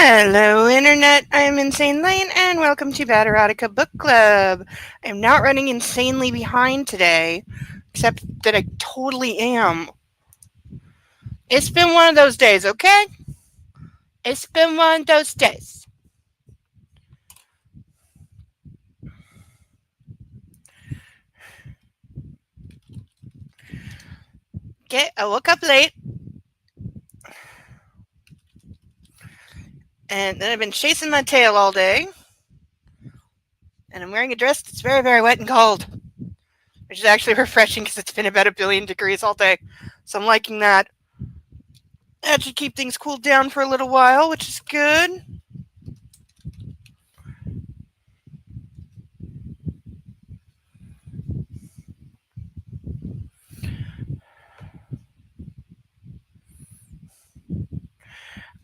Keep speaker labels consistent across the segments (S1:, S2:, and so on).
S1: Hello, Internet. I'm Insane Lane, and welcome to Bad Erotica Book Club. I'm not running insanely behind today, except that I totally am. It's been one of those days, okay? It's been one of those days. Okay, I woke up late, and then I've been chasing my tail all day, and I'm wearing a dress that's very, very wet and cold, which is actually refreshing because it's been about 1,000,000,000 degrees all day, so I'm liking that. That should keep things cooled down for a little while, which is good.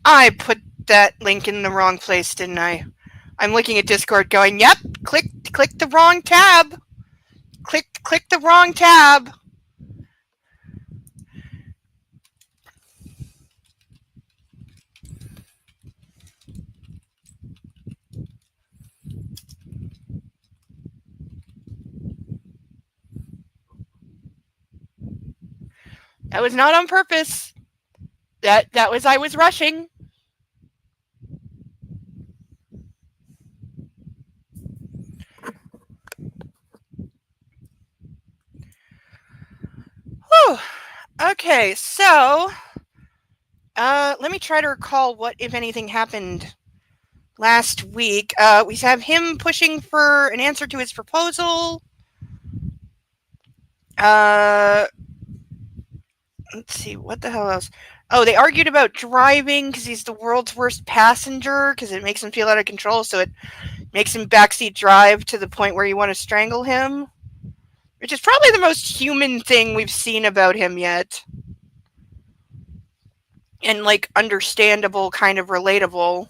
S1: I put that link in the wrong place, didn't I? I'm looking at Discord going, yep, click the wrong tab. Click the wrong tab. That was not on purpose. That was I was rushing. Whew. Okay, so let me try to recall what, if anything, happened last week. We have him pushing for an answer to his proposal. Let's see, what the hell else? Oh, they argued about driving because he's the world's worst passenger because it makes him feel out of control, so it makes him backseat drive to the point where you want to strangle him, which is probably the most human thing we've seen about him yet. And, like, understandable, kind of relatable.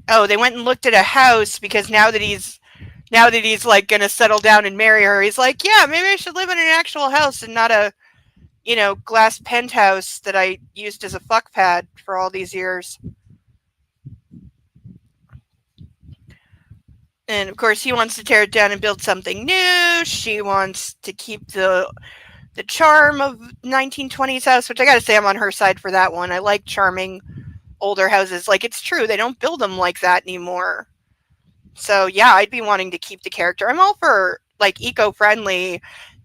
S1: Oh, they went and looked at a house because now that he's like gonna settle down and marry her, he's like, yeah, maybe I should live in an actual house and not a, glass penthouse that I used as a fuck pad for all these years. And of course, he wants to tear it down and build something new. She wants to keep the charm of 1920s house, which I gotta say, I'm on her side for that one. I like charming older houses. Like, it's true, they don't build them like that anymore. So yeah, I'd be wanting to keep the character. I'm all for, like, eco-friendly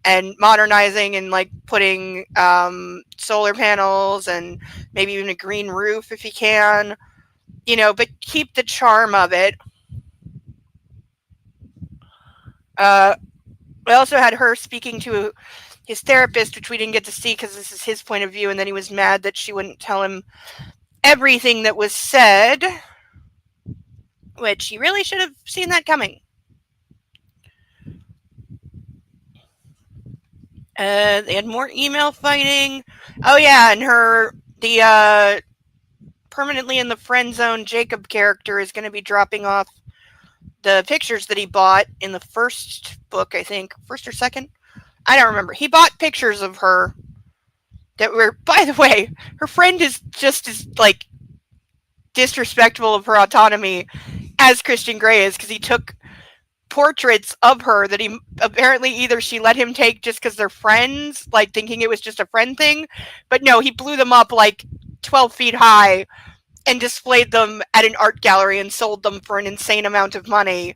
S1: and modernizing and, like, putting solar panels and maybe even a green roof if you can, but keep the charm of it. We also had her speaking to his therapist, which we didn't get to see because this is his point of view, and then he was mad that she wouldn't tell him everything that was said, which he really should have seen that coming. They had more email fighting. Oh yeah, and the permanently in the friend zone Jacob character is going to be dropping off the pictures that he bought in the first book, I think, first or second. I don't remember. He bought pictures of her that were, by the way, her friend is just as, like, disrespectful of her autonomy as Christian Grey is, because he took portraits of her that he apparently either she let him take just because they're friends, like thinking it was just a friend thing, but no, he blew them up like 12 feet high and displayed them at an art gallery and sold them for an insane amount of money,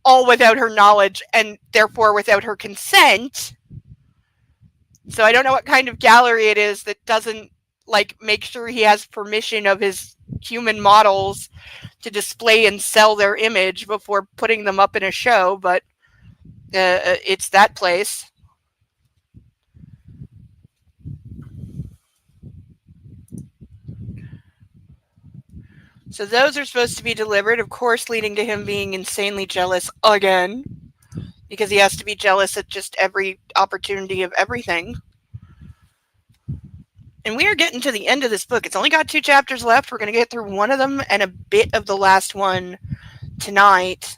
S1: all without her knowledge and therefore without her consent. So I don't know what kind of gallery it is that doesn't, like, make sure he has permission of his human models to display and sell their image before putting them up in a show, but it's that place. So those are supposed to be delivered, of course, leading to him being insanely jealous again, because he has to be jealous at just every opportunity of everything. And we are getting to the end of this book. It's only got 2 chapters left. We're going to get through one of them and a bit of the last one tonight.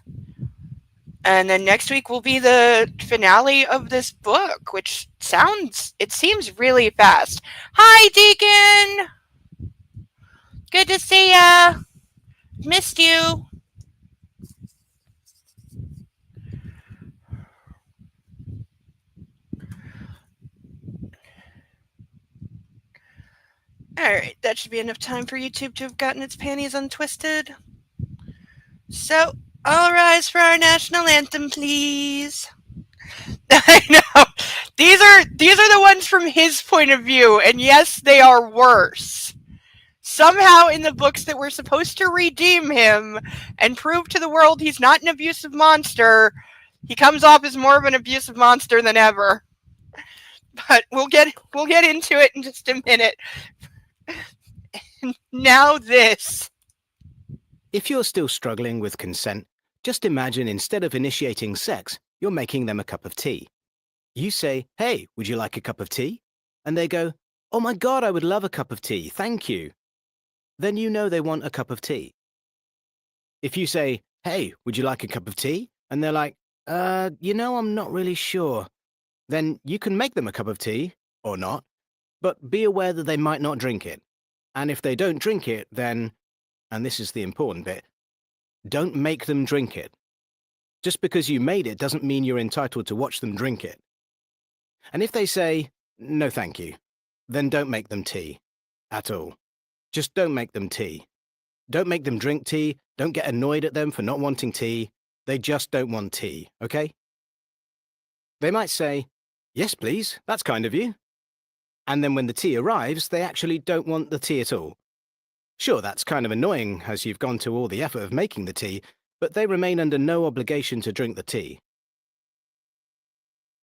S1: And then next week will be the finale of this book, which seems really fast. Hi, Deacon! Good to see ya! Missed you. Alright, that should be enough time for YouTube to have gotten its panties untwisted. So, all rise for our national anthem, please. I know. These are the ones from his point of view, and yes, they are worse. Somehow in the books that were supposed to redeem him and prove to the world he's not an abusive monster, he comes off as more of an abusive monster than ever. But we'll get into it in just a minute. Now this.
S2: If you're still struggling with consent, just imagine instead of initiating sex, you're making them a cup of tea. You say, "Hey, would you like a cup of tea?" And they go, "Oh my God, I would love a cup of tea, thank you." Then you know they want a cup of tea. If you say, "Hey, would you like a cup of tea?" And they're like, I'm not really sure. Then you can make them a cup of tea, or not, but be aware that they might not drink it. And if they don't drink it, then, and this is the important bit, don't make them drink it. Just because you made it doesn't mean you're entitled to watch them drink it. And if they say, "No thank you," then don't make them tea. At all. Just don't make them tea. Don't make them drink tea. Don't get annoyed at them for not wanting tea. They just don't want tea, okay? They might say, "Yes, please, that's kind of you." And then when the tea arrives, they actually don't want the tea at all. Sure, that's kind of annoying as you've gone to all the effort of making the tea, but they remain under no obligation to drink the tea.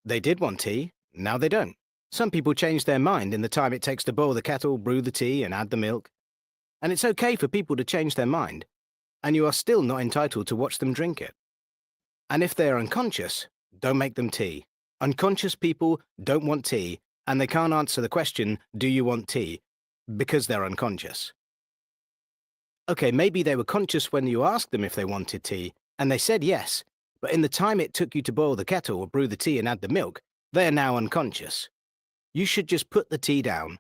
S2: They did want tea, now they don't. Some people change their mind in the time it takes to boil the kettle, brew the tea, and add the milk. And it's okay for people to change their mind, and you are still not entitled to watch them drink it. And if they are unconscious, don't make them tea. Unconscious people don't want tea, and they can't answer the question, "Do you want tea?" because they're unconscious. Okay, maybe they were conscious when you asked them if they wanted tea, and they said yes, but in the time it took you to boil the kettle or brew the tea and add the milk, they are now unconscious. You should just put the tea down,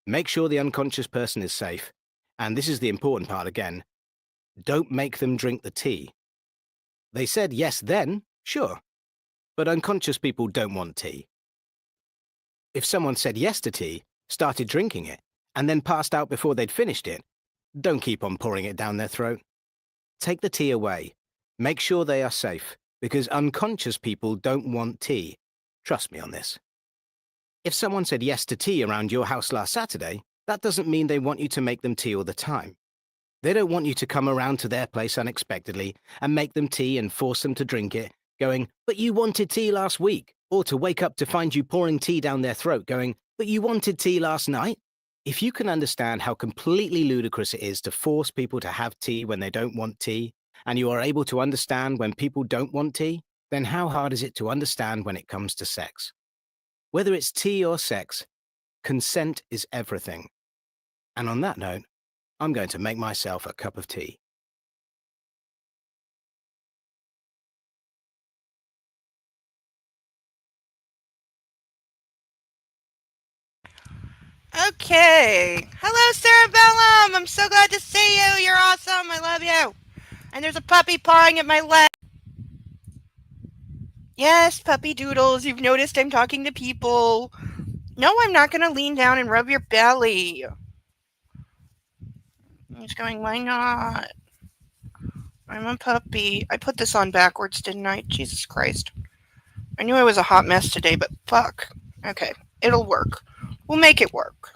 S2: make sure the unconscious person is safe, and this is the important part again, don't make them drink the tea. They said yes then, sure, but unconscious people don't want tea. If someone said yes to tea, started drinking it, and then passed out before they'd finished it, don't keep on pouring it down their throat. Take the tea away. Make sure they are safe, because unconscious people don't want tea. Trust me on this. If someone said yes to tea around your house last Saturday, that doesn't mean they want you to make them tea all the time. They don't want you to come around to their place unexpectedly and make them tea and force them to drink it, going, "But you wanted tea last week," or to wake up to find you pouring tea down their throat going, "But you wanted tea last night." If you can understand how completely ludicrous it is to force people to have tea when they don't want tea, and you are able to understand when people don't want tea, then how hard is it to understand when it comes to sex? Whether it's tea or sex, consent is everything. And on that note, I'm going to make myself a cup of tea.
S1: Okay. Hello, Cerebellum. I'm so glad to see you. You're awesome. I love you. And there's a puppy pawing at my leg. Yes, puppy doodles. You've noticed I'm talking to people. No, I'm not going to lean down and rub your belly. He's going, why not? I'm a puppy. I put this on backwards, didn't I? Jesus Christ. I knew I was a hot mess today, but fuck. Okay, it'll work. We'll make it work.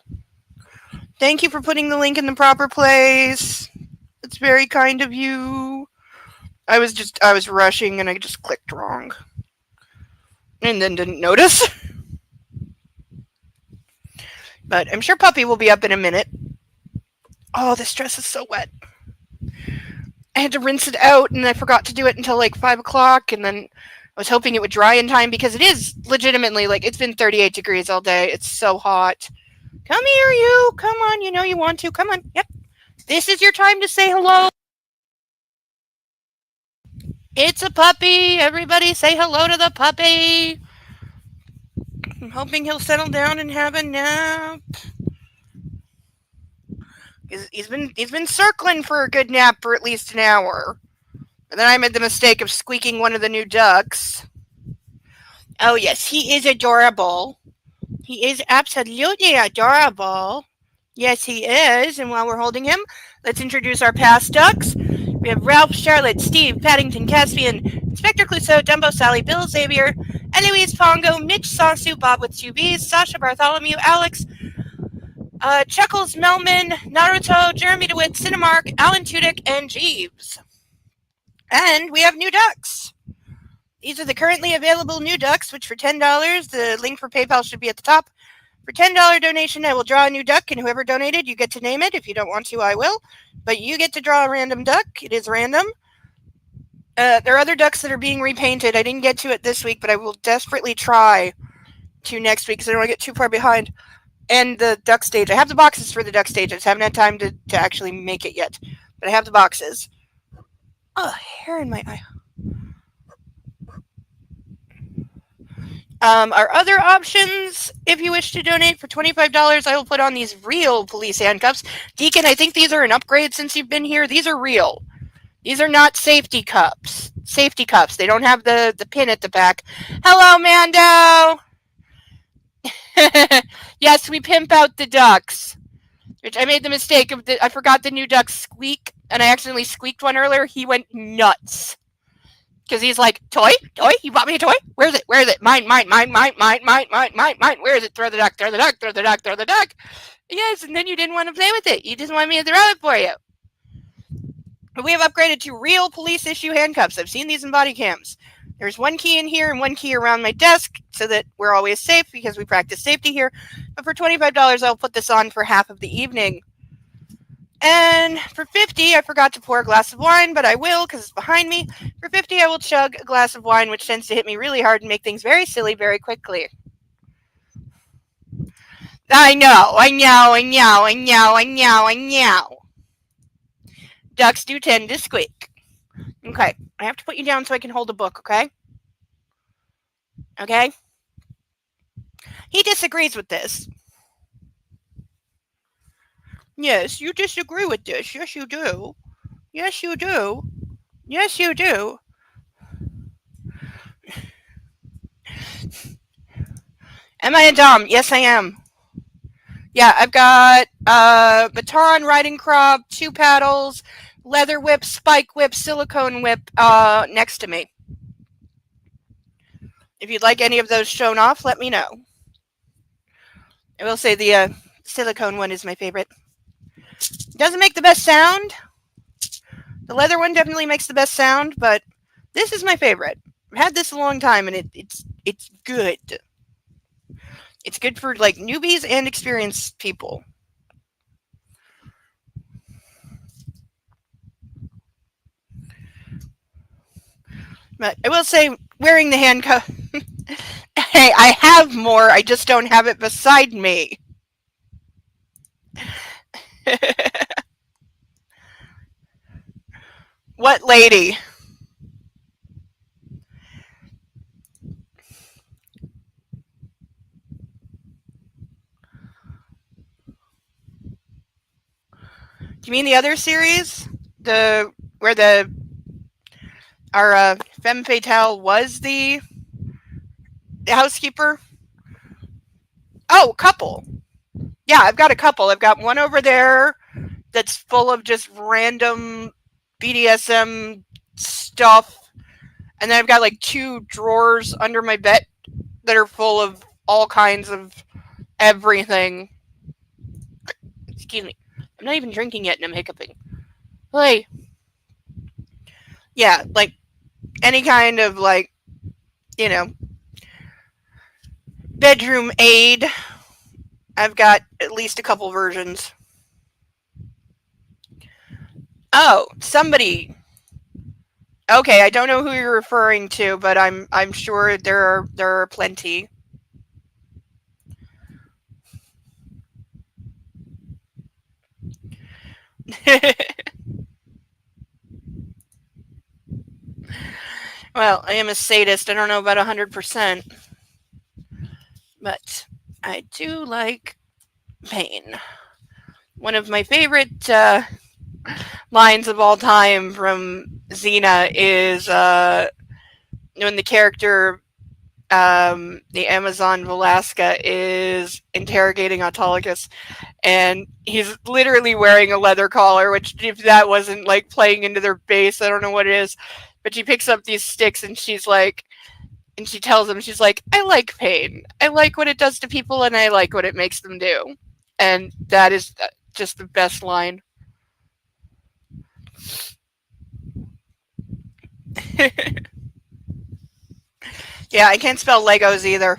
S1: Thank you for putting the link in the proper place. It's very kind of you. I was rushing and I just clicked wrong. And then didn't notice. But I'm sure Puppy will be up in a minute. Oh, this dress is so wet. I had to rinse it out and I forgot to do it until like 5 o'clock, and then I was hoping it would dry in time because it is legitimately, like, it's been 38 degrees all day. It's so hot. Come here, you. Come on. You know you want to. Come on. Yep. This is your time to say hello. It's a puppy. Everybody say hello to the puppy. I'm hoping he'll settle down and have a nap. He's been circling for a good nap for at least an hour. And then I made the mistake of squeaking one of the new ducks. Oh yes, he is adorable. He is absolutely adorable. Yes, he is. And while we're holding him, let's introduce our past ducks. We have Ralph, Charlotte, Steve, Paddington, Caspian, Inspector Clouseau, Dumbo, Sally, Bill, Xavier, Eloise, Pongo, Mitch, Sasu, Bob with two B's, Sasha, Bartholomew, Alex, Chuckles, Melman, Naruto, Jeremy DeWitt, Cinemark, Alan Tudyk, and Jeeves. And we have new ducks. These are the currently available new ducks, which for $10, the link for PayPal should be at the top. For $10 donation, I will draw a new duck, and whoever donated, you get to name it. If you don't want to, I will. But you get to draw a random duck. It is random. There are other ducks that are being repainted. I didn't get to it this week, but I will desperately try to next week because I don't want to get too far behind. And the duck stage. I have the boxes for the duck stage. I just haven't had time to actually make it yet. But I have the boxes. Oh, hair in my eye. Our other options, if you wish to donate for $25, I will put on these real police handcuffs. Deacon, I think these are an upgrade since you've been here. These are real. These are not safety cuffs. Safety cuffs. They don't have the pin at the back. Hello, Mando! Yes, we pimp out the ducks. Which I made the mistake of I forgot the new duck squeak, and I accidentally squeaked one earlier. He went nuts. Because he's like, toy? Toy? You bought me a toy? Where is it? Where is it? Mine, mine, mine, mine, mine, mine, mine, mine, mine. Where is it? Throw the duck, throw the duck, throw the duck, throw the duck. Yes, and then you didn't want to play with it. You just wanted me to throw it for you. But we have upgraded to real police issue handcuffs. I've seen these in body cams. There's one key in here and one key around my desk so that we're always safe because we practice safety here. But for $25, I'll put this on for half of the evening. And for $50, I forgot to pour a glass of wine, but I will because it's behind me. For $50, I will chug a glass of wine, which tends to hit me really hard and make things very silly very quickly. I know. Ducks do tend to squeak. Okay, I have to put you down so I can hold a book, okay? Okay? He disagrees with this. Yes, you disagree with this. Yes, you do. Yes, you do. Yes, you do. Am I a dom? Yes, I am. Yeah, I've got baton, riding crop, two paddles, leather whip, spike whip, silicone whip next to me. If you'd like any of those shown off, let me know. I will say the silicone one is my favorite. Doesn't make the best sound. The leather one definitely makes the best sound, but this is my favorite. I've had this a long time, and it's good. It's good for like newbies and experienced people. But I will say, wearing the handcuff. Hey, I have more. I just don't have it beside me. What lady? Do you mean the other series? The where our femme fatale was the housekeeper? Oh, couple. Yeah, I've got a couple. I've got one over there that's full of just random BDSM stuff. And then I've got like two drawers under my bed that are full of all kinds of everything. Excuse me. I'm not even drinking yet and I'm hiccuping. Like, yeah, like any kind of like, you know, bedroom aid. I've got at least a couple versions. Oh, somebody. Okay, I don't know who you're referring to, but I'm sure there are plenty. Well, I am a sadist. I don't know about 100%, but I do like pain. One of my favorite lines of all time from Xena is when the character, the Amazon Velasca, is interrogating Autolycus, and he's literally wearing a leather collar, which, if that wasn't like playing into their base, I don't know what it is. But she picks up these sticks and she's like, and she tells him, she's like, I like pain. I like what it does to people and I like what it makes them do. And that is just the best line. Yeah, I can't spell Legos either.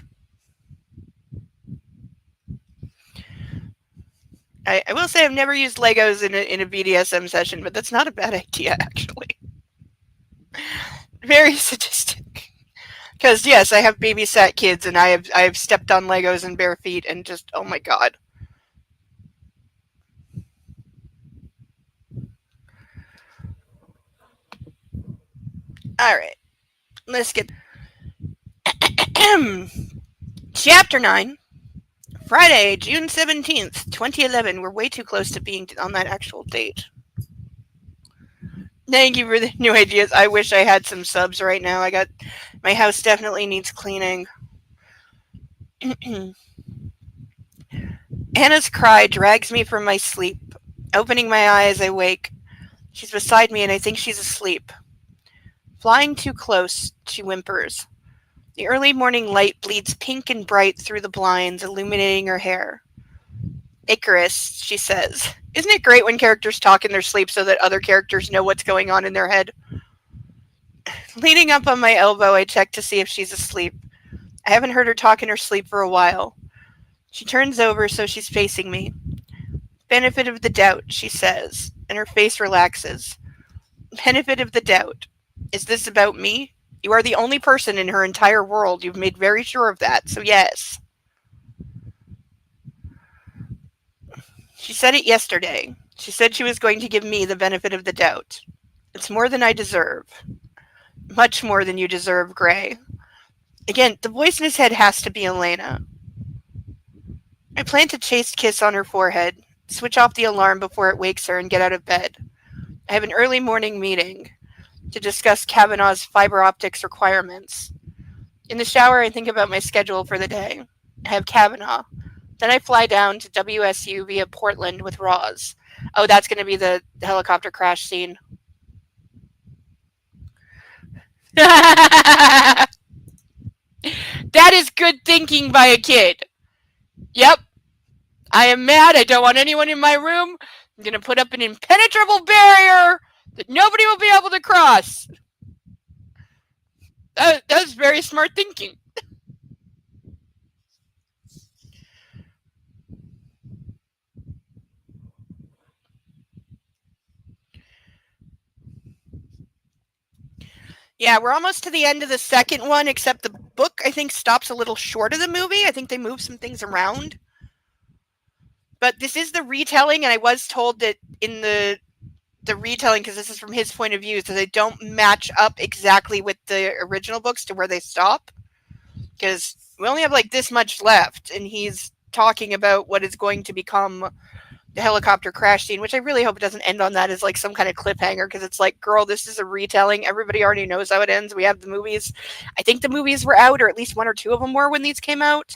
S1: I will say I've never used Legos in a BDSM session, but that's not a bad idea, actually. Very sadistic. Because yes, I have babysat kids, and I have stepped on Legos in bare feet, and just, oh my god. All right, let's get chapter 9. Friday, June 17th, 2011. We're way too close to being on that actual date. Thank you for the new ideas. I wish I had some subs right now. My house definitely needs cleaning. Anna's cry drags me from my sleep. Opening my eyes, I wake. She's beside me and I think she's asleep. Flying too close, she whimpers. The early morning light bleeds pink and bright through the blinds, illuminating her hair. Icarus, she says. Isn't it great when characters talk in their sleep so that other characters know what's going on in their head? Leaning up on my elbow, I check to see if she's asleep. I haven't heard her talk in her sleep for a while. She turns over so she's facing me. Benefit of the doubt, she says, and her face relaxes. Benefit of the doubt. Is this about me? You are the only person in her entire world. You've made very sure of that, so yes. She said it yesterday. She said she was going to give me the benefit of the doubt. It's more than I deserve. Much more than you deserve, Gray. Again, the voice in his head has to be Elena. I plant a chaste kiss on her forehead, switch off the alarm before it wakes her, and get out of bed. I have an early morning meeting to discuss Kavanaugh's fiber optics requirements. In the shower, I think about my schedule for the day. I have Kavanaugh. Then I fly down to WSU via Portland with Roz. Oh, that's going to be the helicopter crash scene. That is good thinking by a kid. Yep. I am mad. I don't want anyone in my room. I'm going to put up an impenetrable barrier that nobody will be able to cross. That was very smart thinking. Yeah, we're almost to the end of the second one, except the book, I think, stops a little short of the movie. I think they move some things around. But this is the retelling, and I was told that in the retelling, because this is from his point of view, so they don't match up exactly with the original books to where they stop. Because we only have like this much left, and he's talking about what is going to become the helicopter crash scene, which I really hope it doesn't end on that as like some kind of cliffhanger, because it's like, girl, this is a retelling. Everybody already knows how it ends. We have the movies. I think the movies were out, or at least one or two of them were when these came out.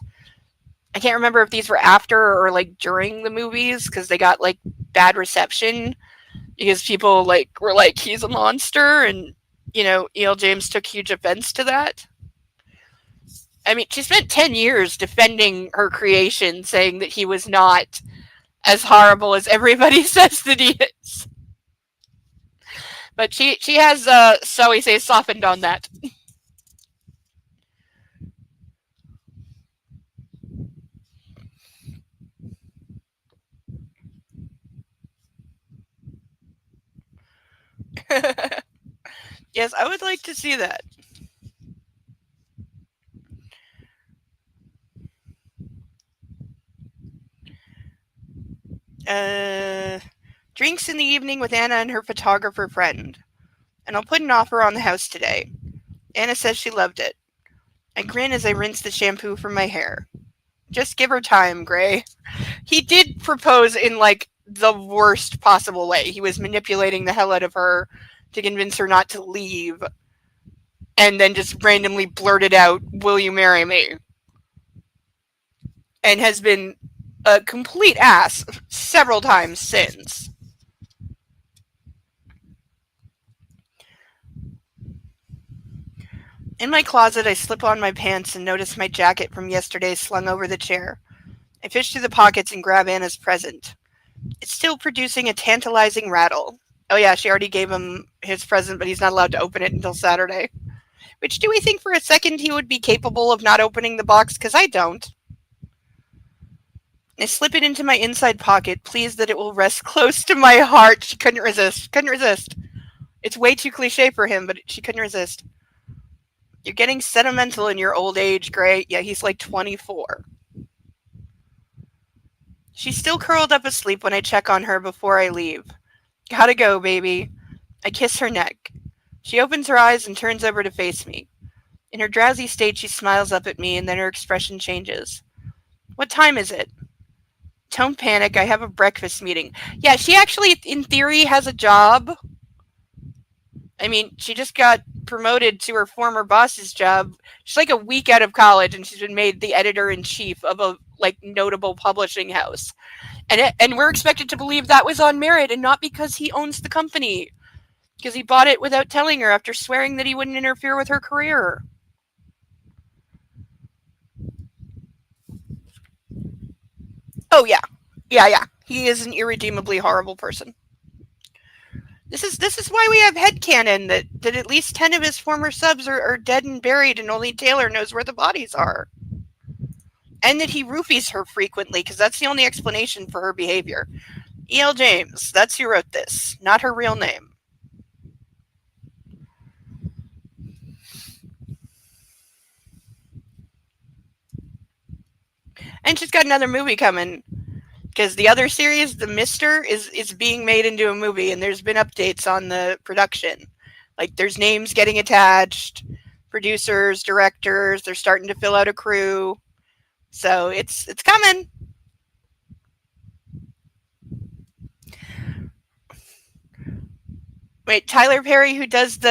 S1: I can't remember if these were after or like during the movies, because they got like bad reception because people like were like, he's a monster, and E.L. James took huge offense to that. I mean, she spent 10 years defending her creation, saying that he was not as horrible as everybody says that he is. But she has, so we say, softened on that. Yes, I would like to see that. Drinks in the evening with Anna and her photographer friend. And I'll put an offer on the house today. Anna says she loved it. I grin as I rinse the shampoo from my hair. Just give her time, Gray. He did propose in, like, the worst possible way. He was manipulating the hell out of her to convince her not to leave, and then just randomly blurted out, "Will you marry me?" And has been a complete ass several times since. In my closet, I slip on my pants and notice my jacket from yesterday slung over the chair. I fish through the pockets and grab Anna's present. It's still producing a tantalizing rattle. Oh yeah, she already gave him his present, but he's not allowed to open it until Saturday. Which, do we think for a second he would be capable of not opening the box? Because I don't. I slip it into my inside pocket, pleased that it will rest close to my heart. She couldn't resist. Couldn't resist. It's way too cliche for him, but she couldn't resist. You're getting sentimental in your old age, Gray. Yeah, he's like 24. She's still curled up asleep when I check on her before I leave. Gotta go, baby. I kiss her neck. She opens her eyes and turns over to face me. In her drowsy state, she smiles up at me, and then her expression changes. What time is it? Don't panic, I have a breakfast meeting. Yeah, she actually, in theory, has a job. I mean, she just got promoted to her former boss's job. She's like a week out of college, and she's been made the editor-in-chief of a, like, notable publishing house. And we're expected to believe that was on merit and not because he owns the company. Because he bought it without telling her after swearing that he wouldn't interfere with her career. Oh yeah. Yeah. He is an irredeemably horrible person. This is why we have headcanon that at least 10 of his former subs are dead and buried and only Taylor knows where the bodies are. And that he roofies her frequently, because that's the only explanation for her behavior. E.L. James, that's who wrote this, not her real name. And she's got another movie coming. Because the other series, The Mister, is being made into a movie, and there's been updates on the production. Like, there's names getting attached, producers, directors, they're starting to fill out a crew. So it's coming. Wait, Tyler Perry, who does was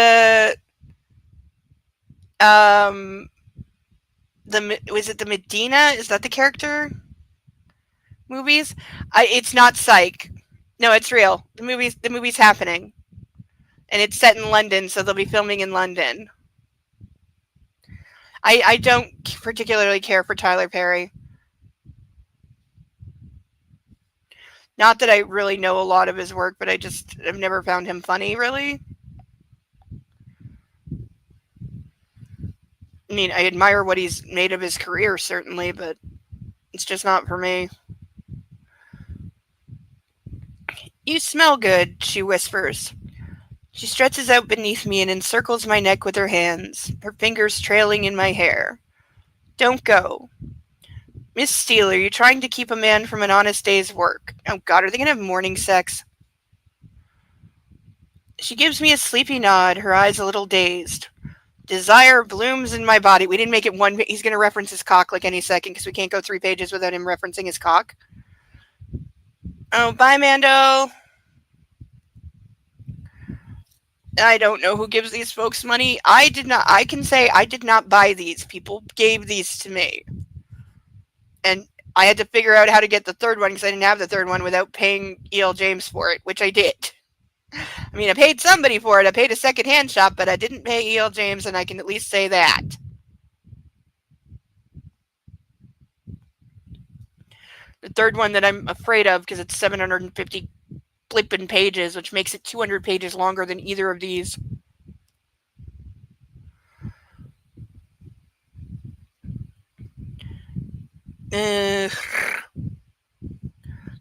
S1: it the Medina? Is that the character? Movies? It's not Psych. No, it's real. The movie's happening, and it's set in London, so they'll be filming in London. I don't particularly care for Tyler Perry. Not that I really know a lot of his work, but I've never found him funny, really. I mean, I admire what he's made of his career, certainly, but it's just not for me. You smell good, she whispers. She stretches out beneath me and encircles my neck with her hands, her fingers trailing in my hair. Don't go. Miss Steele, are you trying to keep a man from an honest day's work? Oh God, are they going to have morning sex? She gives me a sleepy nod, her eyes a little dazed. Desire blooms in my body. We didn't make it one. He's going to reference his cock like any second because we can't go 3 pages without him referencing his cock. Oh, bye, Mando. I don't know who gives these folks money. I can say I did not buy these. People gave these to me. And I had to figure out how to get the third one because I didn't have the third one without paying E.L. James for it, which I did. I mean, I paid somebody for it. I paid a secondhand shop, but I didn't pay E.L. James, and I can at least say that. The third one that I'm afraid of because it's 750 flippin' pages, which makes it 200 pages longer than either of these.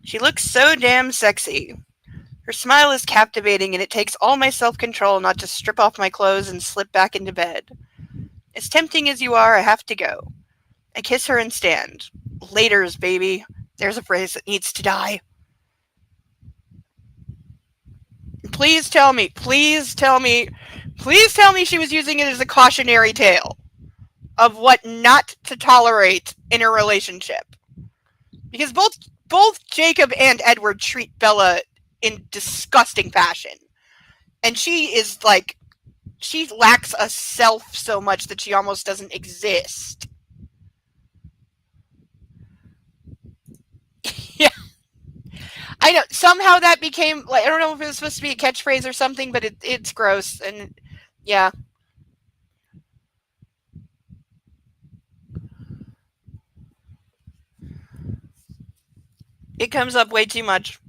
S1: She looks so damn sexy. Her smile is captivating, and it takes all my self-control not to strip off my clothes and slip back into bed. As tempting as you are, I have to go. I kiss her and stand. Laters, baby. There's a phrase that needs to die. Please tell me Please tell me she was using it as a cautionary tale of what not to tolerate in a relationship. Because both Jacob and Edward treat Bella in disgusting fashion. And she is like, she lacks a self so much that she almost doesn't exist. Yeah. I know, somehow that became, like, I don't know if it was supposed to be a catchphrase or something, but it's gross. And yeah. It comes up way too much.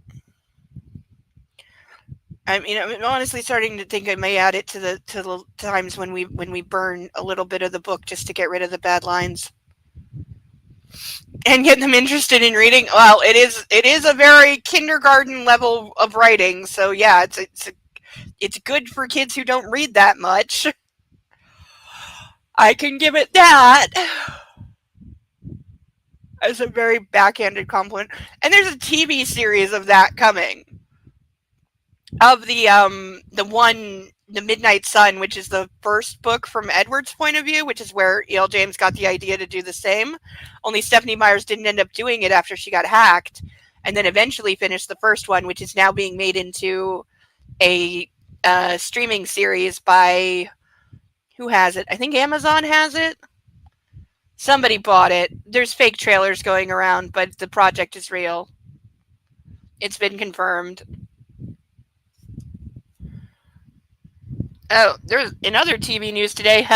S1: I'm honestly starting to think I may add it to the times when we burn a little bit of the book just to get rid of the bad lines and get them interested in reading. Well, it is a very kindergarten level of writing, so yeah, it's good for kids who don't read that much. I can give it that as a very backhanded compliment. And there's a TV series of that coming. Of the Midnight Sun, which is the first book from Edward's point of view, which is where E.L. James got the idea to do the same. Only Stephanie Myers didn't end up doing it after she got hacked, and then eventually finished the first one, which is now being made into a streaming series by, who has it? I think Amazon has it. Somebody bought it. There's fake trailers going around, but the project is real. It's been confirmed. Oh, there's in other TV news today.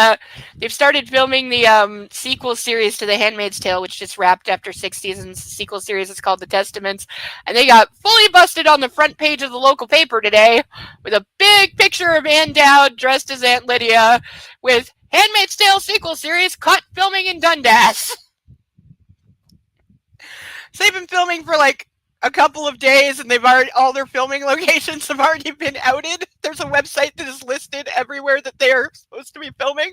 S1: They've started filming the sequel series to The Handmaid's Tale, which just wrapped after 6 seasons. The sequel series is called The Testaments, and they got fully busted on the front page of the local paper today with a big picture of Ann Dowd dressed as Aunt Lydia with Handmaid's Tale sequel series caught filming in Dundas. So they've been filming for like a couple of days, and all their filming locations have already been outed. There's a website that is listed everywhere that they are supposed to be filming.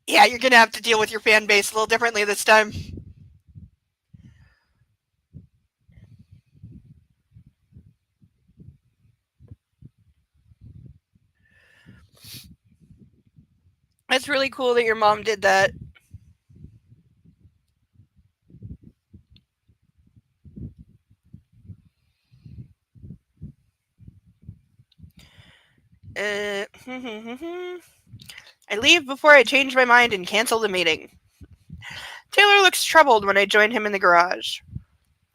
S1: Yeah, you're gonna have to deal with your fan base a little differently this time. That's really cool that your mom did that. I leave before I change my mind and cancel the meeting. Taylor looks troubled when I join him in the garage.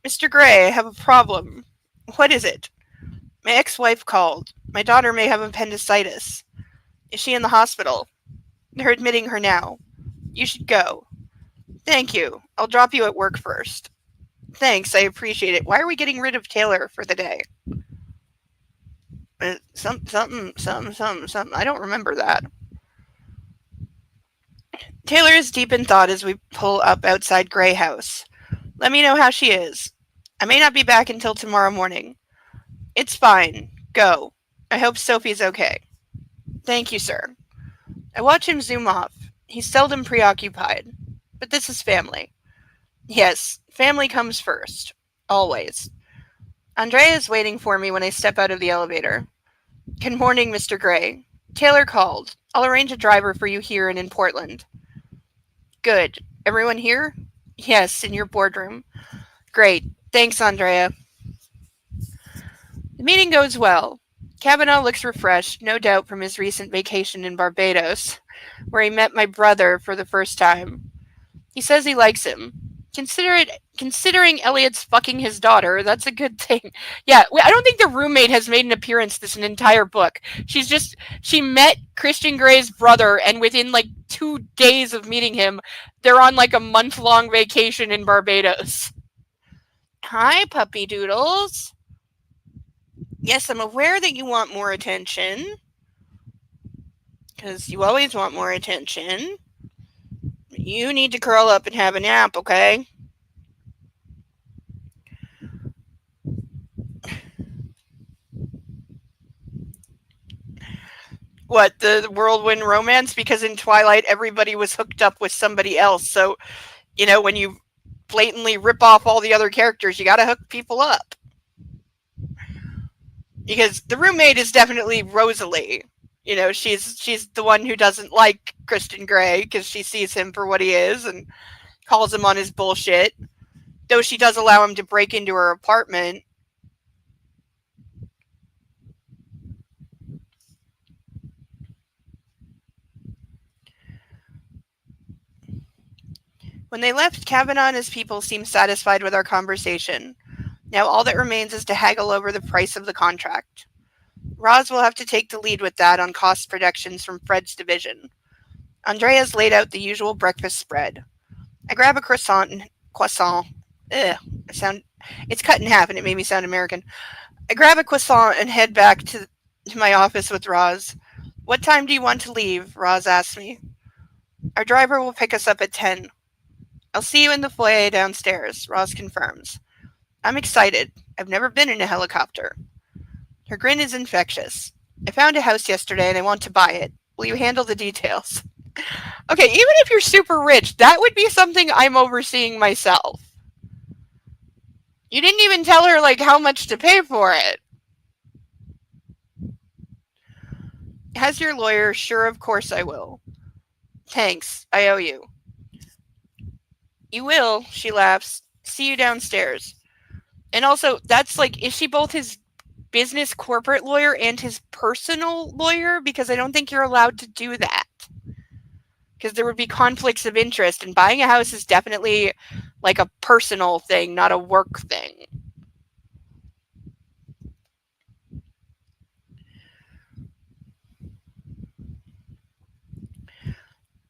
S1: Mr. Gray, I have a problem. What is it? My ex-wife called. My daughter may have appendicitis. Is she in the hospital? They're admitting her now. You should go. Thank you. I'll drop you at work first. Thanks, I appreciate it. Why are we getting rid of Taylor for the day? Something. I don't remember that. Taylor is deep in thought as we pull up outside Gray House. Let me know how she is. I may not be back until tomorrow morning. It's fine. Go. I hope Sophie's okay. Thank you, sir. I watch him zoom off. He's seldom preoccupied. But this is family. Yes, family comes first. Always. Andrea is waiting for me when I step out of the elevator. Good morning, Mr. Gray. Taylor called. I'll arrange a driver for you here and in Portland. Good. Everyone here? Yes, in your boardroom. Great. Thanks, Andrea. The meeting goes well. Kavanaugh looks refreshed, no doubt from his recent vacation in Barbados, where he met my brother for the first time. He says he likes him. Considering Elliot's fucking his daughter, that's a good thing. Yeah, I don't think the roommate has made an appearance this entire book. She met Christian Gray's brother, and within like 2 days of meeting him, they're on like a month-long vacation in Barbados. Hi, puppy doodles. Yes, I'm aware that you want more attention. Because you always want more attention. You need to curl up and have a nap, okay? What, the whirlwind romance? Because in Twilight, everybody was hooked up with somebody else. So, when you blatantly rip off all the other characters, you gotta hook people up. Because the roommate is definitely Rosalie. She's the one who doesn't like Christian Grey because she sees him for what he is and calls him on his bullshit. Though she does allow him to break into her apartment. When they left, Kavanaugh and his people seemed satisfied with our conversation. Now all that remains is to haggle over the price of the contract. Roz will have to take the lead with that on cost projections from Fred's division. Andrea's laid out the usual breakfast spread. I grab a croissant. Ugh, it's cut in half and it made me sound American. I grab a croissant and head back to my office with Roz. What time do you want to leave? Roz asks me. Our driver will pick us up at 10. I'll see you in the foyer downstairs, Roz confirms. I'm excited. I've never been in a helicopter. Her grin is infectious. I found a house yesterday and I want to buy it. Will you handle the details? Okay, even if you're super rich, that would be something I'm overseeing myself. You didn't even tell her, like, how much to pay for it. Has your lawyer? Sure, of course I will. Thanks, I owe you. You will, she laughs. See you downstairs. And also, that's like, is she both his business corporate lawyer and his personal lawyer? Because I don't think you're allowed to do that. Because there would be conflicts of interest, and buying a house is definitely like a personal thing, not a work thing.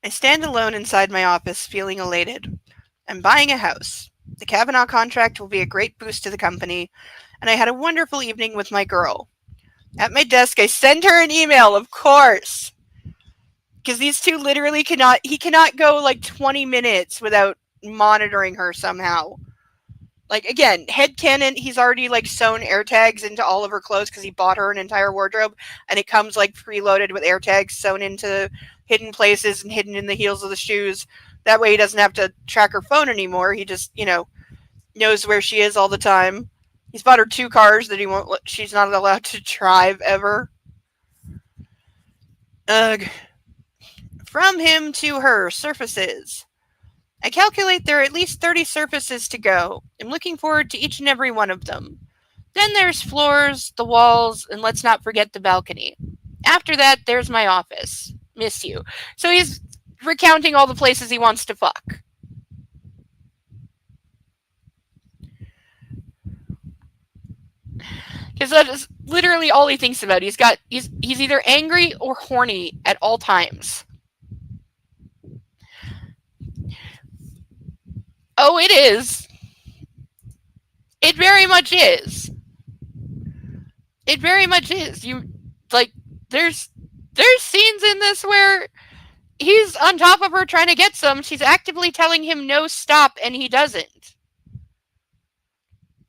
S1: I stand alone inside my office, feeling elated. I'm buying a house. The Kavanaugh contract will be a great boost to the company, and I had a wonderful evening with my girl. At my desk, I send her an email, of course. Because these two literally he cannot go like 20 minutes without monitoring her somehow. Like, again, headcanon, he's already like sewn air tags into all of her clothes because he bought her an entire wardrobe, and it comes like preloaded with air tags sewn into hidden places and hidden in the heels of the shoes. That way he doesn't have to track her phone anymore. He just, knows where she is all the time. He's bought her 2 cars that she's not allowed to drive ever. Ugh. From him to her, surfaces. I calculate there are at least 30 surfaces to go. I'm looking forward to each and every one of them. Then there's floors, the walls, and let's not forget the balcony. After that, there's my office. Miss you. So he's recounting all the places he wants to fuck. Because that is literally all he thinks about. He's either angry or horny at all times. Oh, it is. It very much is. It very much is. There's scenes in this where he's on top of her trying to get some. She's actively telling him no, stop, and he doesn't.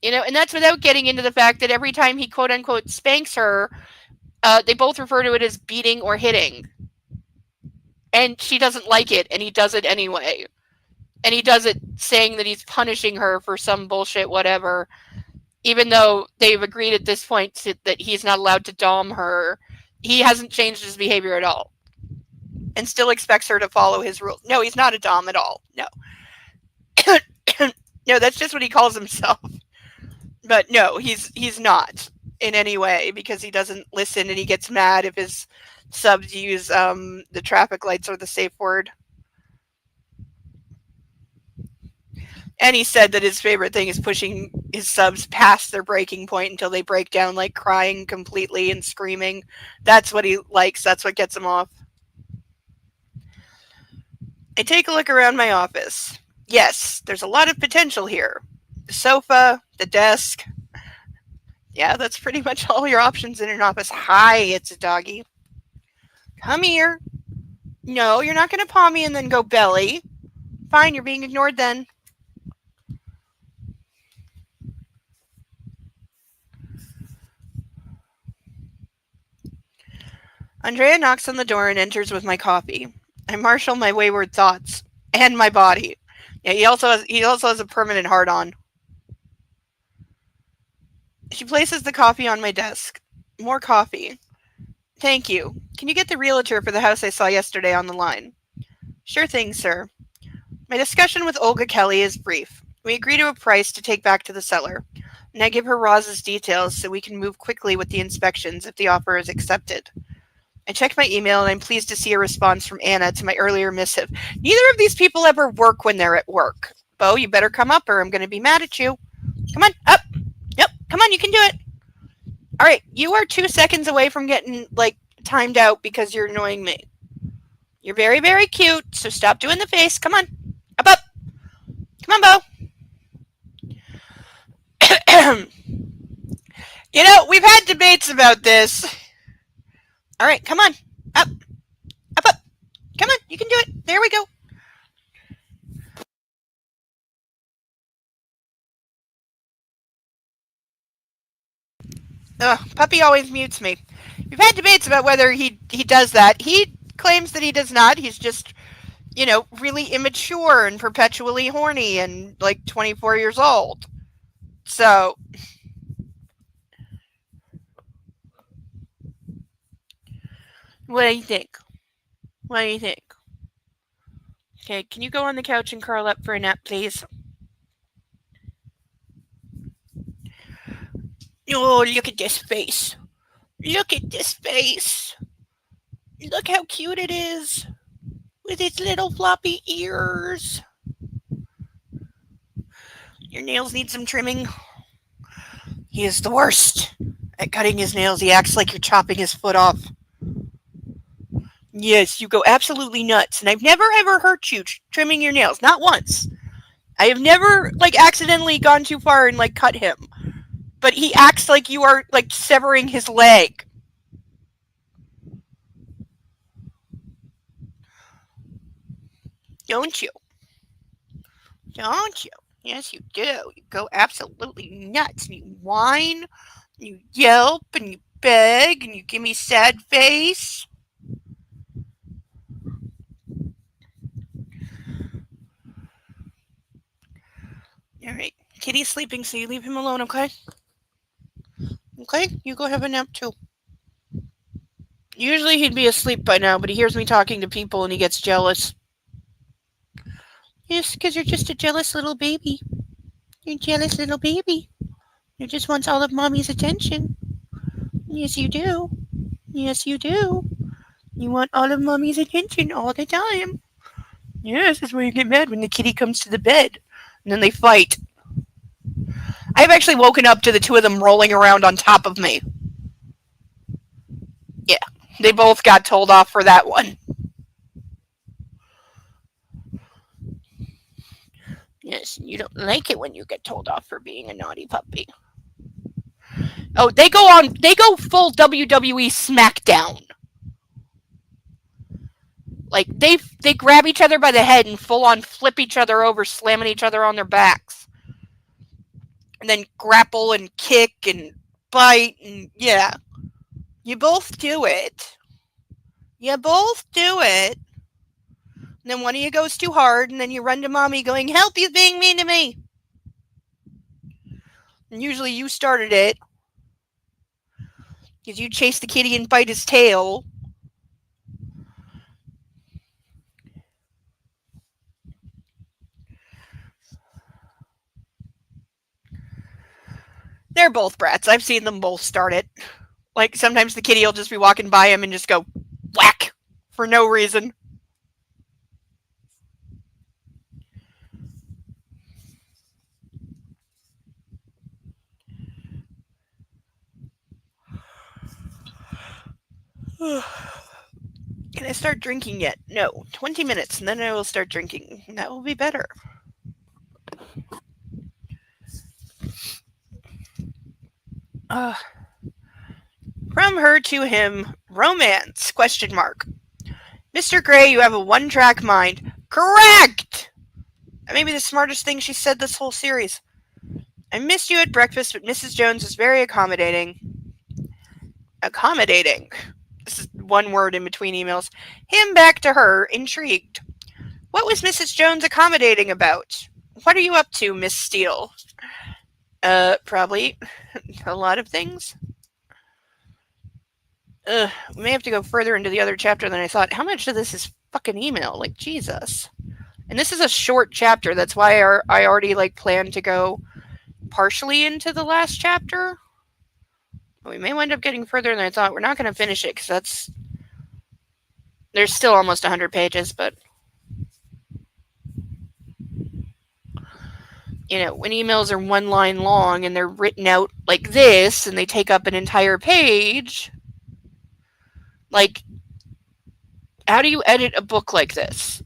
S1: And that's without getting into the fact that every time he quote unquote spanks her, they both refer to it as beating or hitting. And she doesn't like it, and he does it anyway. And he does it saying that he's punishing her for some bullshit whatever, even though they've agreed at this point that he's not allowed to dom her. He hasn't changed his behavior at all and still expects her to follow his rules. No, he's not a dom at all. No. No, that's just what he calls himself. But no, he's not in any way, because he doesn't listen and he gets mad if his subs use the traffic lights or the safe word. And he said that his favorite thing is pushing his subs past their breaking point until they break down, like crying completely and screaming. That's what he likes. That's what gets him off. I take a look around my office. Yes, there's a lot of potential here. The sofa, the desk. Yeah, that's pretty much all your options in an office. Hi, it's a doggy. Come here. No, you're not going to paw me and then go belly. Fine, you're being ignored then. Andrea knocks on the door and enters with my coffee. I marshal my wayward thoughts and my body. Yeah, he also has a permanent hard-on. She places the coffee on my desk. More coffee. Thank you. Can you get the realtor for the house I saw yesterday on the line? Sure thing, sir. My discussion with Olga Kelly is brief. We agree to a price to take back to the seller, and I give her Roz's details so we can move quickly with the inspections if the offer is accepted. I checked my email and I'm pleased to see a response from Anna to my earlier missive. Neither of these people ever work when they're at work. Bo, you better come up or I'm going to be mad at you. Come on, up. Yep, come on, you can do it. All right, you are 2 seconds away from getting, timed out because you're annoying me. You're very, very cute, so stop doing the face. Come on. Up, up. Come on, Bo. We've had debates about this. All right, come on. Up, up, up. Come on, you can do it. There we go. Ugh, Puppy always mutes me. We've had debates about whether he does that. He claims that he does not. He's just, really immature and perpetually horny and 24 years old. So, what do you think? What do you think? Okay, can you go on the couch and curl up for a nap, please? Oh, look at this face. Look at this face. Look how cute it is. With its little floppy ears. Your nails need some trimming. He is the worst at cutting his nails. He acts like you're chopping his foot off. Yes, you go absolutely nuts. And I've never ever hurt you trimming your nails. Not once. I have never, accidentally gone too far and, cut him. But he acts like you are, severing his leg. Don't you? Don't you? Yes, you do. You go absolutely nuts. And you whine, and you yelp, and you beg, and you give me sad face. All right. Kitty's sleeping, so you leave him alone, okay? Okay? You go have a nap, too. Usually he'd be asleep by now, but he hears me talking to people and he gets jealous. Yes, because you're just a jealous little baby. You're a jealous little baby. You just wants all of mommy's attention. Yes, you do. Yes, you do. You want all of mommy's attention all the time. Yes, that's why you get mad when the kitty comes to the bed. And then they fight. I've actually woken up to the two of them rolling around on top of me. Yeah, they both got told off for that one. Yes, you don't like it when you get told off for being a naughty puppy. Oh, they go full WWE SmackDown. They grab each other by the head and full on flip each other over, slamming each other on their backs. And then grapple and kick and bite and yeah. You both do it. You both do it. And then one of you goes too hard and then you run to mommy going, "Help, he's being mean to me." And usually you started it. Because you chase the kitty and bite his tail. They're both brats. I've seen them both start it. Sometimes the kitty will just be walking by him and just go whack for no reason. Can I start drinking yet? No. 20 minutes and then I will start drinking. That will be better. From her to him, romance, question mark. Mr. Gray, you have a one-track mind. Correct! That may be the smartest thing she said this whole series. I missed you at breakfast, but Mrs. Jones was very accommodating. Accommodating. This is one word in between emails. Him back to her, intrigued. What was Mrs. Jones accommodating about? What are you up to, Miss Steele? Probably a lot of things. We may have to go further into the other chapter than I thought. How much of this is fucking email? Like, Jesus. And this is a short chapter. That's why I already, like, planned to go partially into the last chapter. We may wind up getting further than I thought. We're not going to finish it because that's. There's still almost 100 pages, but. You know, when emails are one line long and they're written out like this and they take up an entire page, like, how do you edit a book like this?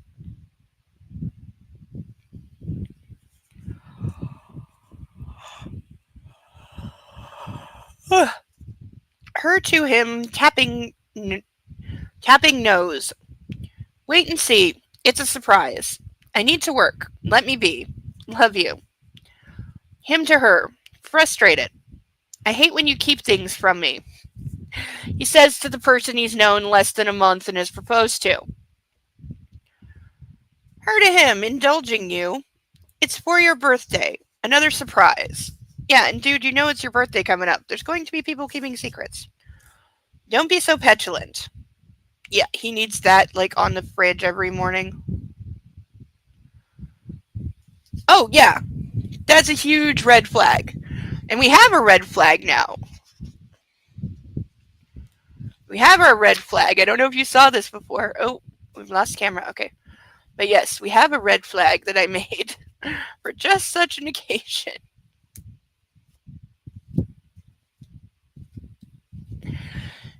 S1: Her to him, tapping nose. Wait and see. It's a surprise. I need to work. Let me be. Love you. Him to her, frustrated. I hate when you keep things from me. He says to the person he's known less than a month and has proposed to. Her to him, indulging you. It's for your birthday. Another surprise. Yeah, and dude, you know it's your birthday coming up. There's going to be people keeping secrets. Don't be so petulant. Yeah, he needs that, like, on the fridge every morning. Oh, yeah. That's a huge red flag. And we have a red flag now. We have our red flag. I don't know if you saw this before. Oh, we've lost camera. Okay. But yes, we have a red flag that I made for just such an occasion.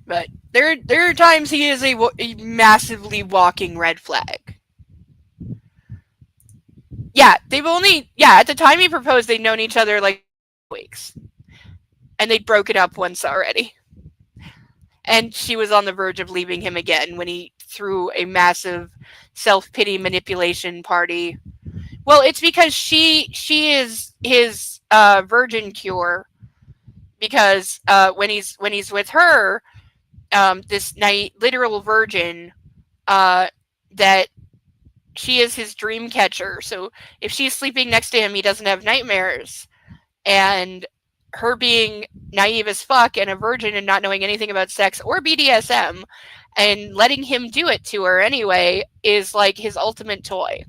S1: But there are times he is a massively walking red flag. Yeah, at the time he proposed, they'd known each other like weeks. And they'd broken up once already. And she was on the verge of leaving him again when he threw a massive self-pity manipulation party. Well, it's because she is his virgin cure. Because when he's with her, this literal virgin, that she is his dream catcher. So if she's sleeping next to him, he doesn't have nightmares. And her being naive as fuck and a virgin and not knowing anything about sex or BDSM and letting him do it to her anyway is like his ultimate toy.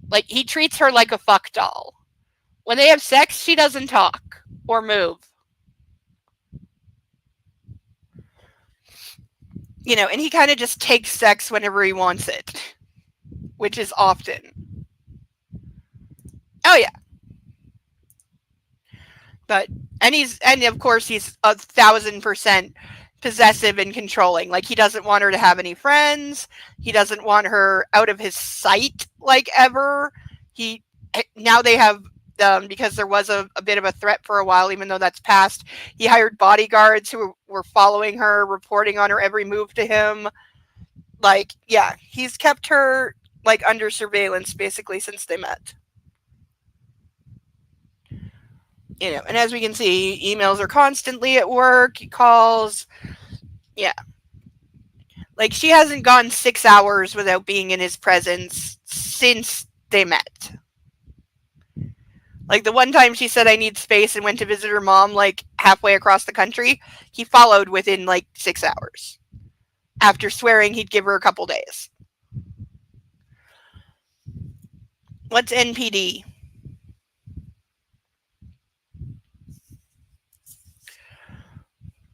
S1: Like, he treats her like a fuck doll. When they have sex, she doesn't talk or move. You know, and he kind of just takes sex whenever he wants it, which is often. Oh, yeah. But, and of course he's 1,000% possessive and controlling. Like, he doesn't want her to have any friends. He doesn't want her out of his sight, like, ever. Now they have, because there was a bit of a threat for a while, even though that's past, he hired bodyguards who were following her, reporting on her every move to him. Like, yeah, he's kept her, like, under surveillance basically since they met. You know, and as we can see, emails are constantly at work. He calls. Yeah. Like, she hasn't gone 6 hours without being in his presence since they met. Like, the one time she said, I need space, and went to visit her mom, like, halfway across the country, he followed within, like, 6 hours. After swearing he'd give her a couple days. What's NPD?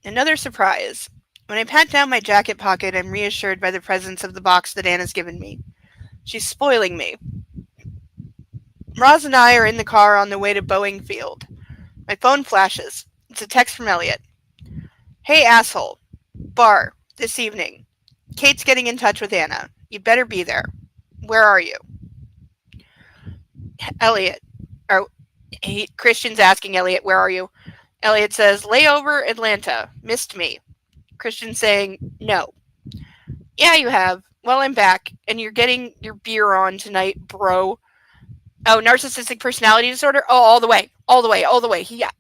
S1: Another surprise. When I pat down my jacket pocket, I'm reassured by the presence of the box that Anna's given me. She's spoiling me. Roz and I are in the car on the way to Boeing Field. My phone flashes. It's a text from Elliot. Hey, asshole. Bar. This evening. Kate's getting in touch with Anna. You better be there. Where are you? Elliot. Christian's asking Elliot, where are you? Elliot says, layover Atlanta. Missed me. Christian saying, no. Yeah, you have. Well, I'm back, and you're getting your beer on tonight, bro. Oh, narcissistic personality disorder? Oh, all the way. Yeah,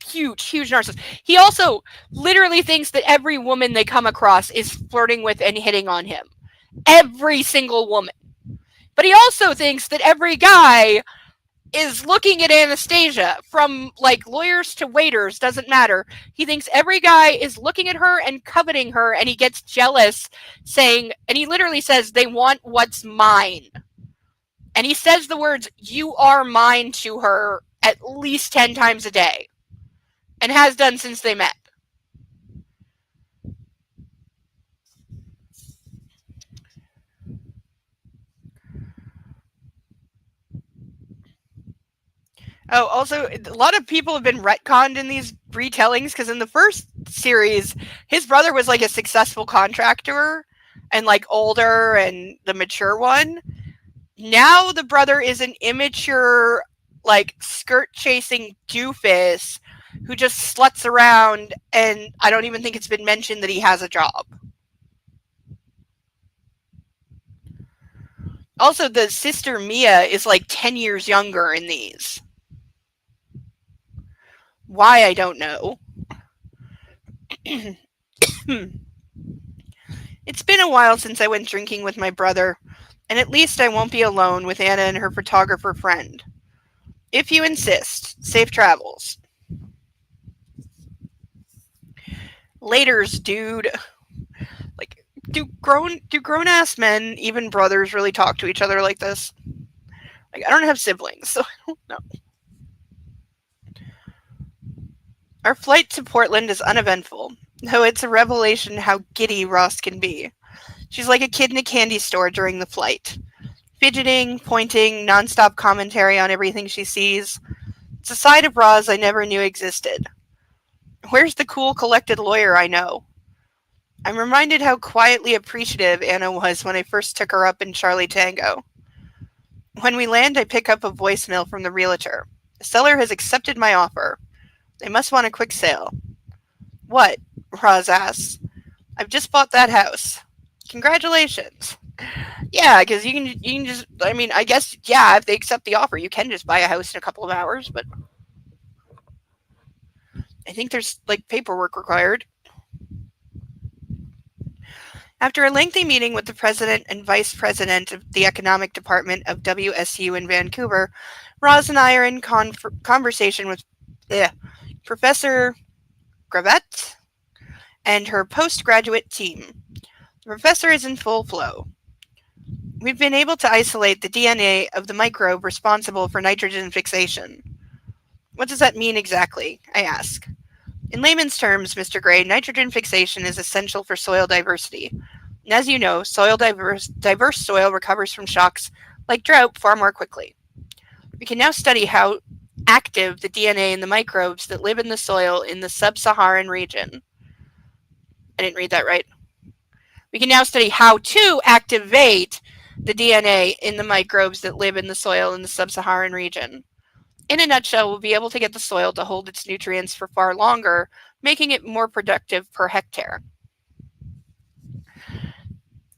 S1: huge narcissist. He also literally thinks that every woman they come across is flirting with and hitting on him. Every single woman. But he also thinks that every guy is looking at Anastasia, from like lawyers to waiters, doesn't matter. He thinks every guy is looking at her and coveting her, and he gets jealous, saying, and he literally says, they want what's mine. And he says the words, "you are mine," to her at least 10 times a day, and has done since they met. Oh, also, a lot of people have been retconned in these retellings, because in the first series, his brother was like a successful contractor and like older and the mature one. Now the brother is an immature, like skirt chasing doofus who just sluts around, and I don't even think it's been mentioned that he has a job. Also, the sister Mia is like 10 years younger in these. Why, I don't know. It's been a while since I went drinking with my brother, and at least I won't be alone with Anna and her photographer friend. If you insist, safe travels. Laters, dude. Like, do grown ass men, even brothers, really talk to each other like this? Like, I don't have siblings, so I don't know. Our flight to Portland is uneventful, though it's a revelation how giddy Ross can be. She's like a kid in a candy store during the flight. Fidgeting, pointing, nonstop commentary on everything she sees. It's a side of Roz I never knew existed. Where's the cool, collected lawyer I know? I'm reminded how quietly appreciative Anna was when I first took her up in Charlie Tango. When we land, I pick up a voicemail from the realtor. The seller has accepted my offer. They must want a quick sale. What? Roz asks. I've just bought that house. Congratulations. Yeah, because you can just, I mean, I guess, yeah, if they accept the offer, you can just buy a house in a couple of hours, but I think there's, like, paperwork required. After a lengthy meeting with the president and vice president of the economic department of WSU in Vancouver, Roz and I are in conversation with Professor Gravette and her postgraduate team. The professor is in full flow. We've been able to isolate the DNA of the microbe responsible for nitrogen fixation. What does that mean exactly? I ask. In layman's terms, Mr. Gray, nitrogen fixation is essential for soil diversity. And as you know, diverse soil recovers from shocks like drought far more quickly. We can now study how active the DNA in the microbes that live in the soil in the sub-Saharan region. I didn't read that right. We can now study how to activate the DNA in the microbes that live in the soil in the sub-Saharan region. In a nutshell, we'll be able to get the soil to hold its nutrients for far longer, making it more productive per hectare.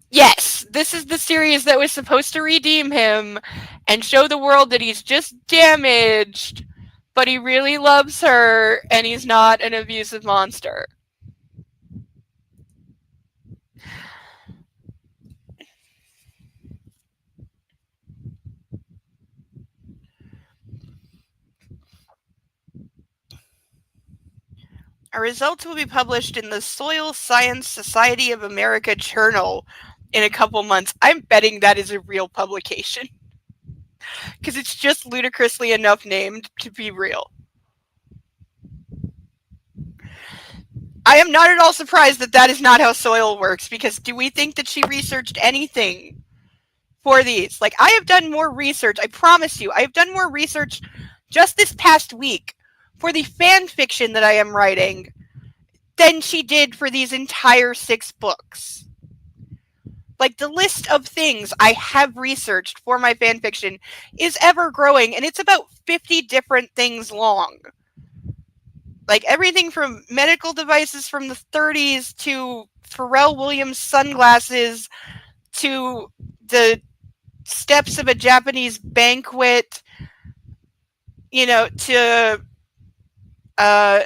S1: Yes, this is the series that was supposed to redeem him and show the world that he's just damaged, but he really loves her and he's not an abusive monster. Our results will be published in the Soil Science Society of America Journal in a couple months. I'm betting that is a real publication, because it's just ludicrously enough named to be real. I am not at all surprised that that is not how soil works, because do we think that she researched anything for these? Like, I have done more research, I promise you, I have done more research just this past week for the fan fiction that I am writing than she did for these entire 6 books. Like, the list of things I have researched for my fan fiction is ever growing, and it's about 50 different things long. Like, everything from medical devices from the 30s to Pharrell Williams sunglasses to the steps of a Japanese banquet, to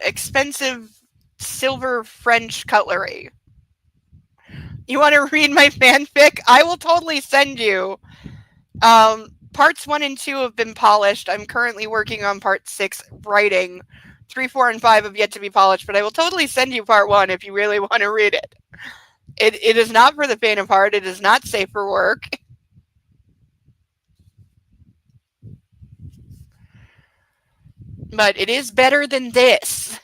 S1: expensive silver French cutlery. You want to read my fanfic? I will totally send you parts 1 and 2 have been polished. I'm currently working on part 6 writing. 3, 4, and 5 have yet to be polished, but I will totally send you part 1 if you really want to read it. It is not for the faint of heart. It is not safe for work. But it is better than this.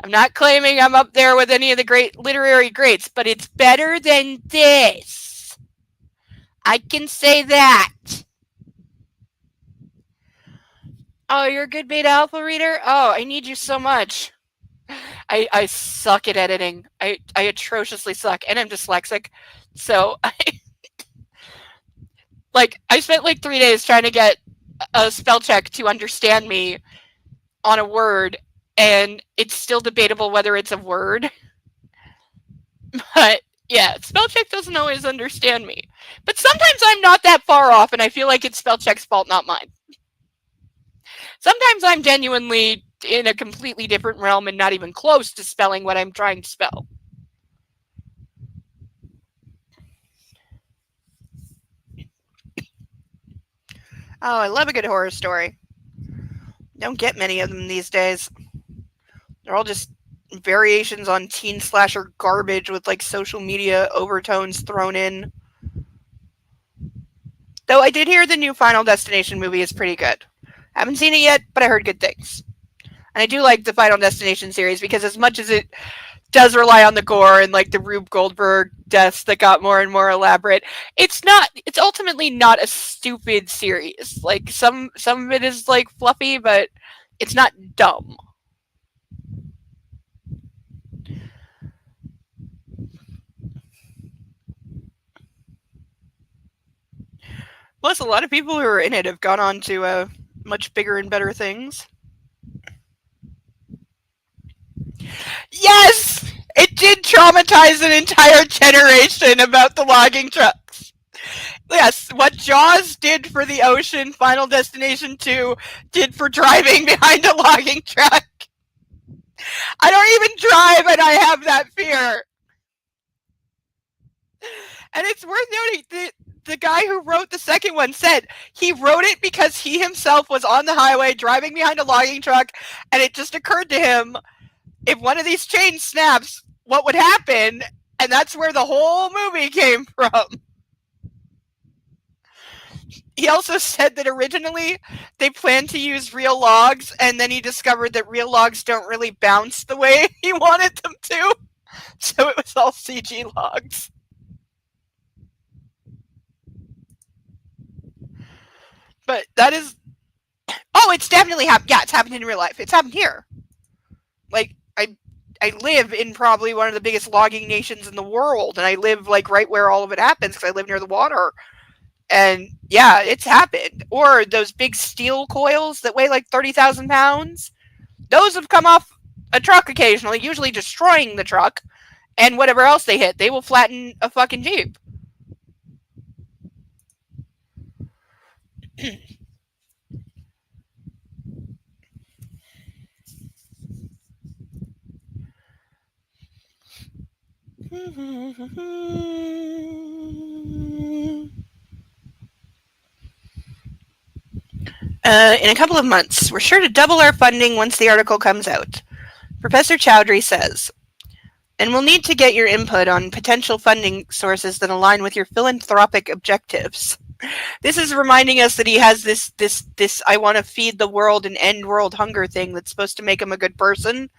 S1: I'm not claiming I'm up there with any of the great literary greats, but it's better than this. I can say that. Oh, you're a good beta alpha reader? Oh, I need you so much. I suck at editing. I atrociously suck, and I'm dyslexic. So I spent like 3 days trying to get a spell check to understand me on a word, and it's still debatable whether it's a word. But yeah, spell check doesn't always understand me. But sometimes I'm not that far off, and I feel like it's spell check's fault, not mine. Sometimes I'm genuinely in a completely different realm and not even close to spelling what I'm trying to spell. Oh, I love a good horror story. Don't get many of them these days. They're all just variations on teen slasher garbage with like social media overtones thrown in. Though I did hear the new Final Destination movie is pretty good. Haven't seen it yet, but I heard good things. And I do like the Final Destination series because as much as it does rely on the gore and like the Rube Goldberg deaths that got more and more elaborate, it's ultimately not a stupid series. Like some of it is like fluffy, but it's not dumb. Plus, a lot of people who are in it have gone on to much bigger and better things. Yes! It did traumatize an entire generation about the logging trucks. Yes, what Jaws did for the ocean, Final Destination 2 did for driving behind a logging truck. I don't even drive and I have that fear. And it's worth noting that the guy who wrote the second one said he wrote it because he himself was on the highway driving behind a logging truck, and it just occurred to him, if one of these chains snaps, what would happen? And that's where the whole movie came from. He also said that originally they planned to use real logs, and then he discovered that real logs don't really bounce the way he wanted them to. So it was all CG logs. But that is... Oh, it's definitely happened. Yeah, it's happened in real life. It's happened here. Like, I live in probably one of the biggest logging nations in the world, and I live like right where all of it happens because I live near the water. And yeah, it's happened. Or those big steel coils that weigh like 30,000 pounds. Those have come off a truck occasionally, usually destroying the truck, and whatever else they hit, they will flatten a fucking Jeep. In a couple of months, we're sure to double our funding once the article comes out. Professor Chowdhury says, and we'll need to get your input on potential funding sources that align with your philanthropic objectives. This is reminding us that he has this I want to feed the world and end world hunger thing that's supposed to make him a good person,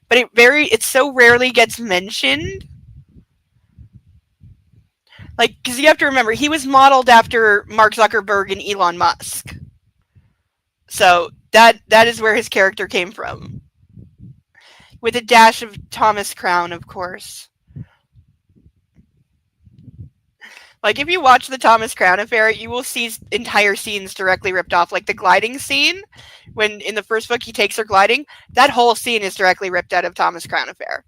S1: but it so rarely gets mentioned. Like, because you have to remember, he was modeled after Mark Zuckerberg and Elon Musk. So that is where his character came from. With a dash of Thomas Crown, of course. Like, if you watch the Thomas Crown Affair, you will see entire scenes directly ripped off. Like, the gliding scene, when in the first book he takes her gliding, that whole scene is directly ripped out of Thomas Crown Affair.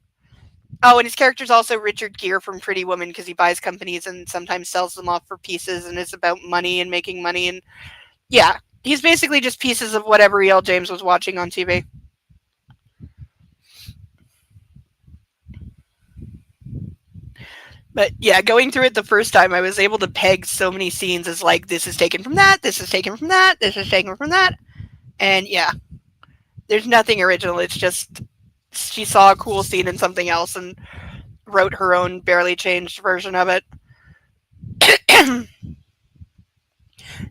S1: Oh, and his character's also Richard Gere from Pretty Woman, because he buys companies and sometimes sells them off for pieces, and it's about money and making money. And yeah, he's basically just pieces of whatever E.L. James was watching on TV. But yeah, going through it the first time, I was able to peg so many scenes as like, this is taken from that, this is taken from that, this is taken from that. And yeah, there's nothing original. It's just she saw a cool scene in something else and wrote her own barely changed version of it.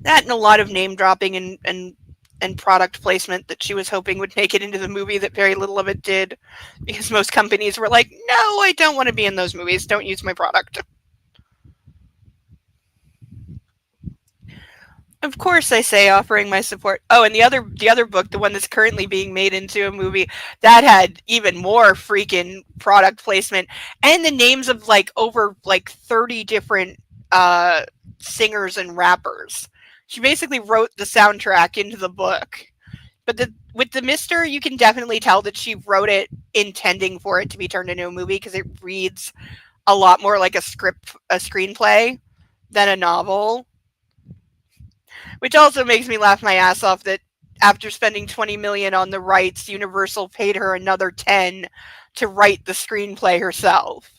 S1: That and a lot of name dropping and product placement that she was hoping would make it into the movie that very little of it did, because most companies were like, no, I don't want to be in those movies, don't use my product. Of course, I say, offering my support. Oh, and the other book, the one that's currently being made into a movie, that had even more freaking product placement and the names of like over like 30 different uh singers and rappers. She basically wrote the soundtrack into the book. But with the Mister, you can definitely tell that she wrote it intending for it to be turned into a movie, because it reads a lot more like a screenplay than a novel. Which also makes me laugh my ass off that after spending 20 million on the rights, Universal paid her another 10 to write the screenplay herself.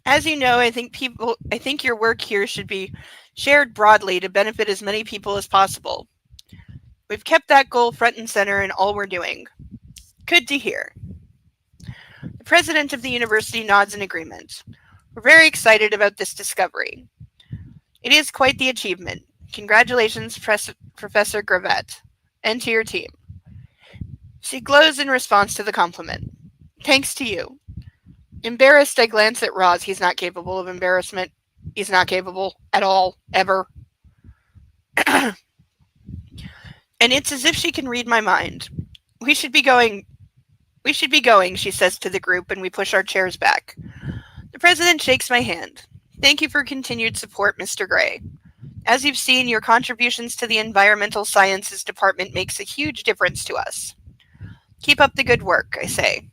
S1: As you know, I think your work here should be shared broadly to benefit as many people as possible. We've kept that goal front and center in all we're doing. Good to hear. The president of the university nods in agreement. We're very excited about this discovery. It is quite the achievement. Congratulations, Professor Gravette, and to your team. She glows in response to the compliment. Thanks to you. Embarrassed, I glance at Roz. He's not capable of embarrassment. He's not capable at all, ever. And it's as if she can read my mind. We should be going. We should be going, she says to the group, and we push our chairs back. The president shakes my hand. Thank you for continued support, Mr. Gray. As you've seen, your contributions to the Environmental Sciences Department makes a huge difference to us. Keep up the good work, I say.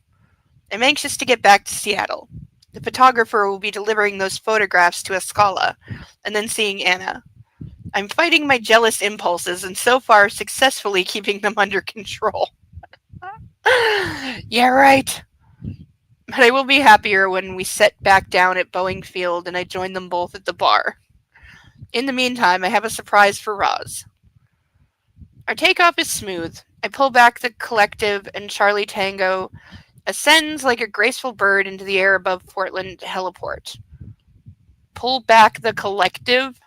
S1: I'm anxious to get back to Seattle. The photographer will be delivering those photographs to Escala, and then seeing Anna. I'm fighting my jealous impulses and so far successfully keeping them under control. Yeah, right. But I will be happier when we set back down at Boeing Field and I join them both at the bar. In the meantime, I have a surprise for Roz. Our takeoff is smooth. I pull back the collective and Charlie Tango ascends like a graceful bird into the air above Portland Heliport. Pull back the collective?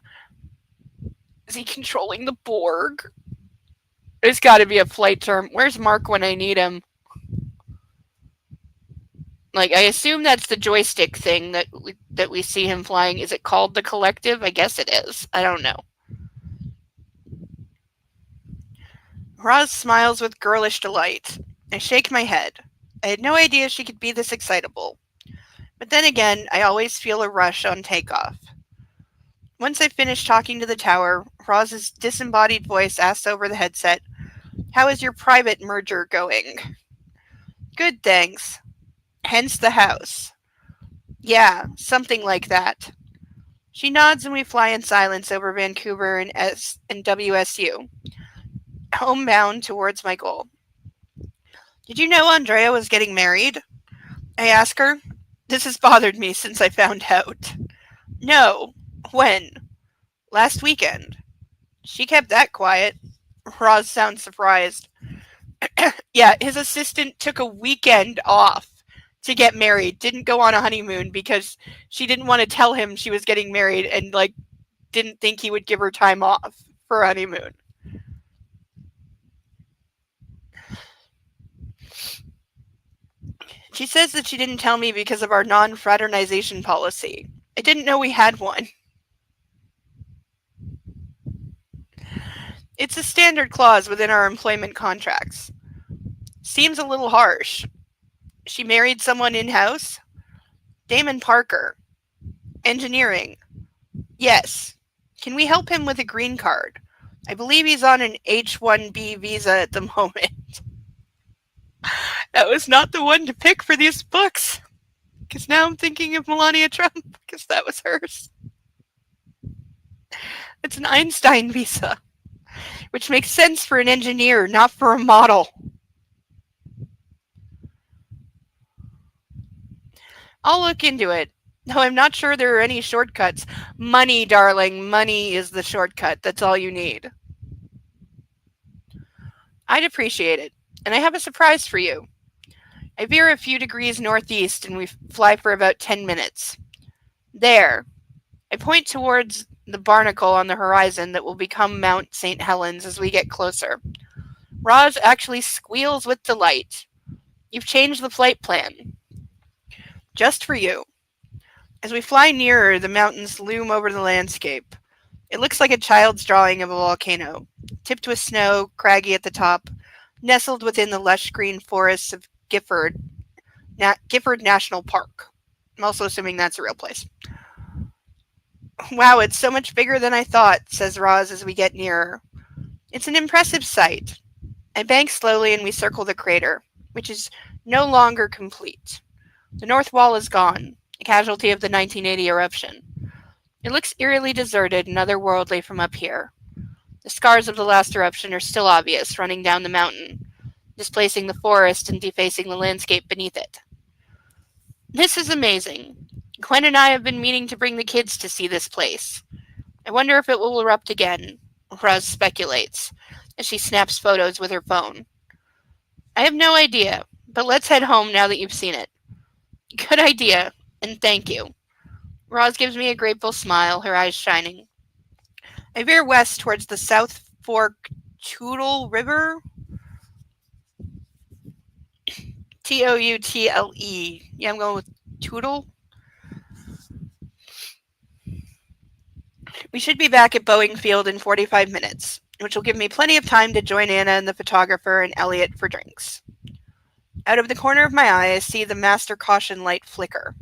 S1: Is he controlling the Borg? There's got to be a flight term. Where's Mark when I need him? Like, I assume that's the joystick thing that we see him flying. Is it called the collective? I guess it is. I don't know. Roz smiles with girlish delight. I shake my head. I had no idea she could be this excitable. But then again, I always feel a rush on takeoff. Once I finish talking to the tower, Roz's disembodied voice asks over the headset, "How is your private merger going?" "Good, thanks. Hence the house." "Yeah, something like that." She nods and we fly in silence over Vancouver and WSU, homebound towards my goal. "Did you know Andrea was getting married?" I ask her. This has bothered me since I found out. "No. When?" "Last weekend." She kept that quiet. Roz sounds surprised. Yeah, his assistant took a weekend off to get married, didn't go on a honeymoon because she didn't want to tell him she was getting married and, like, didn't think he would give her time off for a honeymoon. She says that she didn't tell me because of our non-fraternization policy. I didn't know we had one. It's a standard clause within our employment contracts. Seems a little harsh. She married someone in-house? Damon Parker. Engineering. Yes. Can we help him with a green card? I believe he's on an H-1B visa at the moment. That was not the one to pick for these books. Because now I'm thinking of Melania Trump, because that was hers. It's an Einstein visa. which makes sense for an engineer, not for a model. I'll look into it, though I'm not sure there are any shortcuts. Money, darling, money is the shortcut. That's all you need. I'd appreciate it, and I have a surprise for you. I veer a few degrees northeast and we fly for about 10 minutes. There. I point towards the barnacle on the horizon that will become Mount St. Helens as we get closer. Roz actually squeals with delight. You've changed the flight plan. Just for you. As we fly nearer, the mountains loom over the landscape. It looks like a child's drawing of a volcano, tipped with snow, craggy at the top, nestled within the lush green forests of Gifford National Park. I'm also assuming that's a real place. Wow, it's so much bigger than I thought, says Roz as we get nearer. It's an impressive sight. I bank slowly and we circle the crater, which is no longer complete. The north wall is gone, a casualty of the 1980 eruption. It looks eerily deserted and otherworldly from up here. The scars of the last eruption are still obvious, running down the mountain, displacing the forest and defacing the landscape beneath it. This is amazing. Gwen and I have been meaning to bring the kids to see this place. I wonder if it will erupt again, Roz speculates, as she snaps photos with her phone. I have no idea, but let's head home now that you've seen it. Good idea, and thank you. Roz gives me a grateful smile, her eyes shining. I veer west towards the South Fork Toutle River. Toutle. Yeah, I'm going with Toutle. We should be back at Boeing Field in 45 minutes, which will give me plenty of time to join Anna and the photographer and Elliot for drinks. Out of the corner of my eye, I see the master caution light flicker.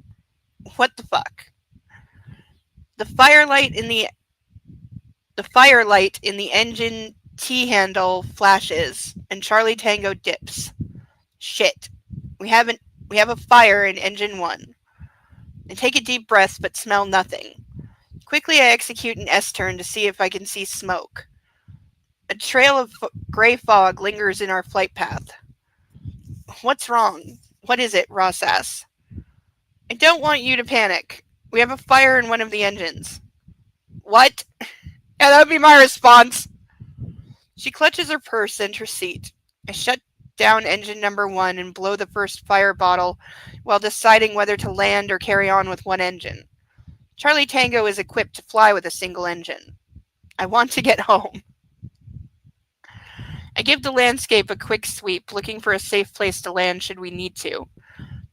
S1: What the fuck? The firelight in the engine T-handle flashes, and Charlie Tango dips. Shit. We have a fire in engine 1. I take a deep breath but smell nothing. Quickly I execute an S-turn to see if I can see smoke. A trail of gray fog lingers in our flight path. What's wrong? What is it? Ross asks. I don't want you to panic. We have a fire in one of the engines. What? Yeah, that would be my response. She clutches her purse and her seat. I shut down engine number 1 and blow the first fire bottle while deciding whether to land or carry on with one engine. Charlie Tango is equipped to fly with a single engine. I want to get home. I give the landscape a quick sweep, looking for a safe place to land should we need to.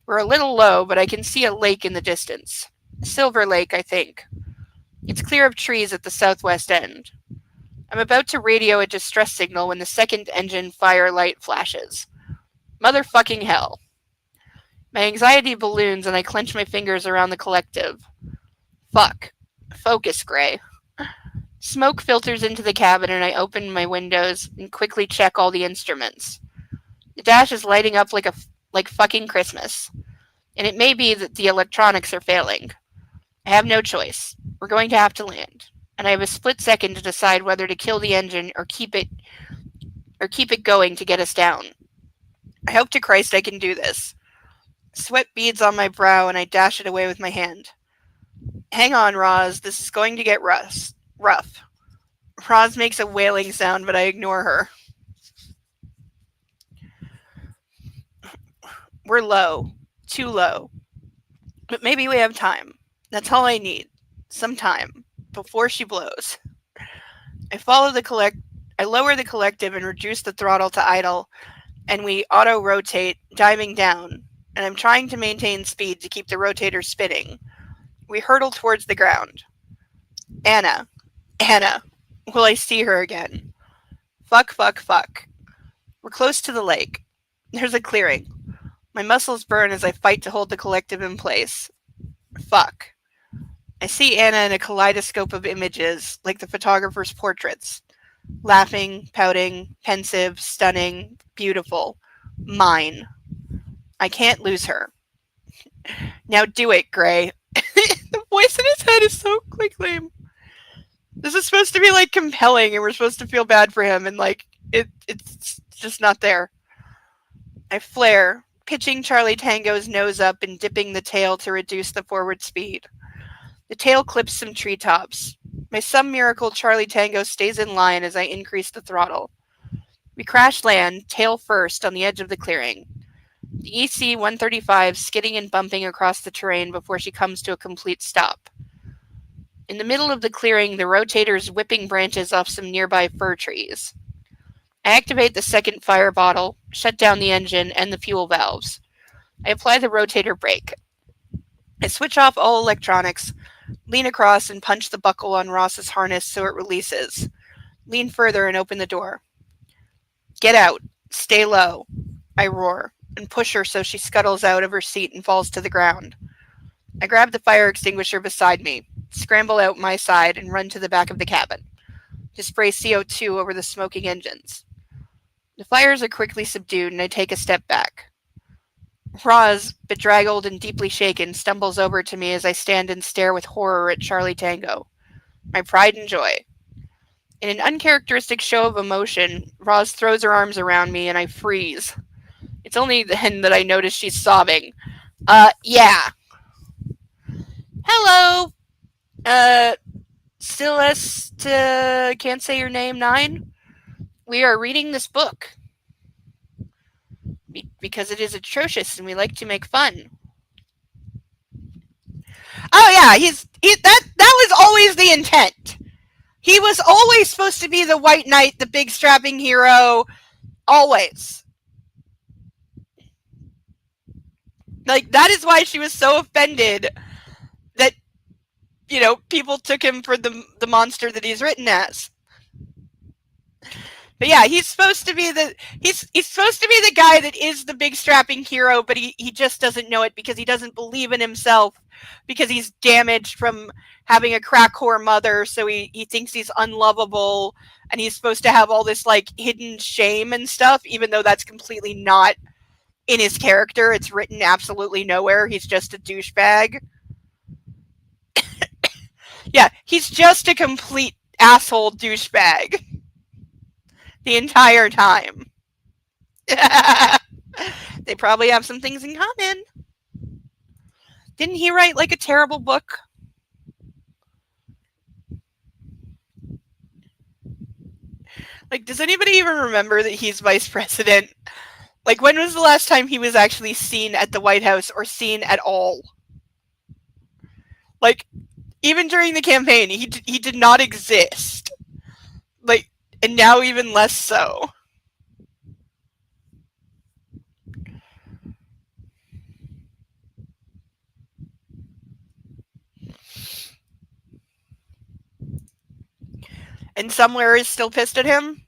S1: We're a little low, but I can see a lake in the distance. A silver lake, I think. It's clear of trees at the southwest end. I'm about to radio a distress signal when the second engine fire light flashes. Motherfucking hell. My anxiety balloons and I clench my fingers around the collective. Fuck. Focus, Gray. Smoke filters into the cabin and I open my windows and quickly check all the instruments. The dash is lighting up like fucking Christmas. And it may be that the electronics are failing. I have no choice. We're going to have to land. And I have a split second to decide whether to kill the engine or keep it going to get us down. I hope to Christ I can do this. Sweat beads on my brow and I dash it away with my hand. Hang on, Roz. This is going to get rough. Roz makes a wailing sound, but I ignore her. We're low. Too low. But maybe we have time. That's all I need. Some time. Before she blows. I lower the collective and reduce the throttle to idle, and we auto-rotate, diving down, and I'm trying to maintain speed to keep the rotator spinning. We hurtle towards the ground. Anna. Will I see her again? Fuck. We're close to the lake. There's a clearing. My muscles burn as I fight to hold the collective in place. Fuck. I see Anna in a kaleidoscope of images, like the photographer's portraits. Laughing, pouting, pensive, stunning, beautiful. Mine. I can't lose her. Now do it, Gray. The voice in his head is so quickly. This is supposed to be like compelling, and we're supposed to feel bad for him, and like it's just not there. I flare, pitching Charlie Tango's nose up and dipping the tail to reduce the forward speed. The tail clips some treetops. By some miracle, Charlie Tango stays in line as I increase the throttle. We crash land, tail first, on the edge of the clearing. The EC 135 skidding and bumping across the terrain before she comes to a complete stop. In the middle of the clearing, the rotator's whipping branches off some nearby fir trees. I activate the second fire bottle, shut down the engine and the fuel valves. I apply the rotator brake. I switch off all electronics, lean across and punch the buckle on Ross's harness so it releases. Lean further and open the door. Get out. Stay low. I roar, and push her so she scuttles out of her seat and falls to the ground. I grab the fire extinguisher beside me, scramble out my side, and run to the back of the cabin to spray CO2 over the smoking engines. The fires are quickly subdued, and I take a step back. Roz, bedraggled and deeply shaken, stumbles over to me as I stand and stare with horror at Charlie Tango, my pride and joy. In an uncharacteristic show of emotion, Roz throws her arms around me and I freeze. It's only then that I notice she's sobbing. Yeah. Hello. Celeste, can't say your name, 9? We are reading this book. Because it is atrocious and we like to make fun. Oh yeah, that was always the intent. He was always supposed to be the white knight, the big strapping hero. Always. Like, that is why she was so offended that, people took him for the monster that he's written as. But yeah, he's supposed to be the guy that is the big strapping hero, but he just doesn't know it because he doesn't believe in himself, because he's damaged from having a crack whore mother, so he thinks he's unlovable, and he's supposed to have all this like hidden shame and stuff, even though that's completely not in his character. It's written absolutely nowhere. He's just a douchebag. Yeah, he's just a complete asshole douchebag the entire time. They probably have some things in common. Didn't he write like a terrible book? Like, does anybody even remember that he's vice president? Like, when was the last time he was actually seen at the White House or seen at all? Like, even during the campaign, he did not exist. Like, and now even less so. And somewhere is still pissed at him.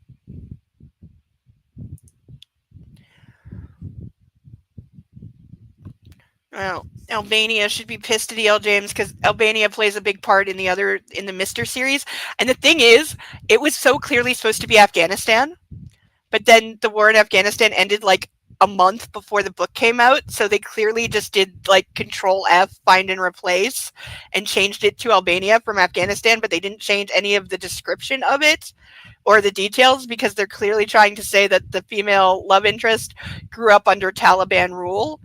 S1: Well, Albania should be pissed at E.L. James because Albania plays a big part in the Mister series. And the thing is, it was so clearly supposed to be Afghanistan, but then the war in Afghanistan ended like a month before the book came out, so they clearly just did like Control F, find and replace, and changed it to Albania from Afghanistan, but they didn't change any of the description of it or the details because they're clearly trying to say that the female love interest grew up under Taliban rule,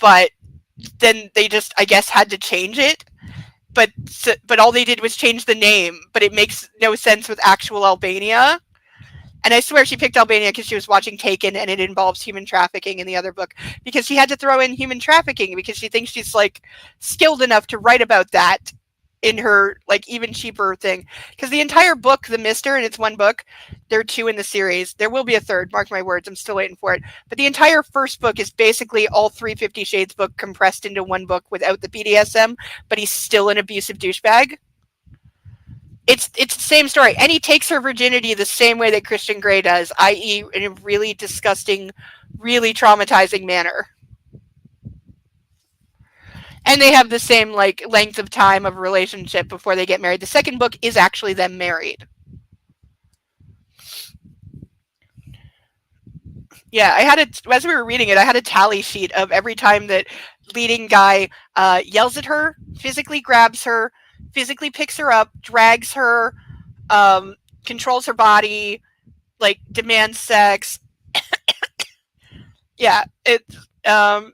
S1: but then they just, I guess, had to change it. But all they did was change the name, but it makes no sense with actual Albania. And I swear she picked Albania because she was watching Taken and it involves human trafficking in the other book, because she had to throw in human trafficking because she thinks she's like skilled enough to write about that in her like even cheaper thing. Because the entire book, The Mister, and it's one book, there are 2 in the series. There will be a third, mark my words, I'm still waiting for it. But the entire first book is basically all 3 50 Shades book compressed into one book without the BDSM, but he's still an abusive douchebag. It's the same story, and he takes her virginity the same way that Christian Grey does, i.e. in a really disgusting, really traumatizing manner. And they have the same like length of time of relationship before they get married. The second book is actually them married. Yeah, as we were reading it, I had a tally sheet of every time that leading guy yells at her, physically grabs her, physically picks her up, drags her, um, controls her body, like demands sex. Yeah, it. Um,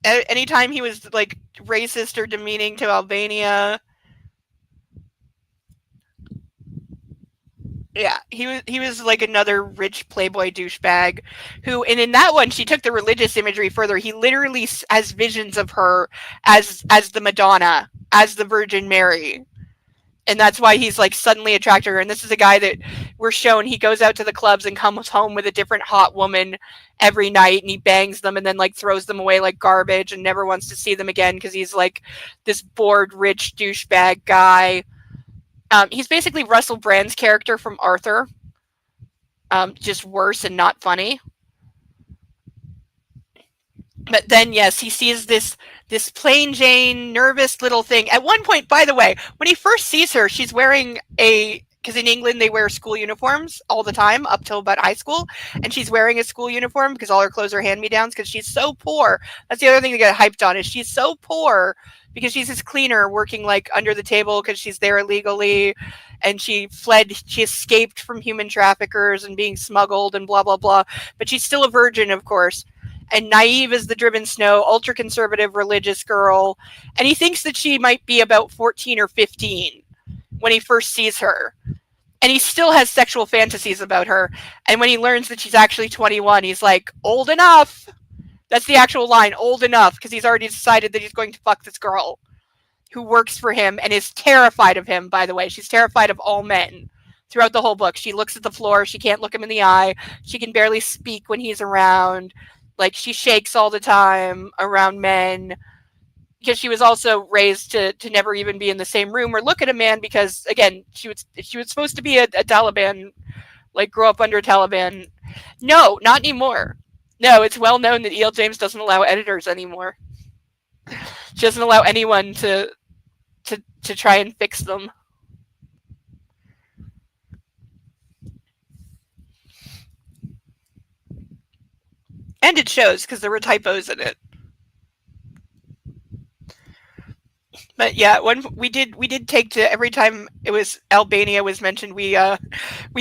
S1: Anytime he was like racist or demeaning to Albania, yeah, he was like another rich playboy douchebag who, and in that one, she took the religious imagery further. He literally has visions of her as the Madonna, as the Virgin Mary, and that's why he's like suddenly attracted to her. And this is a guy that we're shown he goes out to the clubs and comes home with a different hot woman every night, and he bangs them and then like throws them away like garbage and never wants to see them again because he's like this bored rich douchebag guy. He's basically Russell Brand's character from Arthur, just worse and not funny. But then, yes, he sees this plain Jane, nervous little thing. At one point, by the way, when he first sees her, she's wearing a because in England they wear school uniforms all the time up till about high school, and she's wearing a school uniform because all her clothes are hand me downs because she's so poor. That's the other thing to get hyped on is she's so poor because she's this cleaner working like under the table because she's there illegally, and she escaped from human traffickers and being smuggled and blah blah blah. But she's still a virgin, of course, and naive as the driven snow, ultra conservative religious girl. And he thinks that she might be about 14 or 15 when he first sees her. And he still has sexual fantasies about her. And when he learns that she's actually 21, he's like, old enough. That's the actual line, old enough, because he's already decided that he's going to fuck this girl who works for him and is terrified of him, by the way. She's terrified of all men throughout the whole book. She looks at the floor. She can't look him in the eye. She can barely speak when he's around. Like, she shakes all the time around men because she was also raised to never even be in the same room or look at a man because, again, she was supposed to be a Taliban, like, grow up under a Taliban. No, not anymore. No, it's well known that E.L. James doesn't allow editors anymore. She doesn't allow anyone to try and fix them. And it shows because there were typos in it. But yeah, when we did take to every time it was Albania was mentioned, we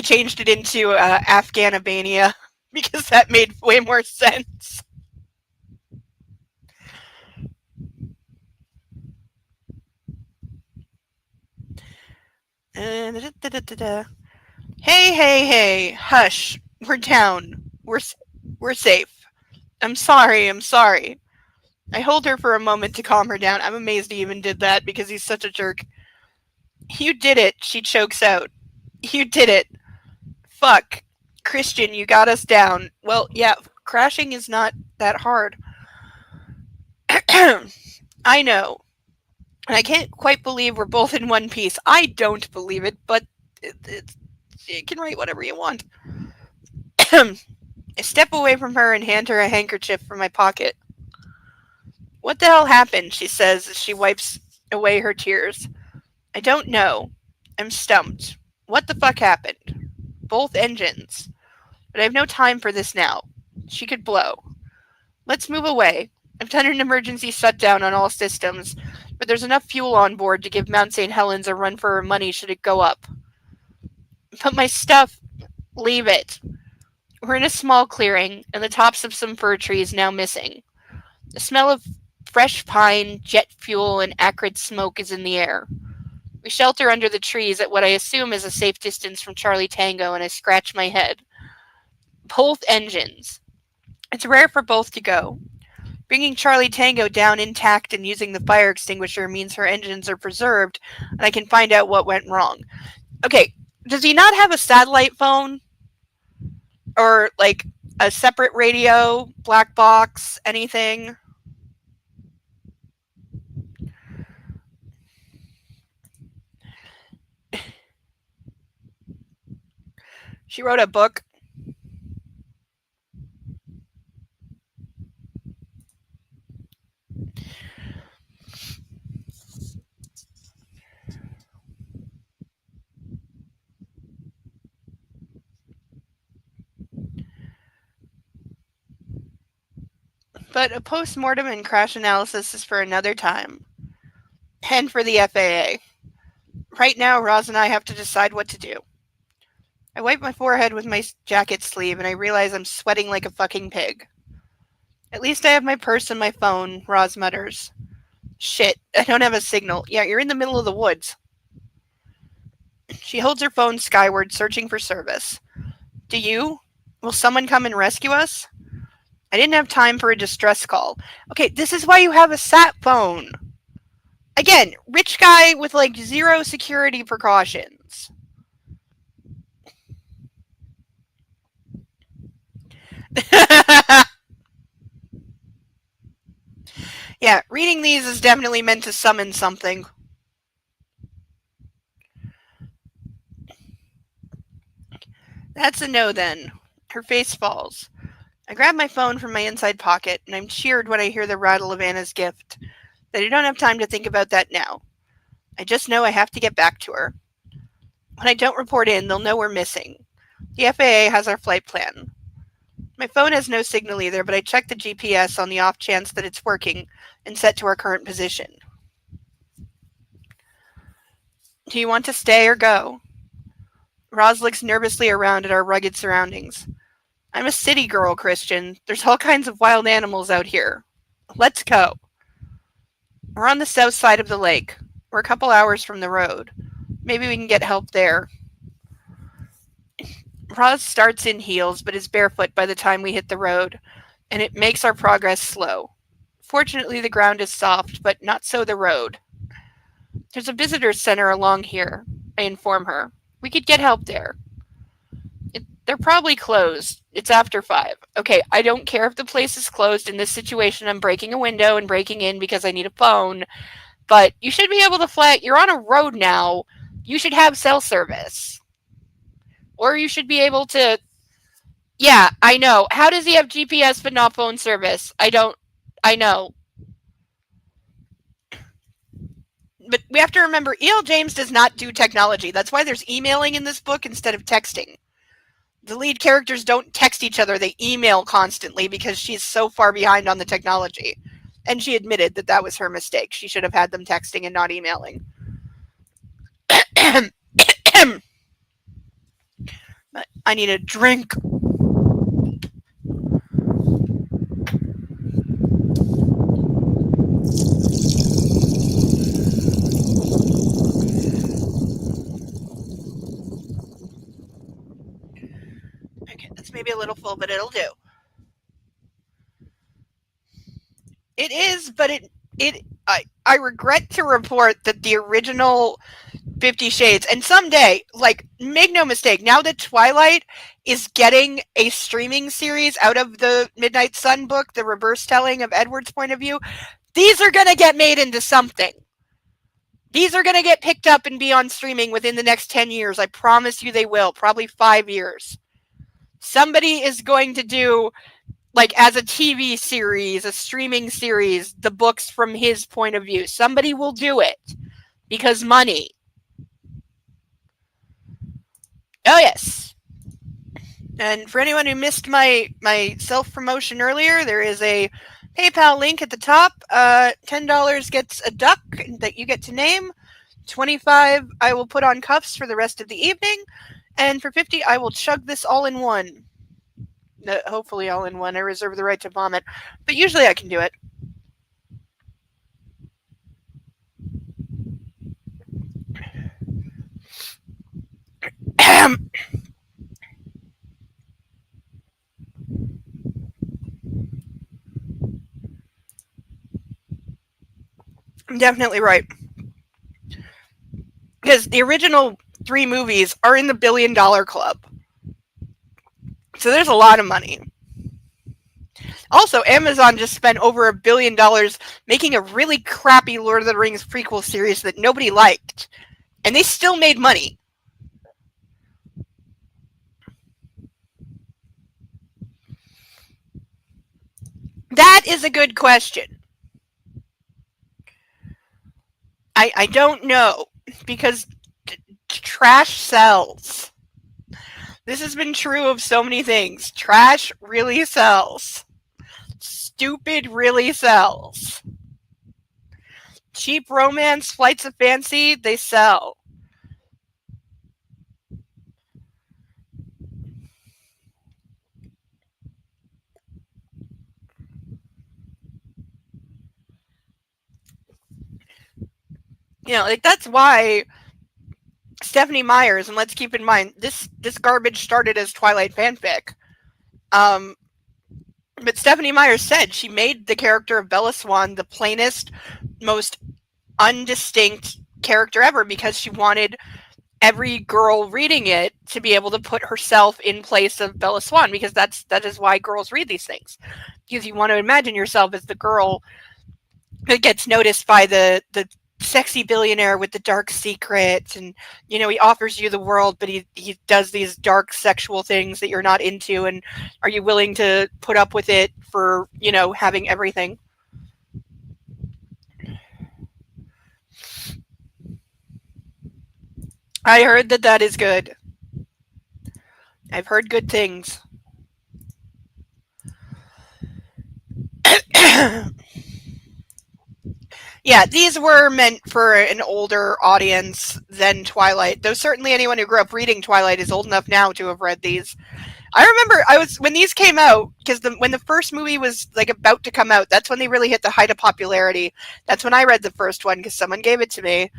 S1: changed it into Afghanabania because that made way more sense. Hey, hey, hey, hush. We're down. We're safe. I'm sorry. I'm sorry. I hold her for a moment to calm her down. I'm amazed he even did that because he's such a jerk. You did it, she chokes out. You did it. Fuck. Christian, you got us down. Well, yeah, crashing is not that hard. I know. And I can't quite believe we're both in one piece. I don't believe it, but you can write whatever you want. I step away from her and hand her a handkerchief from my pocket. What the hell happened? She says as she wipes away her tears. I don't know. I'm stumped. What the fuck happened? Both engines. But I have no time for this now. She could blow. Let's move away. I've done an emergency shutdown on all systems, but there's enough fuel on board to give Mount St. Helens a run for her money should it go up. But my stuff, leave it. We're in a small clearing, and the tops of some fir trees now missing. The smell of fresh pine, jet fuel, and acrid smoke is in the air. We shelter under the trees at what I assume is a safe distance from Charlie Tango, and I scratch my head. Both engines. It's rare for both to go. Bringing Charlie Tango down intact and using the fire extinguisher means her engines are preserved, and I can find out what went wrong. Okay, does he not have a satellite phone? Or, like, a separate radio, black box, anything? She wrote a book. But a post-mortem and crash analysis is for another time. And for the FAA. Right now, Roz and I have to decide what to do. I wipe my forehead with my jacket sleeve and I realize I'm sweating like a fucking pig. At least I have my purse and my phone, Roz mutters. Shit, I don't have a signal. Yeah, you're in the middle of the woods. She holds her phone skyward, searching for service. Do you? Will someone come and rescue us? I didn't have time for a distress call. Okay, this is why you have a sat phone. Again, rich guy with like zero security precautions. Yeah, reading these is definitely meant to summon something. That's a no then. Her face falls. I grab my phone from my inside pocket, and I'm cheered when I hear the rattle of Anna's gift. But I don't have time to think about that now. I just know I have to get back to her. When I don't report in, they'll know we're missing. The FAA has our flight plan. My phone has no signal either, but I check the GPS on the off chance that it's working and set to our current position. Do you want to stay or go? Roz looks nervously around at our rugged surroundings. I'm a city girl, Christian. There's all kinds of wild animals out here. Let's go. We're on the south side of the lake. We're a couple hours from the road. Maybe we can get help there. Roz starts in heels, but is barefoot by the time we hit the road, and it makes our progress slow. Fortunately, the ground is soft, but not so the road. There's a visitor's center along here, I inform her. We could get help there. They're probably closed. It's after 5. Okay, I don't care if the place is closed. In this situation, I'm breaking a window and breaking in because I need a phone. But you should be able to flag. You're on a road now. You should have cell service. Or you should be able to. Yeah, I know. How does he have GPS but not phone service? I know. But we have to remember, E.L. James does not do technology. That's why there's emailing in this book instead of texting. The lead characters don't text each other, they email constantly because she's so far behind on the technology. And she admitted that that was her mistake. She should have had them texting and not emailing. I need a drink. Okay, that's maybe a little full, but it'll do. It is, but I regret to report that the original 50 Shades, and someday, like, make no mistake, now that Twilight is getting a streaming series out of the Midnight Sun book, the reverse telling of Edward's point of view, these are going to get made into something. These are going to get picked up and be on streaming within the next 10 years. I promise you they will. Probably 5 years. Somebody is going to do, like, as a TV series, a streaming series, the books from his point of view. Somebody will do it. Because money. Oh, yes. And for anyone who missed my self-promotion earlier, there is a PayPal link at the top. $10 gets a duck that you get to name. $25 I will put on cuffs for the rest of the evening. And for $50 I will chug this all in one. Hopefully all in one. I reserve the right to vomit. But usually I can do it. I'm definitely right. Because the original 3 movies are in the $1 billion club. So there's a lot of money. Also, Amazon just spent over $1 billion making a really crappy Lord of the Rings prequel series that nobody liked. And they still made money. That is a good question. I don't know. Because trash sells. This has been true of so many things. Trash really sells. Stupid really sells. Cheap romance, flights of fancy, they sell. Like that's why Stephanie Myers, and let's keep in mind this garbage started as Twilight fanfic. Um, but Stephanie Myers said she made the character of Bella Swan the plainest, most undistinct character ever because she wanted every girl reading it to be able to put herself in place of Bella Swan, because that is why girls read these things, because you want to imagine yourself as the girl that gets noticed by the sexy billionaire with the dark secret, and he offers you the world, but he does these dark sexual things that you're not into, and are you willing to put up with it for having everything? I heard that is good. I've heard good things. Yeah, these were meant for an older audience than Twilight. Though certainly anyone who grew up reading Twilight is old enough now to have read these. I remember when these came out, because when the first movie was like about to come out, that's when they really hit the height of popularity. That's when I read the first one because someone gave it to me,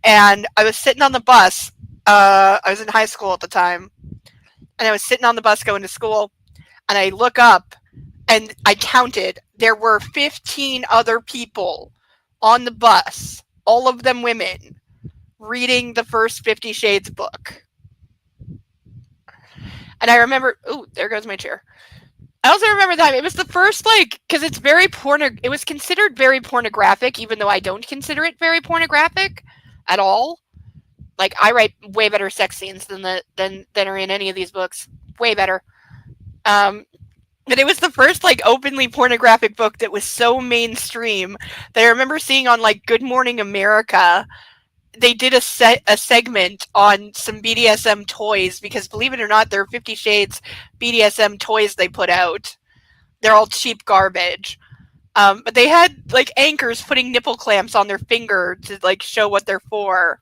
S1: and I was sitting on the bus. I was in high school at the time, and I was sitting on the bus going to school, and I look up, and I counted. There were 15 other people on the bus, all of them women, reading the first 50 Shades book. And I remember, ooh, there goes my chair. I also remember that it was the first, because it's it was considered very pornographic, even though I don't consider it very pornographic at all. Like, I write way better sex scenes than are in any of these books. Way better. But it was the first openly pornographic book that was so mainstream that I remember seeing on Good Morning America. They did a segment on some BDSM toys, because believe it or not, there are 50 Shades BDSM toys they put out. They're all cheap garbage. But they had anchors putting nipple clamps on their finger to show what they're for.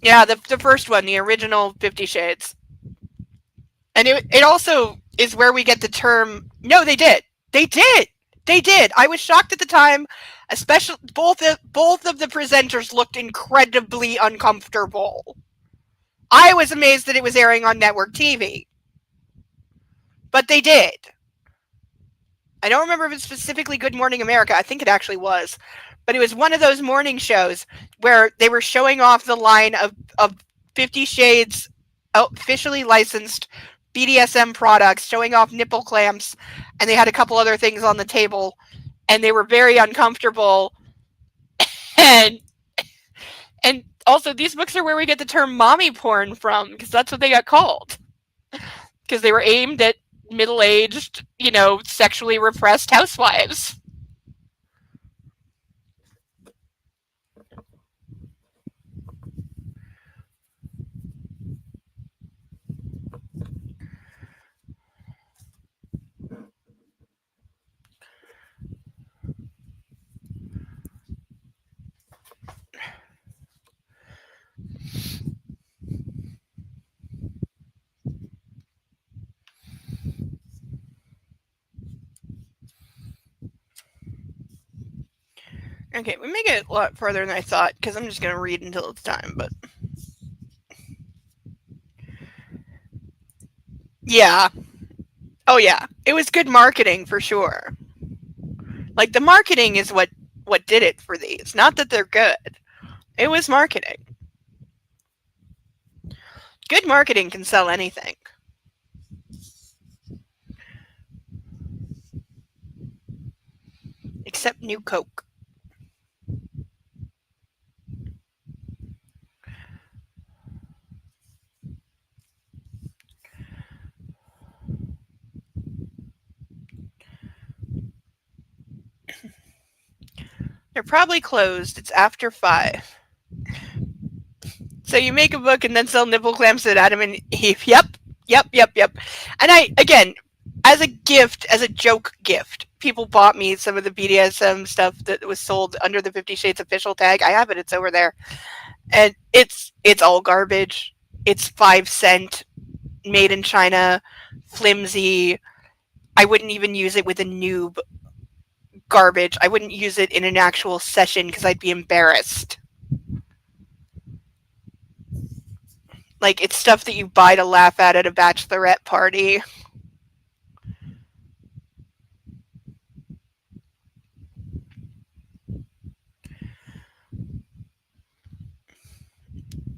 S1: Yeah, the first one, the original 50 Shades. And it also is where we get the term. No, they did. They did. They did. I was shocked at the time. Especially both of the presenters looked incredibly uncomfortable. I was amazed that it was airing on network TV. But they did. I don't remember if it's specifically Good Morning America. I think it actually was. But it was one of those morning shows where they were showing off the line of 50 Shades officially licensed BDSM products, showing off nipple clamps, and they had a couple other things on the table, and they were very uncomfortable. And also, these books are where we get the term mommy porn from, because that's what they got called. Because they were aimed at middle-aged, sexually repressed housewives. Okay, we may get a lot further than I thought, because I'm just going to read until it's time, but... Yeah. Oh, yeah. It was good marketing, for sure. The marketing is what did it for these. Not that they're good. It was marketing. Good marketing can sell anything. Except New Coke. They're probably closed. It's after 5. So you make a book and then sell nipple clamps at Adam and Eve. Yep. And again, as a gift, as a joke gift, people bought me some of the BDSM stuff that was sold under the 50 Shades official tag. I have it. It's over there. And it's all garbage. It's 5-cent, made in China, flimsy. I wouldn't even use it with a noob. garbage. I wouldn't use it in an actual session because I'd be embarrassed. Like, it's stuff that you buy to laugh at a bachelorette party.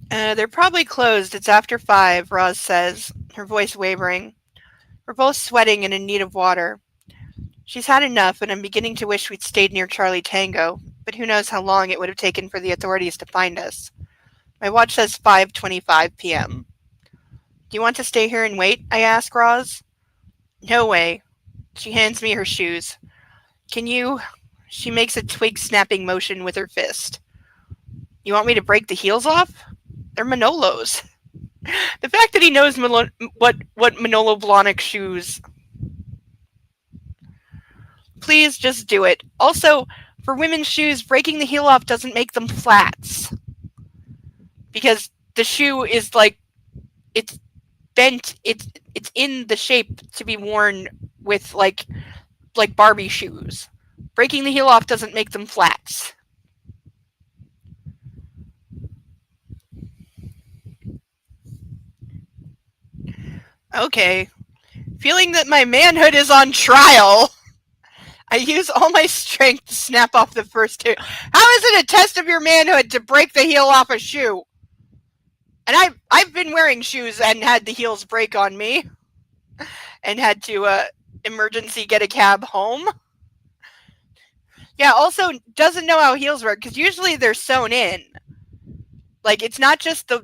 S1: They're probably closed. It's after 5, Roz says, her voice wavering. We're both sweating and in need of water. She's had enough, and I'm beginning to wish we'd stayed near Charlie Tango, but who knows how long it would have taken for the authorities to find us. My watch says 5:25 p.m. Do you want to stay here and wait? I ask Roz. No way. She hands me her shoes. Can you? She makes a twig snapping motion with her fist. You want me to break the heels off? They're Manolos. The fact that he knows what Manolo Blahnik shoes. Please just do it. Also, for women's shoes, breaking the heel off doesn't make them flats. Because the shoe is like, it's bent, it's in the shape to be worn with like Barbie shoes. Breaking the heel off doesn't make them flats. Okay. Feeling that my manhood is on trial, I use all my strength to snap off the first two. How is it a test of your manhood to break the heel off a shoe? And I've been wearing shoes and had the heels break on me, and had to emergency get a cab home. Yeah, also doesn't know how heels work, because usually they're sewn in. Like, it's not just the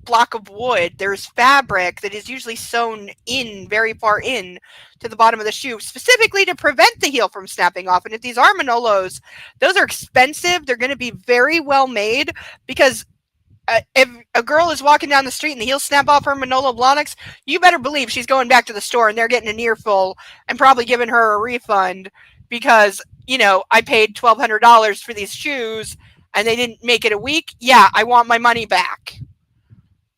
S1: block of wood. There's fabric that is usually sewn in, very far in, to the bottom of the shoe, specifically to prevent the heel from snapping off. And if these are Manolos, those are expensive. They're going to be very well made, because if a girl is walking down the street and the heels snap off her Manolo Blahniks, you better believe she's going back to the store and they're getting an earful and probably giving her a refund, because, I paid $1,200 for these shoes and they didn't make it a week. Yeah, I want my money back.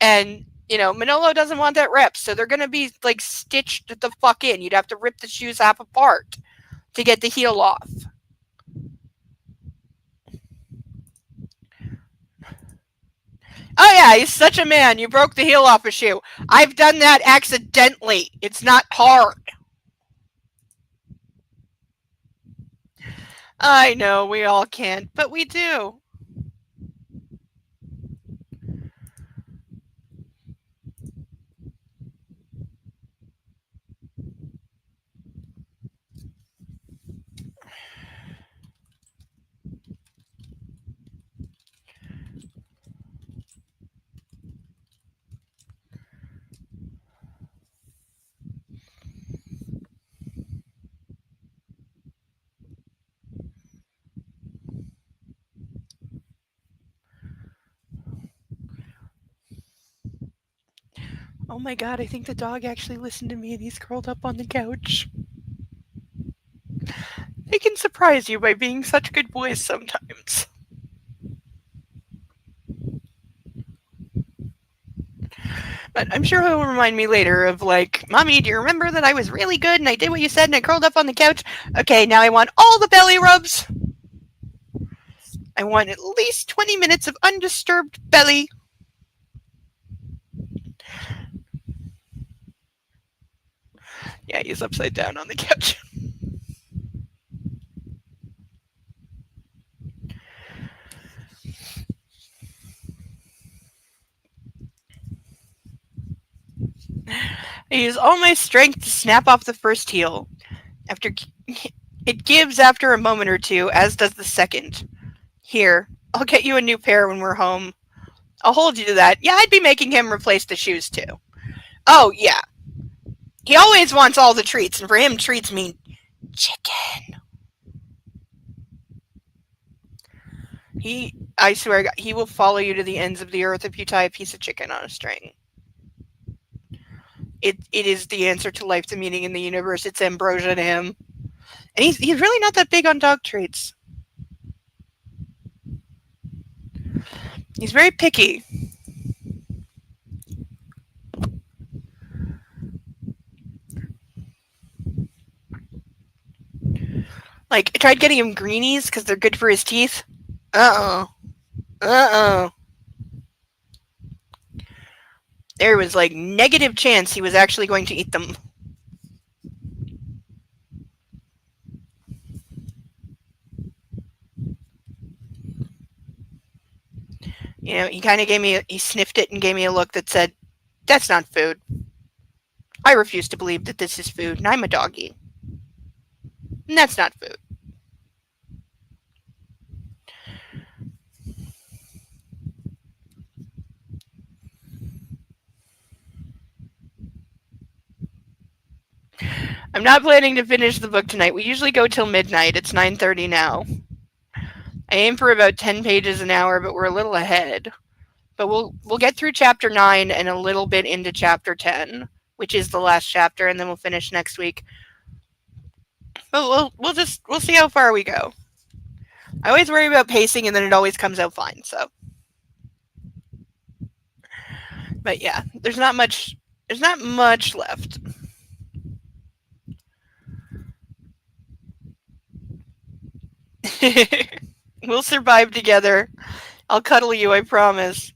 S1: And, Manolo doesn't want that rep, so they're going to be, like, stitched the fuck in. You'd have to rip the shoes half apart to get the heel off. Oh yeah, he's such a man. You broke the heel off a shoe. I've done that accidentally. It's not hard. I know, we all can't, but we do. Oh my god, I think the dog actually listened to me and he's curled up on the couch. They can surprise you by being such good boys sometimes. But I'm sure he'll remind me later of, like, Mommy, do you remember that I was really good and I did what you said and I curled up on the couch? Okay, now I want all the belly rubs. I want at least 20 minutes of undisturbed belly. Yeah, he's upside down on the couch. I use all my strength to snap off the first heel. It gives after a moment or two, as does the second. Here, I'll get you a new pair when we're home. I'll hold you to that. Yeah, I'd be making him replace the shoes too. Oh, yeah. He always wants all the treats, and for him, treats mean chicken. I swear, he will follow you to the ends of the earth if you tie a piece of chicken on a string. It is the answer to life, the meaning in the universe. It's ambrosia to him. And he's really not that big on dog treats. He's very picky. Like, I tried getting him greenies because they're good for his teeth. Uh-oh. Uh-oh. There was, like, negative chance he was actually going to eat them. You know, he kind of he sniffed it and gave me a look that said, that's not food. I refuse to believe that this is food, and I'm a doggy. And that's not food. I'm not planning to finish the book tonight. We usually go till midnight. It's 9:30 now. I aim for about 10 pages an hour, but we're a little ahead. But we'll get through chapter 9 and a little bit into chapter 10, which is the last chapter, and then we'll finish next week. But we'll see how far we go. I always worry about pacing, and then it always comes out fine. So, but yeah, there's not much left. We'll survive together. I'll cuddle you, I promise.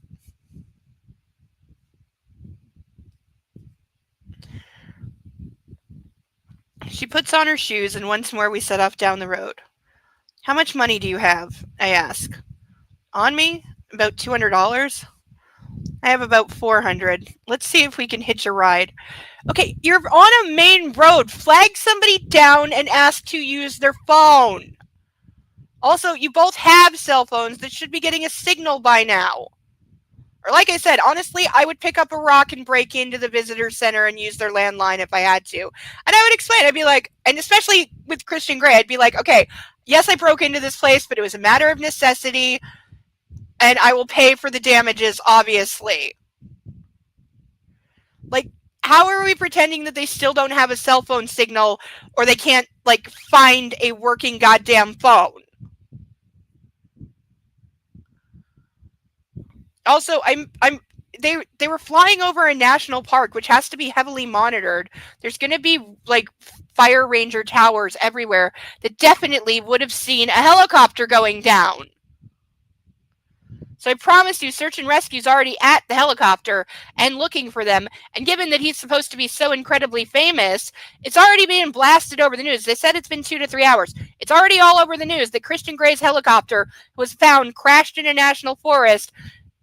S1: She puts on her shoes, and once more we set off down the road. How much money do you have? I ask. On me? About $200? I have about 400. Let's see if we can hitch a ride. Okay, you're on a main road. Flag somebody down and ask to use their phone. Also, you both have cell phones that should be getting a signal by now. Or like I said, honestly, I would pick up a rock and break into the visitor center and use their landline if I had to. And I would explain. I'd be like, and especially with Christian Grey, I'd be like, okay, yes, I broke into this place, but it was a matter of necessity, and I will pay for the damages, obviously. Like, how are we pretending that they still don't have a cell phone signal or they can't, like, find a working goddamn phone? Also, they were flying over a national park, which has to be heavily monitored. There's going to be like fire ranger towers everywhere that definitely would have seen a helicopter going down. So I promise you, search and rescue's already at the helicopter and looking for them. And given that he's supposed to be so incredibly famous, it's already being blasted over the news. They said it's been 2 to 3 hours. It's already all over the news that Christian Grey's helicopter was found crashed in a national forest,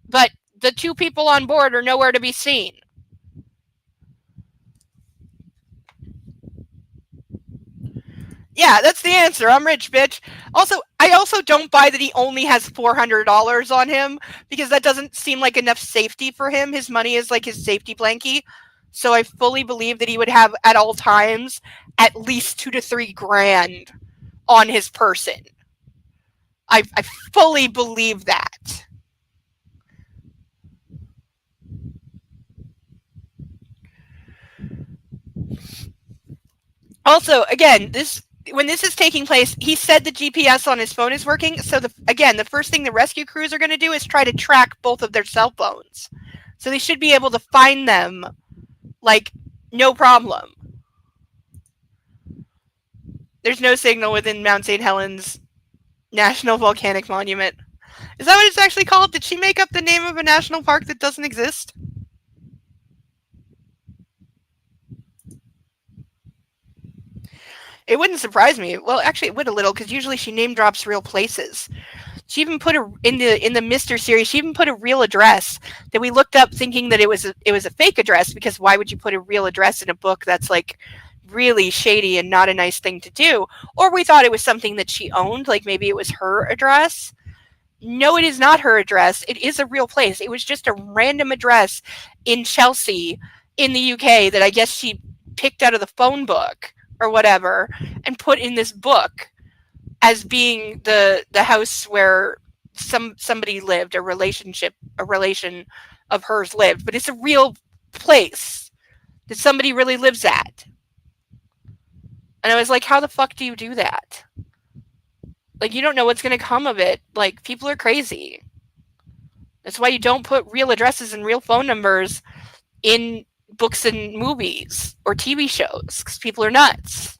S1: but the 2 people on board are nowhere to be seen. Yeah, that's the answer. I'm rich, bitch. Also, I also don't buy that he only has $400 on him, because that doesn't seem like enough safety for him. His money is like his safety blankie. So I fully believe that he would have at all times at least 2 to 3 grand on his person. I fully believe that. Also, again, when this is taking place, he said the GPS on his phone is working. So the first thing the rescue crews are going to do is try to track both of their cell phones. So they should be able to find them, like, no problem. There's no signal within Mount St. Helens National Volcanic Monument. Is that what it's actually called? Did she make up the name of a national park that doesn't exist? It wouldn't surprise me. Well, actually, it would a little, because usually she name drops real places. She even put in the Mr. series. She even put a real address that we looked up, thinking that it was a fake address, because why would you put a real address in a book that's like really shady and not a nice thing to do? Or we thought it was something that she owned, like maybe it was her address. No, it is not her address. It is a real place. It was just a random address in Chelsea in the UK that I guess she picked out of the phone book or whatever and put in this book as being the house where somebody lived, a relation of hers lived. But it's a real place that somebody really lives at. And I was like, how the fuck do you do that? Like, you don't know what's going to come of it. Like, people are crazy. That's why you don't put real addresses and real phone numbers in books and movies or TV shows, because people are nuts.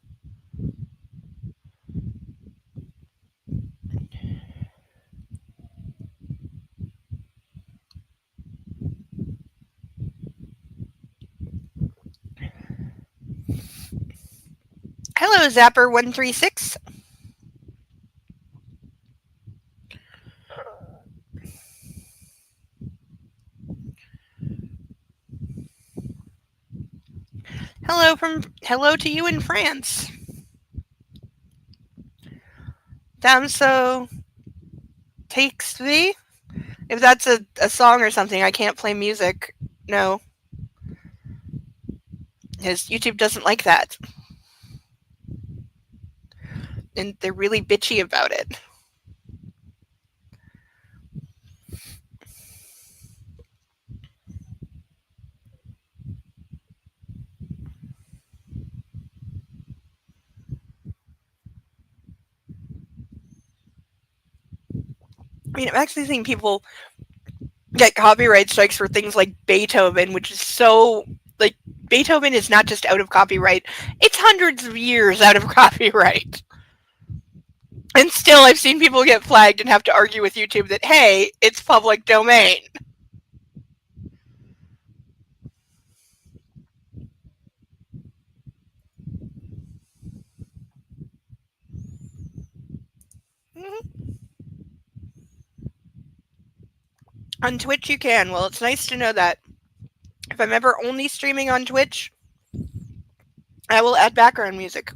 S1: Hello, Zapper136. Hello to you in France. Damso takes me. If that's a song or something, I can't play music. No. His YouTube doesn't like that. And they're really bitchy about it. I mean, I'm actually seeing people get copyright strikes for things like Beethoven, which is so like Beethoven is not just out of copyright; it's hundreds of years out of copyright. And still, I've seen people get flagged and have to argue with YouTube that hey, it's public domain. Mm-hmm. On Twitch, you can. Well, it's nice to know that. If I'm ever only streaming on Twitch, I will add background music.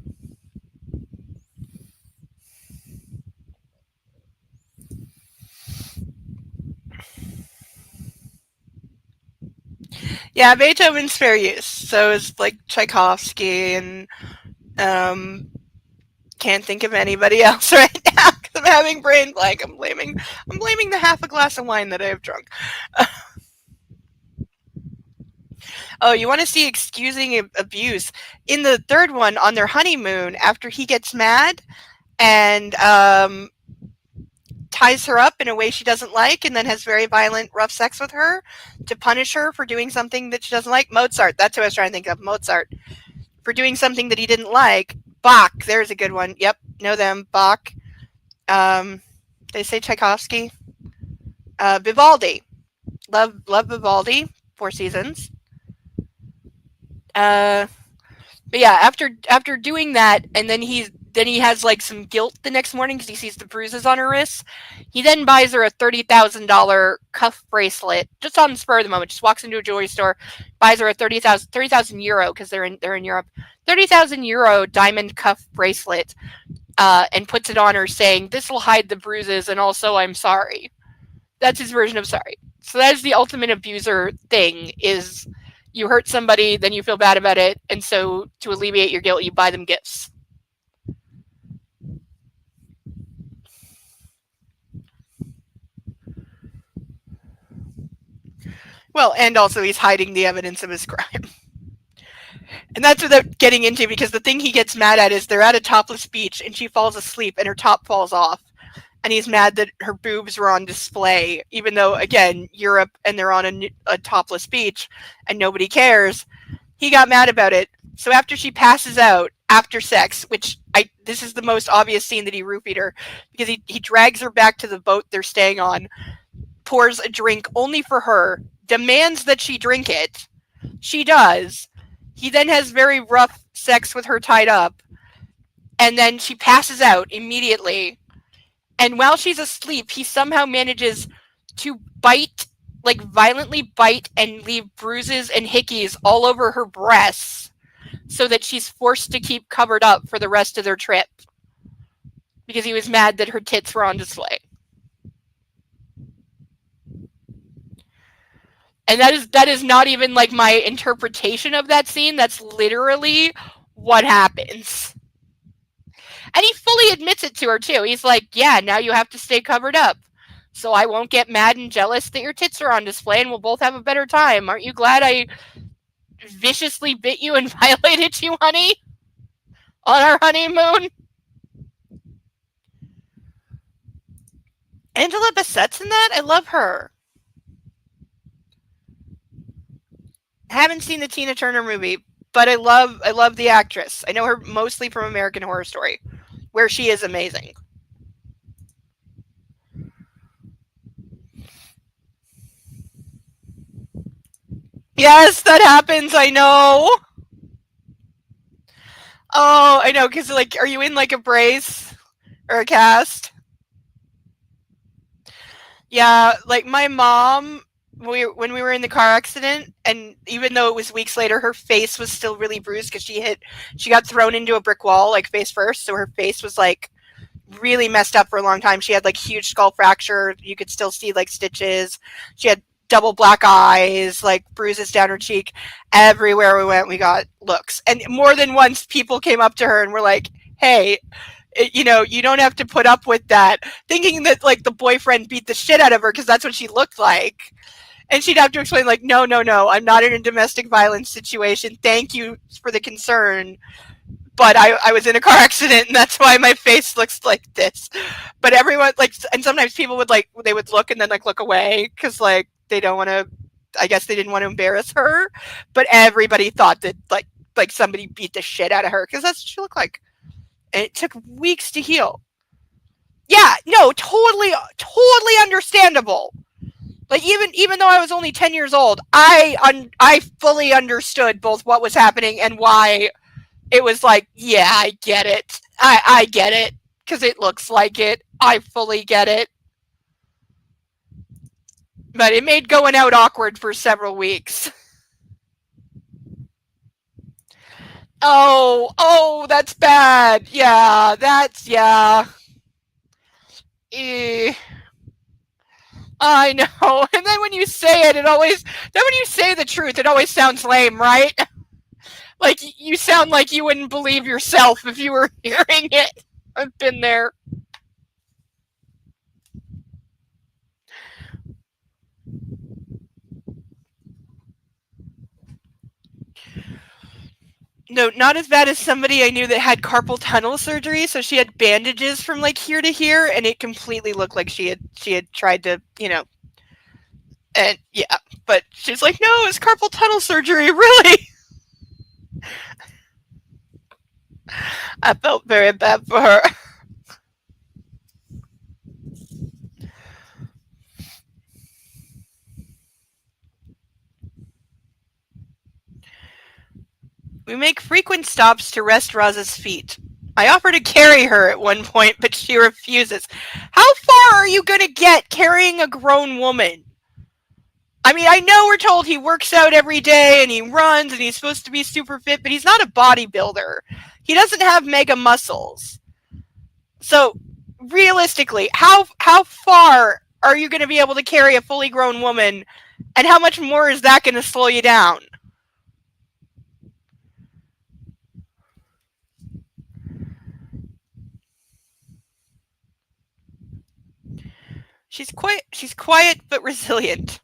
S1: Yeah, Beethoven's fair use. So is like Tchaikovsky and can't think of anybody else right now because I'm having brain blank. I'm blaming the half a glass of wine that I have drunk. Oh, you want to see excusing abuse? In the third one, on their honeymoon, after he gets mad and ties her up in a way she doesn't like and then has very violent, rough sex with her to punish her for doing something that she doesn't like. Mozart, that's who I was trying to think of. Mozart. For doing something that he didn't like. Bach, there's a good one. Yep, know them. Bach. They say Tchaikovsky. Vivaldi. Love Vivaldi. Four Seasons. But yeah, after doing that, and then he has like some guilt the next morning because he sees the bruises on her wrists. He then buys her a $30,000 cuff bracelet just on the spur of the moment. Just walks into a jewelry store, buys her a 30,000 euro because they're in Europe. 30,000 euro diamond cuff bracelet, and puts it on her, saying, "This will hide the bruises, and also I'm sorry." That's his version of sorry. So that is the ultimate abuser thing: is you hurt somebody, then you feel bad about it, and so to alleviate your guilt, you buy them gifts. Well, and also he's hiding the evidence of his crime. And that's without getting into, because the thing he gets mad at is they're at a topless beach and she falls asleep and her top falls off. And he's mad that her boobs were on display, even though, again, Europe and they're on a topless beach and nobody cares. He got mad about it. So after she passes out after sex, which this is the most obvious scene that he roofied her, because he drags her back to the boat they're staying on, pours a drink only for her, demands that she drink it. She does. He then has very rough sex with her tied up, and then she passes out immediately. And while she's asleep, he somehow manages to violently bite and leave bruises and hickeys all over her breasts so that she's forced to keep covered up for the rest of their trip because he was mad that her tits were on display. And that is not even like my interpretation of that scene. That's literally what happens. And he fully admits it to her too. He's like, yeah, now you have to stay covered up. So I won't get mad and jealous that your tits are on display and we'll both have a better time. Aren't you glad I viciously bit you and violated you, honey? On our honeymoon? Angela Bassett's in that? I love her. I haven't seen the Tina Turner movie, but I love the actress. I know her mostly from American Horror Story, where she is amazing. Yes, that happens, I know. Oh, I know, because like, are you in like a brace or a cast? Yeah, like my mom, when we were in the car accident, and even though it was weeks later, her face was still really bruised because she got thrown into a brick wall like face first, so her face was like really messed up for a long time. She had like huge skull fracture. You could still see like stitches. She had double black eyes, like bruises down her cheek. Everywhere we went, we got looks, and more than once, people came up to her and were like, "Hey, you don't have to put up with that," thinking that like the boyfriend beat the shit out of her because that's what she looked like. And she'd have to explain, like, no, no, no, I'm not in a domestic violence situation. Thank you for the concern. But I was in a car accident and that's why my face looks like this. But everyone, like, and sometimes people would, like, they would look and then, like, look away because, like, they don't want to, I guess they didn't want to embarrass her. But everybody thought that, like somebody beat the shit out of her because that's what she looked like. And it took weeks to heal. Yeah, no, totally understandable. Like even though I was only 10 years old, I fully understood both what was happening and why it was like, yeah, I get it. I get it because it looks like it. I fully get it. But it made going out awkward for several weeks. Oh, that's bad. Yeah, yeah. Eh, I know. And then when you say it, then when you say the truth, it always sounds lame, right? Like you sound like you wouldn't believe yourself if you were hearing it. I've been there. No, not as bad as somebody I knew that had carpal tunnel surgery. So she had bandages from like here to here, and it completely looked like she had tried to, and yeah. But she's like, no, it's carpal tunnel surgery, really. I felt very bad for her. We make frequent stops to rest Raza's feet. I offer to carry her at one point, but she refuses. How far are you going to get carrying a grown woman? I mean, I know we're told he works out every day and he runs and he's supposed to be super fit, but he's not a bodybuilder. He doesn't have mega muscles. So, realistically, how far are you going to be able to carry a fully grown woman, and how much more is that going to slow you down? She's quiet but resilient.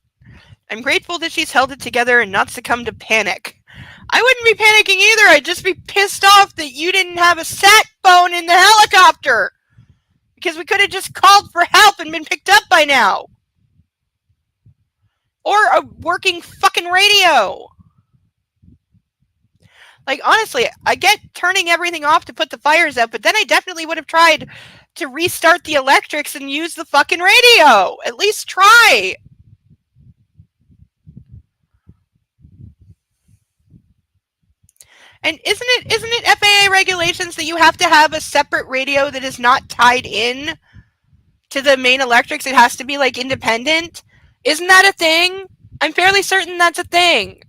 S1: I'm grateful that she's held it together and not succumbed to panic. I wouldn't be panicking either. I'd just be pissed off that you didn't have a sat phone in the helicopter. Because we could have just called for help and been picked up by now. Or a working fucking radio. Like, honestly, I get turning everything off to put the fires out, but then I definitely would have tried to restart the electrics and use the fucking radio. At least try. And isn't it FAA regulations that you have to have a separate radio that is not tied in to the main electrics? It has to be like independent. Isn't that a thing? I'm fairly certain that's a thing.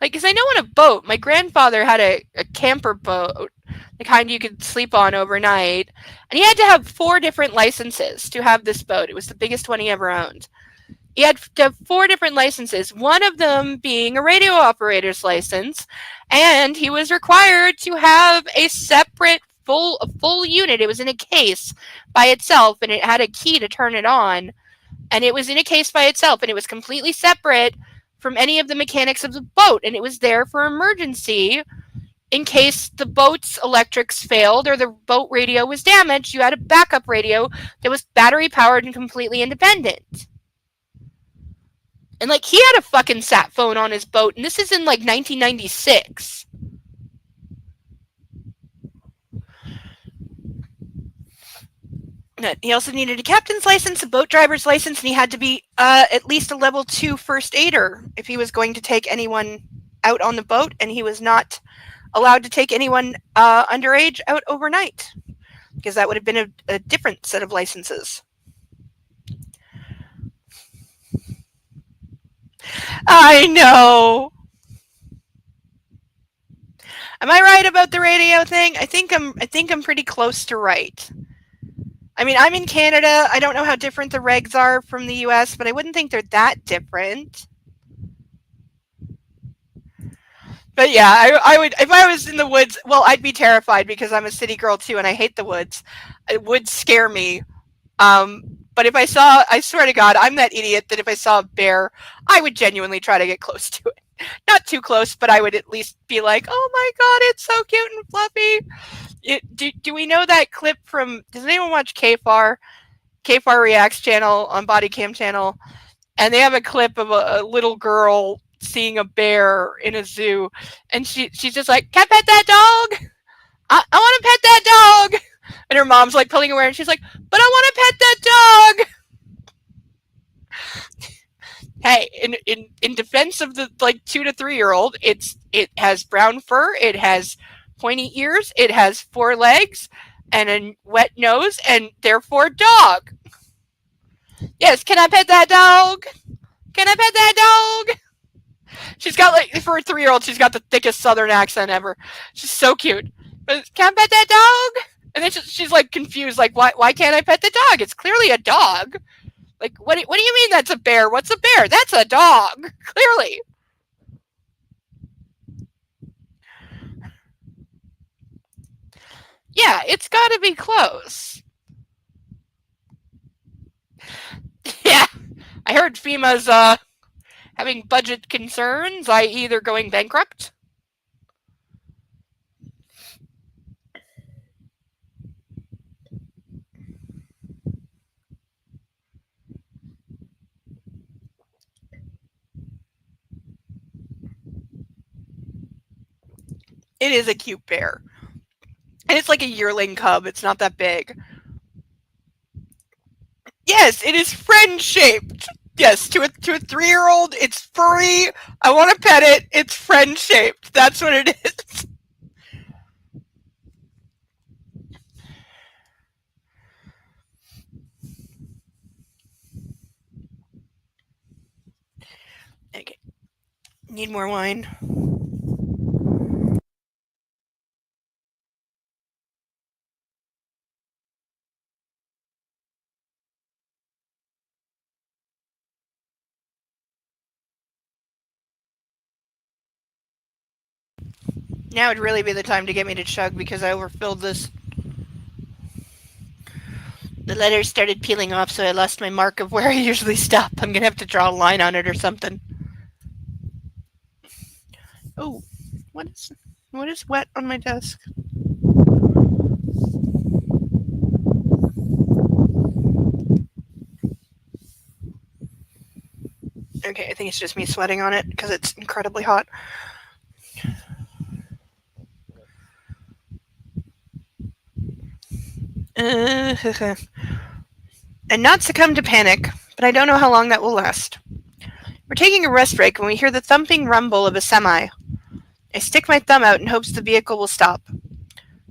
S1: Like, because I know on a boat, my grandfather had a camper boat, the kind you could sleep on overnight, and he had to have 4 different licenses to have this boat. It was the biggest one he ever owned. He had to have 4 different licenses, one of them being a radio operator's license, and he was required to have a separate full unit. It was in a case by itself, and it had a key to turn it on, and it was in a case by itself, and it was completely separate from any of the mechanics of the boat, and it was there for emergency. In case the boat's electrics failed or the boat radio was damaged, you had a backup radio that was battery powered and completely independent. And like, he had a fucking sat phone on his boat, and this is in like 1996. He also needed a captain's license, a boat driver's license, and he had to be at least a level 2 first aider if he was going to take anyone out on the boat, and he was not allowed to take anyone underage out overnight because that would have been a different set of licenses. I know. Am I right about the radio thing? I think I'm pretty close to right. I mean, I'm in Canada. I don't know how different the regs are from the US, but I wouldn't think they're that different. But yeah, I would, if I was in the woods, well, I'd be terrified because I'm a city girl too and I hate the woods. It would scare me. But if I swear to God, I'm that idiot that if I saw a bear, I would genuinely try to get close to it. Not too close, but I would at least be like, oh my God, it's so cute and fluffy. Do we know that clip from, does anyone watch KFAR? KFAR Reacts channel on Body Cam channel. And they have a clip of a little girl seeing a bear in a zoo. And she's just like, can I pet that dog? I want to pet that dog. And her mom's like pulling away and she's like, but I want to pet that dog. Hey, in defense of the like 2 to 3 year old, it has brown fur, it has pointy ears, it has 4 legs, and a wet nose, and therefore dog. Yes, can I pet that dog? Can I pet that dog? She's got like, for a 3 year old, she's got the thickest Southern accent ever. She's so cute. But can I pet that dog? And then she's like confused, like why can't I pet the dog? It's clearly a dog. Like, what do you mean that's a bear? What's a bear? That's a dog, clearly. Yeah, it's got to be close. Yeah, I heard FEMA's having budget concerns, i.e. they're going bankrupt. It is a cute bear. And it's like a yearling cub. It's not that big. Yes, it is friend-shaped. Yes, to a 3-year-old, it's furry. I want to pet it. It's friend-shaped. That's what it is. Okay. Need more wine. Now would really be the time to get me to chug because I overfilled this. The letters started peeling off, so I lost my mark of where I usually stop. I'm gonna have to draw a line on it or something. Oh, what is wet on my desk? Okay, I think it's just me sweating on it because it's incredibly hot. And not succumb to panic, but I don't know how long that will last. We're taking a rest break when we hear the thumping rumble of a semi. I stick my thumb out in hopes the vehicle will stop.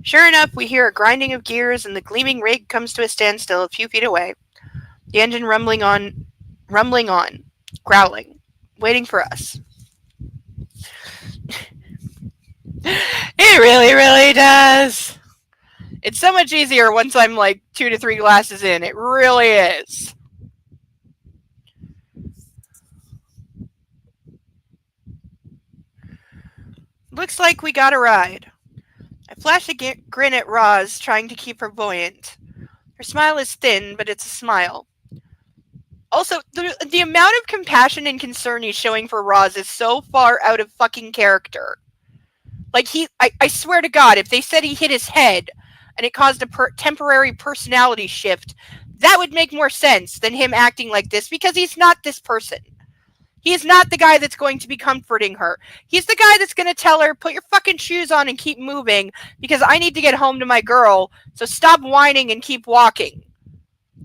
S1: Sure enough, we hear a grinding of gears and the gleaming rig comes to a standstill a few feet away. The engine rumbling on, growling, waiting for us. It really, really does. It's so much easier once I'm like 2 to 3 glasses in. It really is. Looks like we got a ride. I flash a grin at Roz, trying to keep her buoyant. Her smile is thin, but it's a smile. Also, the amount of compassion and concern he's showing for Roz is so far out of fucking character. Like, I swear to God, if they said he hit his head and it caused a temporary personality shift, that would make more sense than him acting like this, because he's not this person. He is not the guy that's going to be comforting her. He's the guy that's going to tell her, put your fucking shoes on and keep moving, because I need to get home to my girl, so stop whining and keep walking.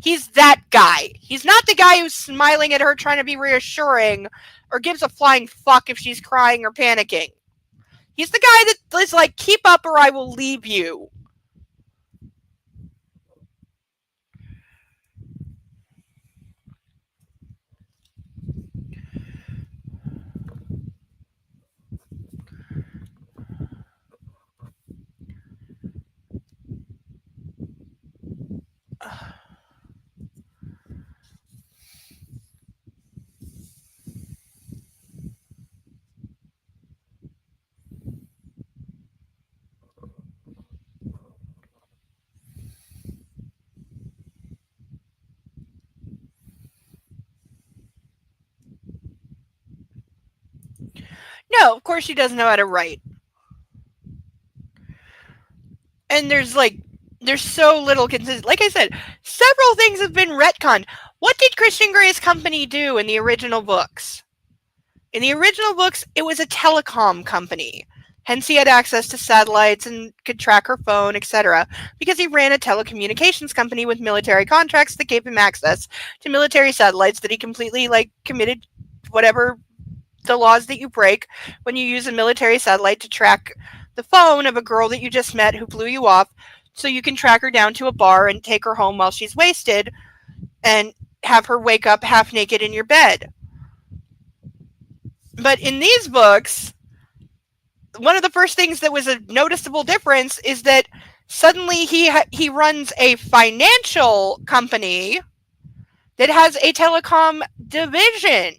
S1: He's that guy. He's not the guy who's smiling at her trying to be reassuring or gives a flying fuck if she's crying or panicking. He's the guy that is like, keep up or I will leave you. No, of course she doesn't know how to write. And there's so little consistency. Like I said, several things have been retconned. What did Christian Grey's company do in the original books? In the original books, it was a telecom company. Hence, he had access to satellites and could track her phone, etc., because he ran a telecommunications company with military contracts that gave him access to military satellites that he completely, committed whatever the laws that you break when you use a military satellite to track the phone of a girl that you just met who blew you off, so you can track her down to a bar and take her home while she's wasted and have her wake up half naked in your bed. But in these books, one of the first things that was a noticeable difference is that suddenly he runs a financial company that has a telecom division.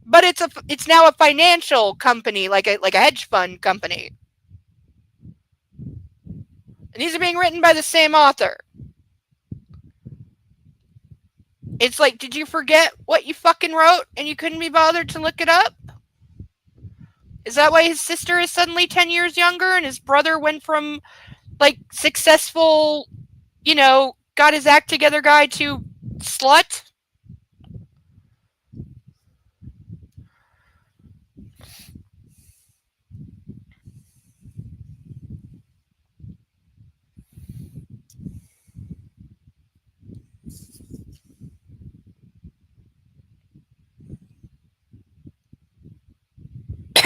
S1: But it's now a financial company, like a hedge fund company. And these are being written by the same author. It's like, did you forget what you fucking wrote and you couldn't be bothered to look it up? Is that why his sister is suddenly 10 years younger and his brother went from, successful, got his act together guy to slut?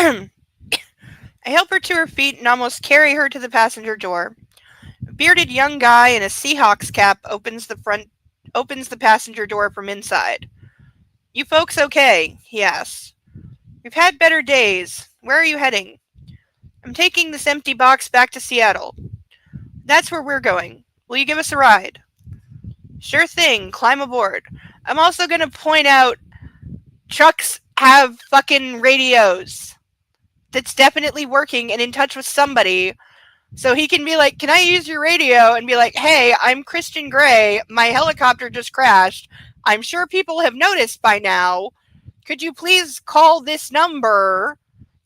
S1: I help her to her feet and almost carry her to the passenger door. A bearded young guy in a Seahawks cap opens the passenger door from inside. You folks okay? He asks. We've had better days. Where are you heading? I'm taking this empty box back to Seattle. That's where we're going. Will you give us a ride? Sure thing. Climb aboard. I'm also going to point out trucks have fucking radios that's definitely working and in touch with somebody. So he can be like, can I use your radio? And be like, hey, I'm Christian Grey. My helicopter just crashed. I'm sure people have noticed by now. Could you please call this number,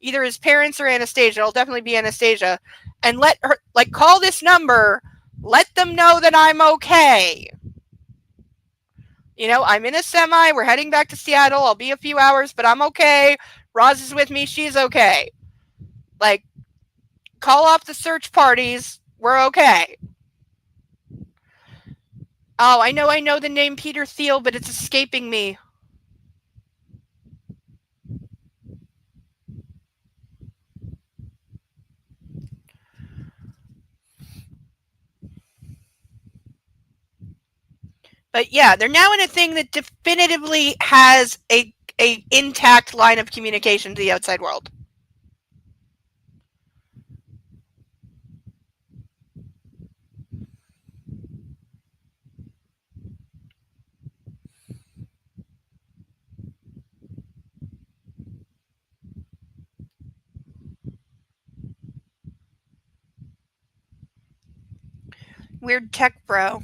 S1: either his parents or Anastasia? It'll definitely be Anastasia. And let her, call this number. Let them know that I'm okay. I'm in a semi. We're heading back to Seattle. I'll be a few hours, but I'm okay. Roz is with me. She's okay. Call off the search parties. We're okay. Oh, I know the name Peter Thiel, but it's escaping me. But yeah, they're now in a thing that definitively has a intact line of communication to the outside world. Weird tech bro.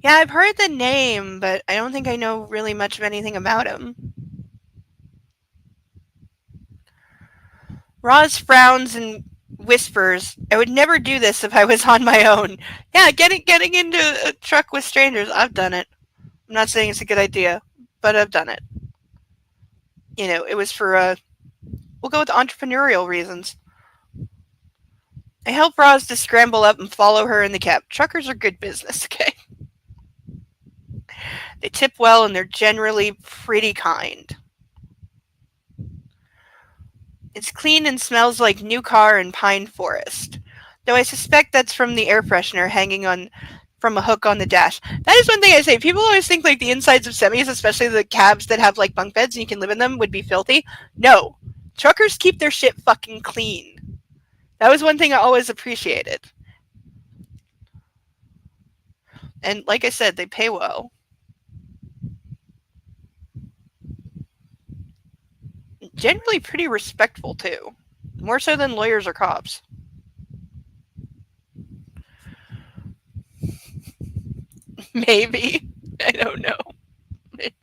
S1: Yeah, I've heard the name, but I don't think I know really much of anything about him. Roz frowns and whispers, I would never do this if I was on my own. Yeah, getting into a truck with strangers, I've done it. I'm not saying it's a good idea, but I've done it. It was for, we'll go with entrepreneurial reasons. I help Roz to scramble up and follow her in the cab. Truckers are good business, okay? They tip well and they're generally pretty kind. It's clean and smells like new car and pine forest. Though I suspect that's from the air freshener hanging on from a hook on the dash. That is one thing I say. People always think like the insides of semis, especially the cabs that have like bunk beds and you can live in them, would be filthy. No. Truckers keep their shit fucking clean. That was one thing I always appreciated. And like I said, they pay well. Generally pretty respectful too. More so than lawyers or cops. Maybe. I don't know. Maybe.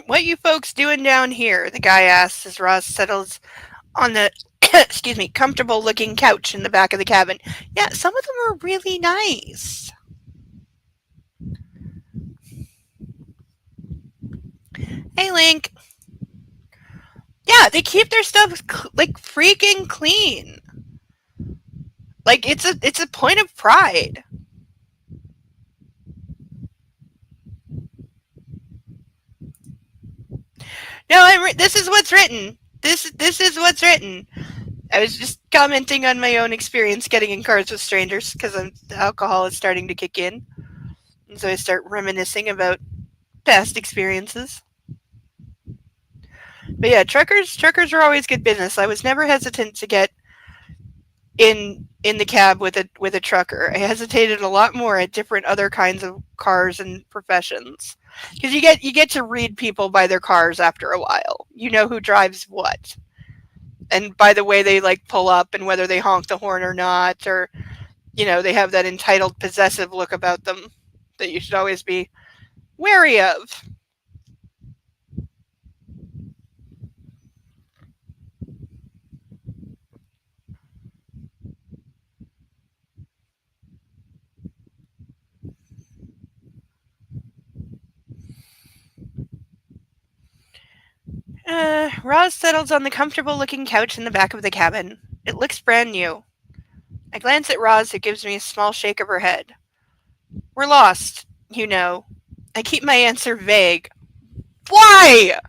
S1: What you folks doing down here? The guy asks as Roz settles on the excuse me, comfortable looking couch in the back of the cabin. Yeah, some of them are really nice. Hey Link. Yeah, they keep their stuff like freaking clean. Like it's a point of pride. No, this is what's written. This is what's written. I was just commenting on my own experience getting in cars with strangers because the alcohol is starting to kick in. And so I start reminiscing about past experiences. But yeah, truckers are always good business. I was never hesitant to get in the cab with a trucker. I hesitated a lot more at different other kinds of cars and professions. Because you get to read people by their cars after a while. You know who drives what. And by the way they like pull up and whether they honk the horn or not, or they have that entitled possessive look about them that you should always be wary of. Roz settles on the comfortable looking couch in the back of the cabin. It looks brand new. I glance at Roz, who gives me a small shake of her head. We're lost, you know. I keep my answer vague. Why?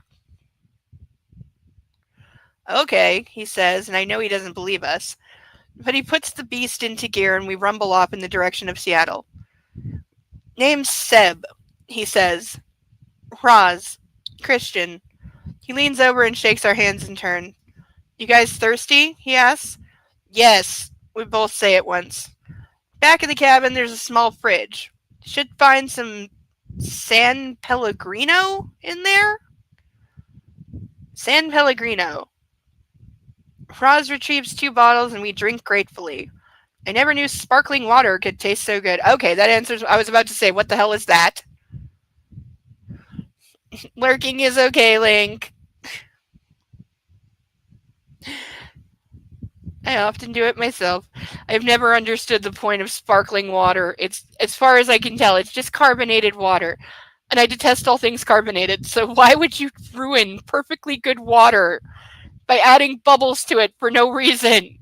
S1: Okay, he says, and I know he doesn't believe us. But he puts the beast into gear and we rumble off in the direction of Seattle. Name's Seb, he says. Roz. Christian. He leans over and shakes our hands in turn. You guys thirsty? He asks. Yes, we both say at once. Back in the cabin, there's a small fridge. Should find some San Pellegrino in there? San Pellegrino. Roz retrieves 2 bottles and we drink gratefully. I never knew sparkling water could taste so good. Okay, that answers. I was about to say, what the hell is that? Lurking is okay, Link. I often do it myself. I've never understood the point of sparkling water. It's, as far as I can tell, it's just carbonated water. And I detest all things carbonated, so why would you ruin perfectly good water by adding bubbles to it for no reason?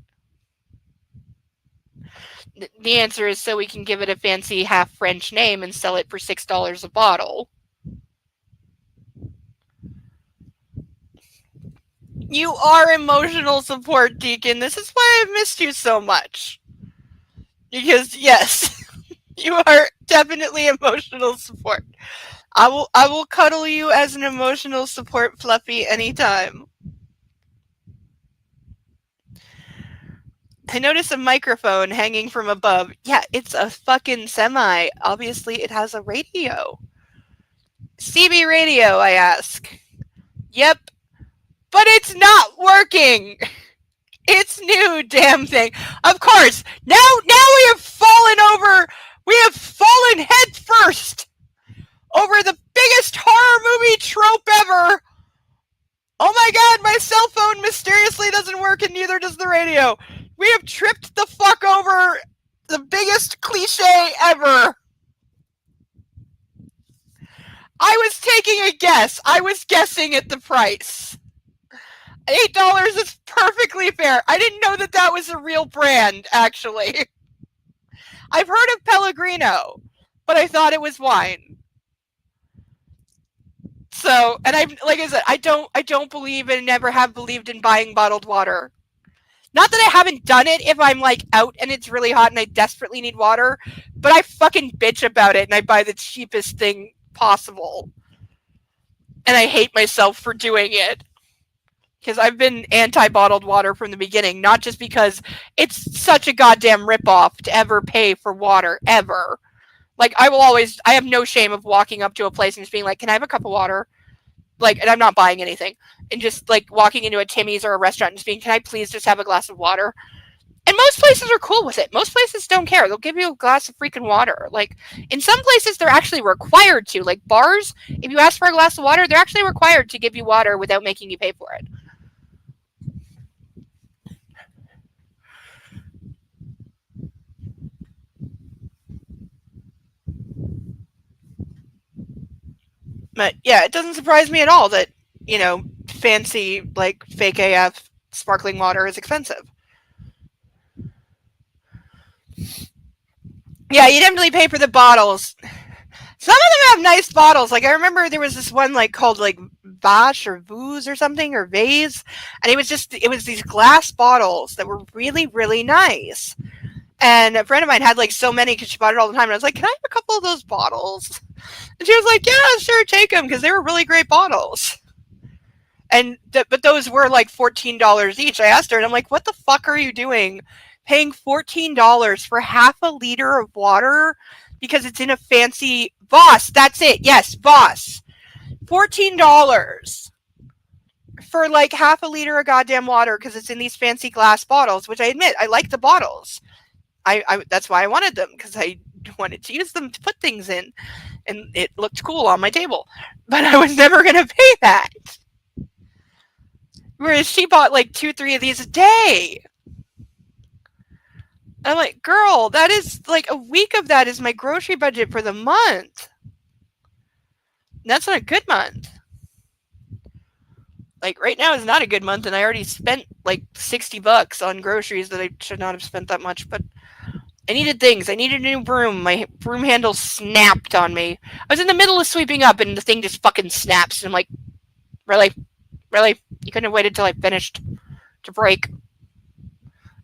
S1: The answer is so we can give it a fancy half French name and sell it for $6 a bottle. You are emotional support, Deacon. This is why I've missed you so much. Because yes, you are definitely emotional support. I will cuddle you as an emotional support fluffy anytime. I notice a microphone hanging from above. Yeah, it's a fucking semi. Obviously, it has a radio. CB radio, I ask. Yep. But it's not working! It's new, damn thing. Of course. Now we have fallen over. We have fallen head first over the biggest horror movie trope ever. Oh my god, my cell phone mysteriously doesn't work and neither does the radio. We have tripped the fuck over the biggest cliche ever. I was taking a guess. I was guessing at the price. $8 is perfectly fair. I didn't know that that was a real brand, actually. I've heard of Pellegrino, but I thought it was wine. So, and like I said, I don't believe and never have believed in buying bottled water. Not that I haven't done it if I'm like out and it's really hot and I desperately need water, but I fucking bitch about it and I buy the cheapest thing possible. And I hate myself for doing it. Because I've been anti-bottled water from the beginning, not just because it's such a goddamn ripoff to ever pay for water, ever. Like, I have no shame of walking up to a place and just being like, can I have a cup of water? Like, and I'm not buying anything. And just, like, walking into a Timmy's or a restaurant and just being, can I please just have a glass of water? And most places are cool with it. Most places don't care. They'll give you a glass of freaking water. Like, in some places, they're actually required to. Like, bars, if you ask for a glass of water, they're actually required to give you water without making you pay for it. But yeah, it doesn't surprise me at all that, fancy, like, fake AF sparkling water is expensive. Yeah, you definitely pay for the bottles. Some of them have nice bottles. Like, I remember there was this one, like, called, like, Vache or Vooz or something, or Vase. And it was these glass bottles that were really, really nice. And a friend of mine had, like, so many because she bought it all the time. And I was like, can I have a couple of those bottles? And she was like, yeah, sure, take them, because they were really great bottles. But those were like $14 each. I asked her, and I'm like, what the fuck are you doing? Paying $14 for half a liter of water because it's in a fancy Voss. That's it. Yes, Voss. $14 for like half a liter of goddamn water because it's in these fancy glass bottles, which I admit, I like the bottles. That's why I wanted them, because I wanted to use them to put things in, and it looked cool on my table. But I was never going to pay that. Whereas she bought like 2-3 of these a day. I'm like, girl, that is like a week of that is my grocery budget for the month. That's not a good month. Like, right now is not a good month, and I already spent like $60 on groceries that I should not have spent that much, but I needed things. I needed a new broom. My broom handle snapped on me. I was in the middle of sweeping up, and the thing just fucking snaps, and I'm like, really? Really? You couldn't have waited till I finished to break.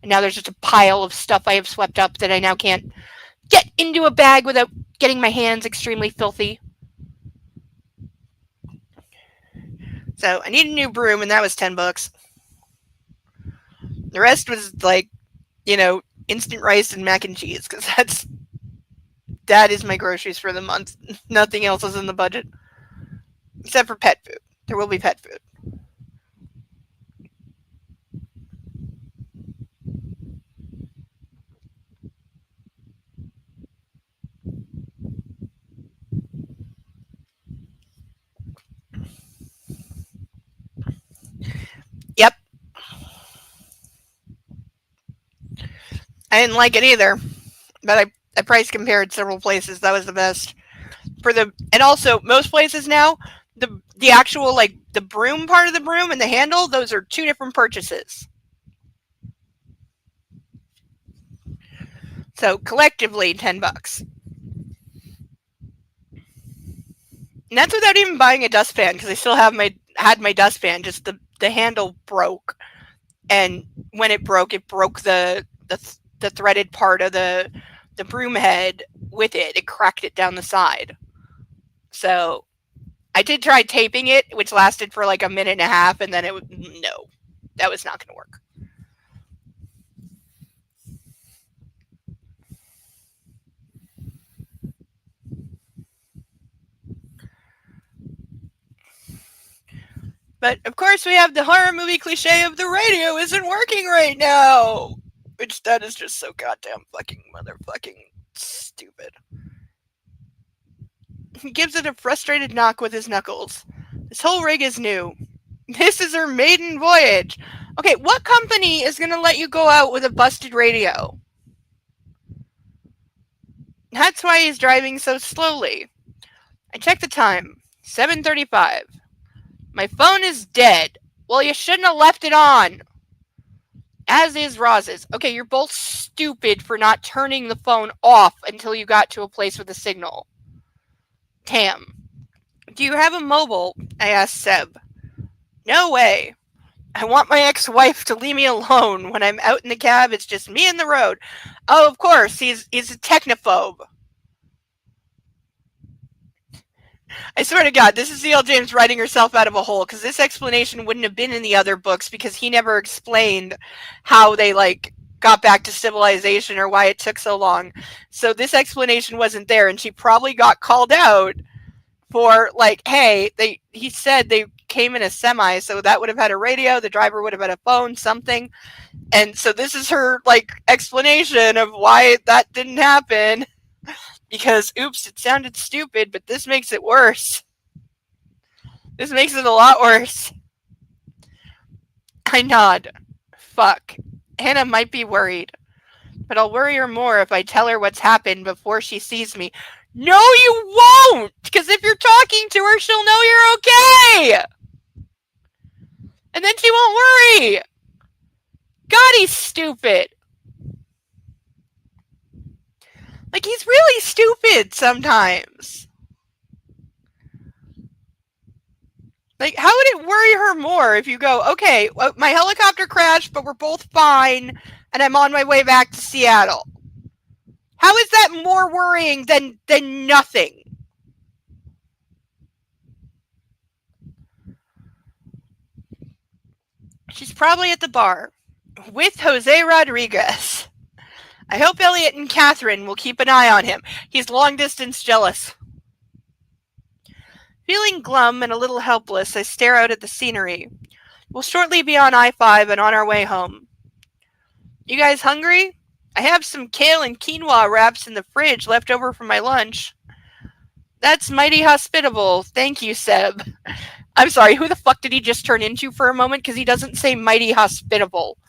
S1: And now there's just a pile of stuff I have swept up that I now can't get into a bag without getting my hands extremely filthy. So I need a new broom, and that was $10. The rest was like, instant rice and mac and cheese, because that is my groceries for the month. Nothing else is in the budget. Except for pet food. There will be pet food. Yep. I didn't like it either. But I price compared several places. That was the best. And also, most places now, the actual, like, the broom part of the broom and the handle, those are two different purchases. So collectively, $10. And that's without even buying a dustpan, because I still had my dustpan. Just the handle broke, and when it broke the threaded part of the broom head with it. It cracked it down the side. So I did try taping it, which lasted for like a minute and a half, and then no, that was not going to work. But of course, we have the horror movie cliche of the radio isn't working right now. Which that is just so goddamn fucking motherfucking stupid. He gives it a frustrated knock with his knuckles. This whole rig is new. This is her maiden voyage. Okay, what company is gonna let you go out with a busted radio? That's why he's driving so slowly. I check the time. 7:35. My phone is dead. Well, you shouldn't have left it on. As is Roz's. Okay, you're both stupid for not turning the phone off until you got to a place with a signal. Tam. Do you have a mobile? I asked Seb. No way. I want my ex-wife to leave me alone. When I'm out in the cab, it's just me and the road. Oh, of course, he's a technophobe. I swear to God, this is C.L. James writing herself out of a hole, because this explanation wouldn't have been in the other books, because he never explained how they, got back to civilization or why it took so long. So this explanation wasn't there, and she probably got called out for, hey, he said they came in a semi, so that would have had a radio, the driver would have had a phone, something. And so this is her, explanation of why that didn't happen. Because, oops, it sounded stupid, but this makes it worse. This makes it a lot worse. I nod. Fuck. Hannah might be worried. But I'll worry her more if I tell her what's happened before she sees me. No, you won't! Because if you're talking to her, she'll know you're okay! And then she won't worry! God, he's stupid. He's really stupid sometimes. How would it worry her more if you go, okay, well, my helicopter crashed, but we're both fine, and I'm on my way back to Seattle? How is that more worrying than nothing? She's probably at the bar with Jose Rodriguez. I hope Elliot and Catherine will keep an eye on him. He's long-distance jealous. Feeling glum and a little helpless, I stare out at the scenery. We'll shortly be on I-5 and on our way home. You guys hungry? I have some kale and quinoa wraps in the fridge left over from my lunch. That's mighty hospitable. Thank you, Seb. I'm sorry, who the fuck did he just turn into for a moment? Because he doesn't say mighty hospitable.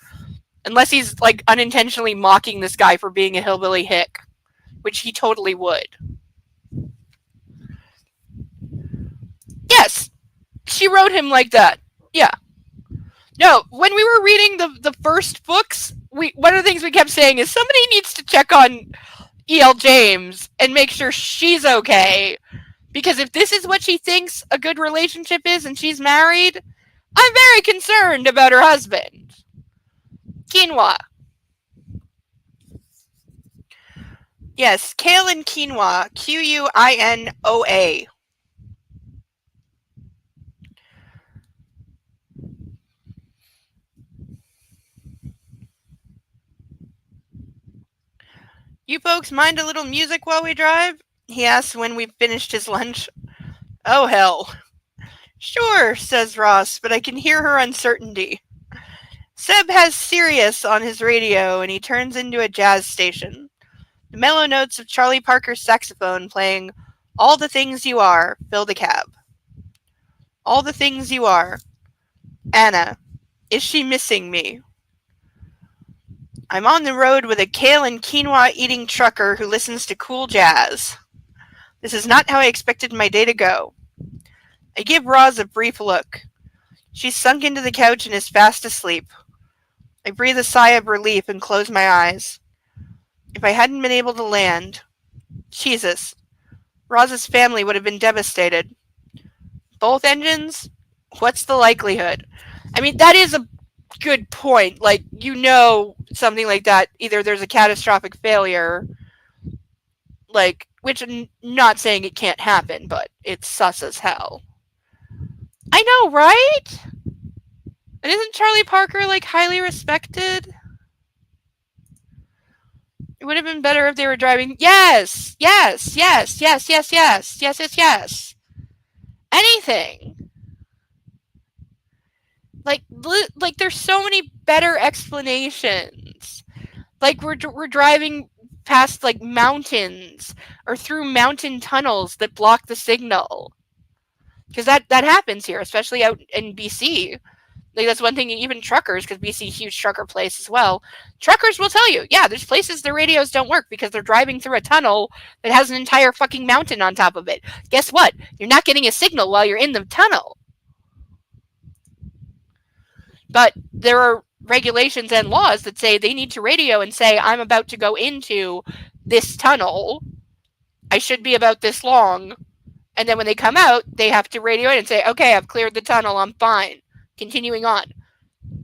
S1: Unless he's, unintentionally mocking this guy for being a hillbilly hick. Which he totally would. Yes! She wrote him like that. Yeah. No, when we were reading the first books, one of the things we kept saying is somebody needs to check on E.L. James and make sure she's okay. Because if this is what she thinks a good relationship is and she's married, I'm very concerned about her husband. Quinoa. Yes, kale and quinoa. Quinoa. You folks mind a little music while we drive? He asks when we've finished his lunch. Oh, hell. Sure, says Ross, but I can hear her uncertainty. Seb has Sirius on his radio, and he turns into a jazz station. The mellow notes of Charlie Parker's saxophone playing All the Things You Are fill the cab. All the things you are. Anna. Is she missing me? I'm on the road with a kale and quinoa eating trucker who listens to cool jazz. This is not how I expected my day to go. I give Roz a brief look. She's sunk into the couch and is fast asleep. I breathe a sigh of relief and close my eyes. If I hadn't been able to land, Jesus, Roz's family would have been devastated. Both engines? What's the likelihood? I mean, that is a good point. Something like that, either there's a catastrophic failure, which I'm not saying it can't happen, but it's sus as hell. I know, right? And isn't Charlie Parker, highly respected? It would have been better if they were driving. Yes! Yes! Yes! Yes! Yes! Yes! Yes! Yes! Yes! Anything. Like there's so many better explanations. Like we're driving past like mountains or through mountain tunnels that block the signal. Because that happens here, especially out in BC. Like that's one thing. Even truckers, because BC huge trucker place as well. Truckers will tell you, yeah, there's places the radios don't work because they're driving through a tunnel that has an entire fucking mountain on top of it. Guess what? You're not getting a signal while you're in the tunnel. But there are regulations and laws that say they need to radio and say, I'm about to go into this tunnel. I should be about this long. And then when they come out, they have to radio it and say, okay, I've cleared the tunnel. I'm fine. Continuing on.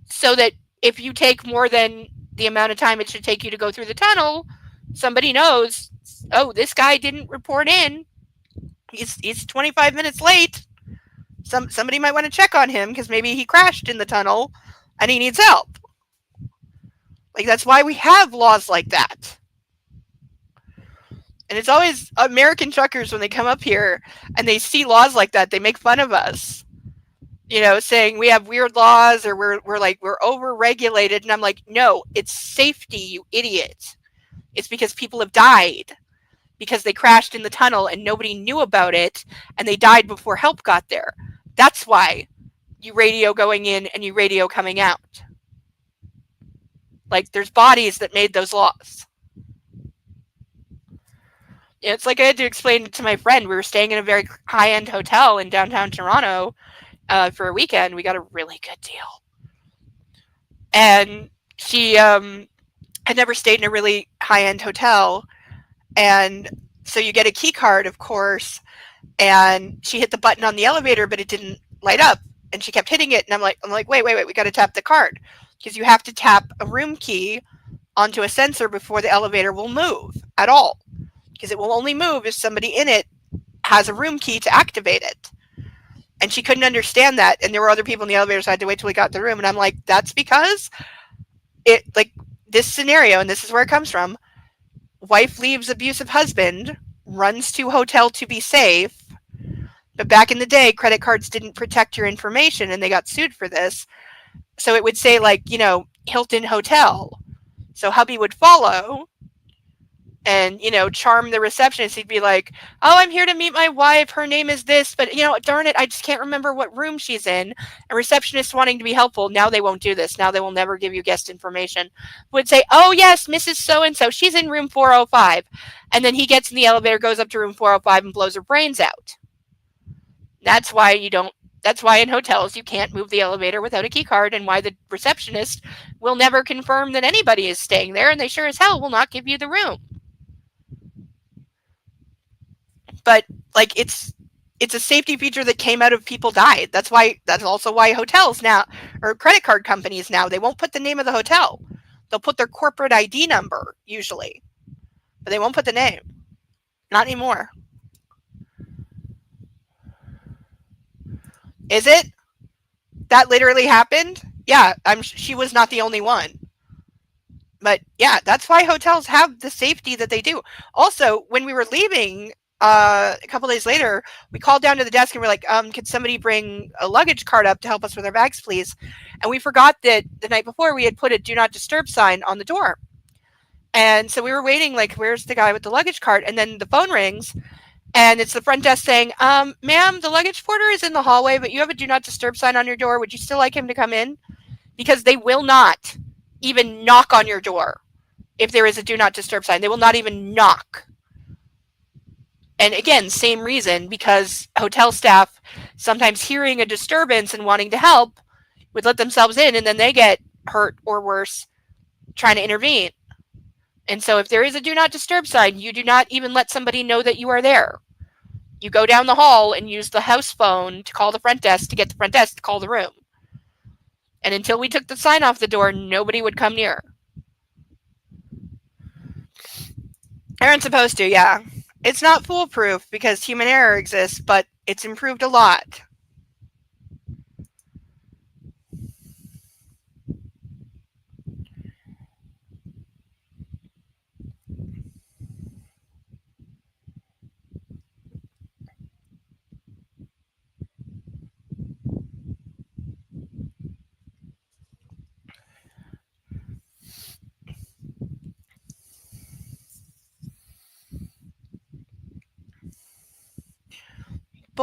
S1: So that if you take more than the amount of time it should take you to go through the tunnel, somebody knows, oh, this guy didn't report in. He's 25 minutes late. Somebody might want to check on him because maybe he crashed in the tunnel and he needs help. Like that's why we have laws like that. And it's always American truckers when they come up here and they see laws like that, they make fun of us. You know, saying we have weird laws or we're over regulated, and I'm like, no, it's safety, you idiot. It's because people have died because they crashed in the tunnel and nobody knew about it and they died before help got there. That's why you radio going in and you radio coming out. Like there's bodies that made those laws. It's like I had to explain it to my friend. We were staying in a very high-end hotel in downtown Toronto for a weekend. We got a really good deal. And she had never stayed in a really high-end hotel. And so you get a key card, of course, and she hit the button on the elevator, but it didn't light up. And she kept hitting it. And I'm like, wait, we got to tap the card. Because you have to tap a room key onto a sensor before the elevator will move at all. Because it will only move if somebody in it has a room key to activate it. And she couldn't understand that. And there were other people in the elevator, so I had to wait till we got to the room. And I'm like, that's because it, like, this scenario, and this is where it comes from, wife leaves abusive husband, runs to hotel to be safe. But back in the day, credit cards didn't protect your information, and they got sued for this. So it would say, like, you know, Hilton Hotel. So hubby would follow and, you know, charm the receptionist. He'd be like, oh, I'm here to meet my wife. Her name is this, but, you know, darn it, I just can't remember what room she's in. A receptionist wanting to be helpful. Now they won't do this. Now they will never give you guest information. Would say, oh, yes, Mrs. So-and-so, she's in room 405. And then he gets in the elevator, goes up to room 405 and blows her brains out. That's why in hotels you can't move the elevator without a key card, and why the receptionist will never confirm that anybody is staying there, and they sure as hell will not give you the room. But like it's a safety feature that came out of people died. That's also why hotels now, or credit card companies now, they won't put the name of the hotel. They'll put their corporate ID number usually, but they won't put the name. Not anymore. Is it? That literally happened? Yeah, she was not the only one. But yeah, that's why hotels have the safety that they do. Also, when we were leaving, a couple days later, we called down to the desk and we're like, could somebody bring a luggage cart up to help us with our bags, please? And we forgot that the night before we had put a do not disturb sign on the door. And so we were waiting, like, where's the guy with the luggage cart? And then the phone rings, and it's the front desk saying, ma'am, the luggage porter is in the hallway, but you have a do not disturb sign on your door. Would you still like him to come in? Because they will not even knock on your door if there is a do not disturb sign. They will not even knock. And again, same reason, because hotel staff, sometimes hearing a disturbance and wanting to help, would let themselves in, and then they get hurt or worse trying to intervene. And so if there is a do not disturb sign, you do not even let somebody know that you are there. You go down the hall and use the house phone to call the front desk to get the front desk to call the room. And until we took the sign off the door, nobody would come near. Aren't supposed to, yeah. It's not foolproof because human error exists, but it's improved a lot.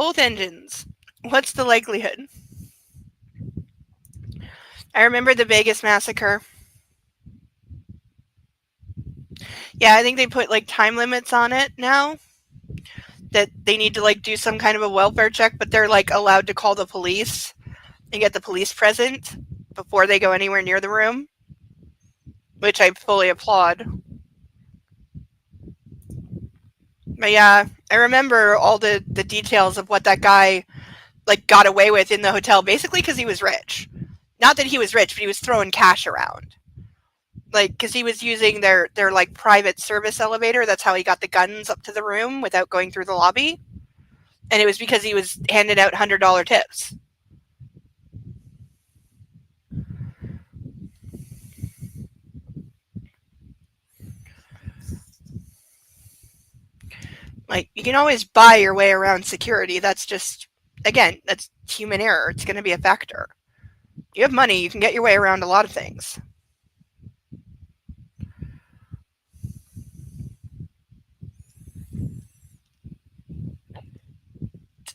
S1: both engines. What's the likelihood? I remember the Vegas massacre. Yeah, I think they put like time limits on it now. That they need to like do some kind of a welfare check, but they're like allowed to call the police and get the police present before they go anywhere near the room, which I fully applaud. But yeah, I remember all the details of what that guy like got away with in the hotel, basically because he was rich. Not that he was rich, but he was throwing cash around. Like, because he was using their like private service elevator. That's how he got the guns up to the room without going through the lobby. And it was because he was handing out $100 tips. Like, you can always buy your way around security. That's just, again, that's human error. It's going to be a factor. You have money, you can get your way around a lot of things.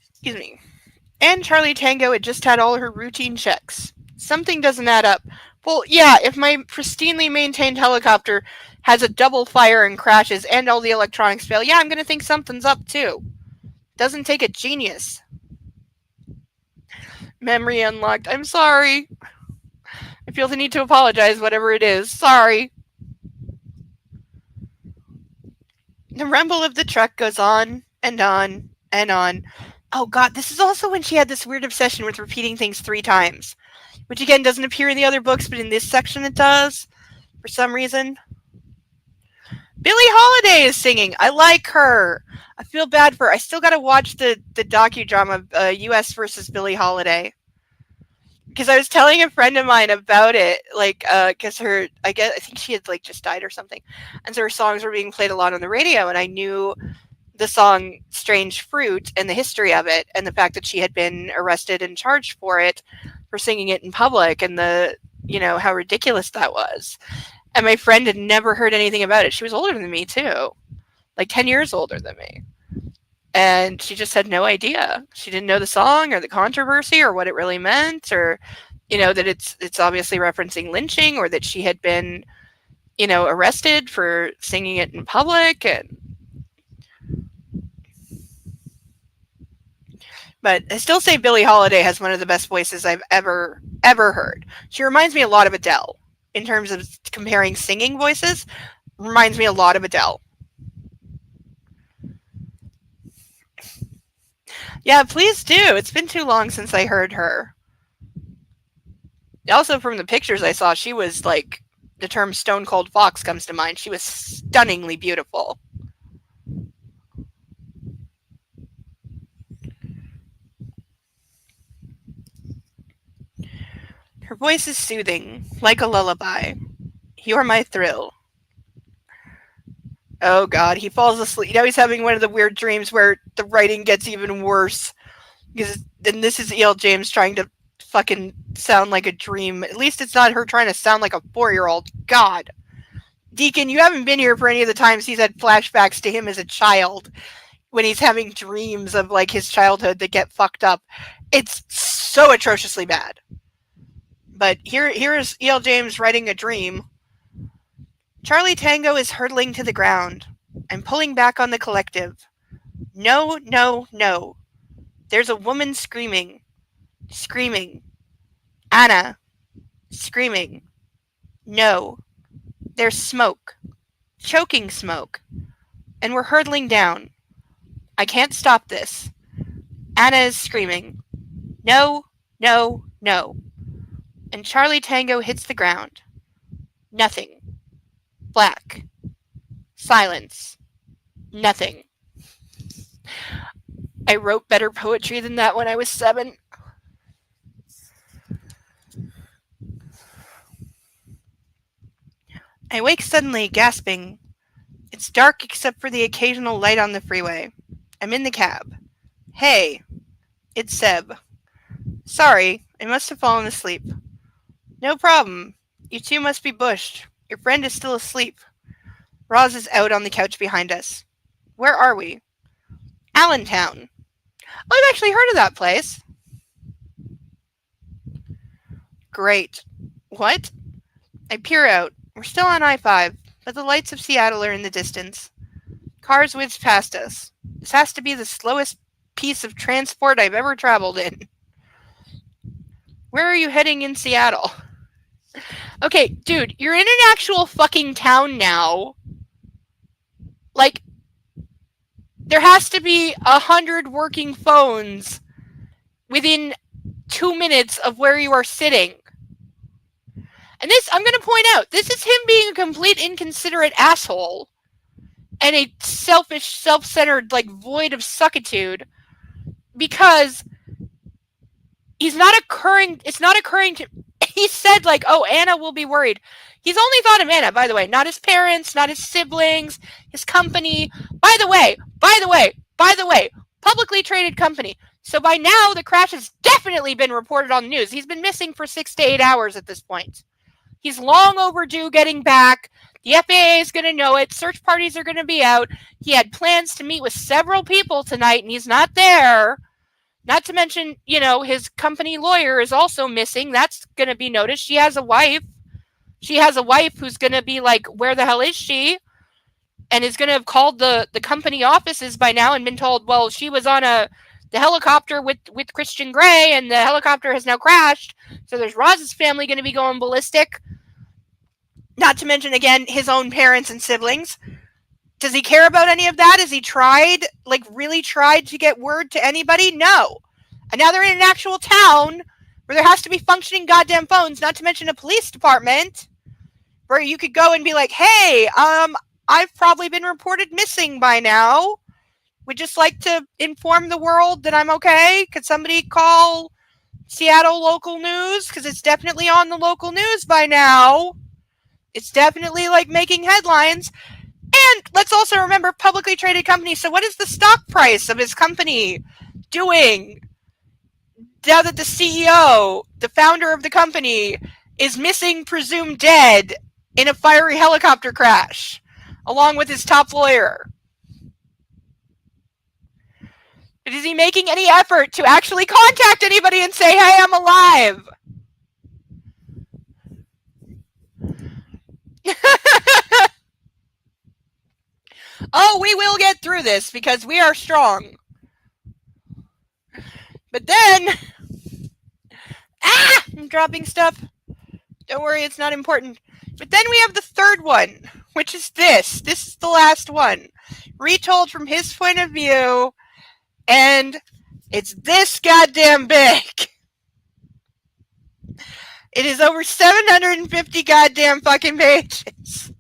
S1: Excuse me. And Charlie Tango had just had all her routine checks. Something doesn't add up. Well, yeah, if my pristinely maintained helicopter has a double fire and crashes and all the electronics fail, yeah, I'm going to think something's up too. Doesn't take a genius. Memory unlocked. I'm sorry. I feel the need to apologize, whatever it is. Sorry. The rumble of the truck goes on and on and on. Oh god, this is also when she had this weird obsession with repeating things 3 times. Which again doesn't appear in the other books, but in this section it does. For some reason. Billie Holiday is singing. I like her. I feel bad for her. I still gotta watch the docudrama US versus Billie Holiday. Because I was telling a friend of mine about it, like, because I think she had like just died or something, and so her songs were being played a lot on the radio, and I knew the song "Strange Fruit" and the history of it, and the fact that she had been arrested and charged for it, for singing it in public, and how ridiculous that was. And my friend had never heard anything about it. She was older than me too, like 10 years older than me. And she just had no idea. She didn't know the song or the controversy or what it really meant, or that it's obviously referencing lynching, or that she had been arrested for singing it in public. But I still say Billie Holiday has one of the best voices I've ever heard. She reminds me a lot of Adele in terms of comparing singing voices. Reminds me a lot of Adele. Yeah, please do. It's been too long since I heard her. Also, from the pictures I saw, she was like, the term Stone Cold Fox comes to mind. She was stunningly beautiful. Her voice is soothing, like a lullaby. You're my thrill. Oh god, he falls asleep. Now he's having one of the weird dreams where the writing gets even worse. And this is E.L. James trying to fucking sound like a dream. At least it's not her trying to sound like a 4-year-old. God. Deacon, you haven't been here for any of the times he's had flashbacks to him as a child, when he's having dreams of like his childhood that get fucked up. It's so atrociously bad. But here is E.L. James writing a dream. Charlie Tango is hurtling to the ground. I'm pulling back on the collective. No, no, no. There's a woman screaming. Screaming. Anna. Screaming. No. There's smoke. Choking smoke. And we're hurtling down. I can't stop this. Anna is screaming. No, no, no. And Charlie Tango hits the ground. Nothing. Black. Silence. Nothing. I wrote better poetry than that when I was 7. I wake suddenly, gasping. It's dark except for the occasional light on the freeway. I'm in the cab. Hey. It's Seb. Sorry, I must have fallen asleep. No problem. You two must be bushed. Your friend is still asleep. Roz is out on the couch behind us. Where are we? Allentown. Oh, I've actually heard of that place. Great. What? I peer out. We're still on I-5, but the lights of Seattle are in the distance. Cars whiz past us. This has to be the slowest piece of transport I've ever traveled in. Where are you heading in Seattle? Okay, dude, you're in an actual fucking town now. Like, there has to be 100 working phones within 2 minutes of where you are sitting. And this, I'm going to point out, this is him being a complete inconsiderate asshole and a selfish, self-centered, like, void of suckitude, because it's not occurring to, he said, like, oh, Anna will be worried. He's only thought of Anna, by the way, not his parents, not his siblings, his company. By the way, publicly traded company. So by now, the crash has definitely been reported on the news. He's been missing for 6 to 8 hours at this point. He's long overdue getting back. The FAA is going to know it. Search parties are going to be out. He had plans to meet with several people tonight, and he's not there. Not to mention, you know, his company lawyer is also missing. That's going to be noticed. She has a wife. She has a wife who's going to be like, where the hell is she? And is going to have called the company offices by now and been told, well, she was on the helicopter with Christian Grey, and the helicopter has now crashed. So there's Roz's family going to be going ballistic. Not to mention, again, his own parents and siblings. Does he care about any of that? Has he tried, like, really tried to get word to anybody? No. And now they're in an actual town where there has to be functioning goddamn phones, not to mention a police department where you could go and be like, hey, I've probably been reported missing by now. Would just like to inform the world that I'm okay. Could somebody call Seattle local news? Because it's definitely on the local news by now. It's definitely, like, making headlines. And let's also remember, publicly traded company. So what is the stock price of his company doing now that the CEO, the founder of the company, is missing, presumed dead, in a fiery helicopter crash, along with his top lawyer? But is he making any effort to actually contact anybody and say, hey, I'm alive? Oh, we will get through this because we are strong. But then, I'm dropping stuff. Don't worry, it's not important. But then we have the third one, which is this. This is the last one. Retold from his point of view, and it's this goddamn big. It is over 750 goddamn fucking pages.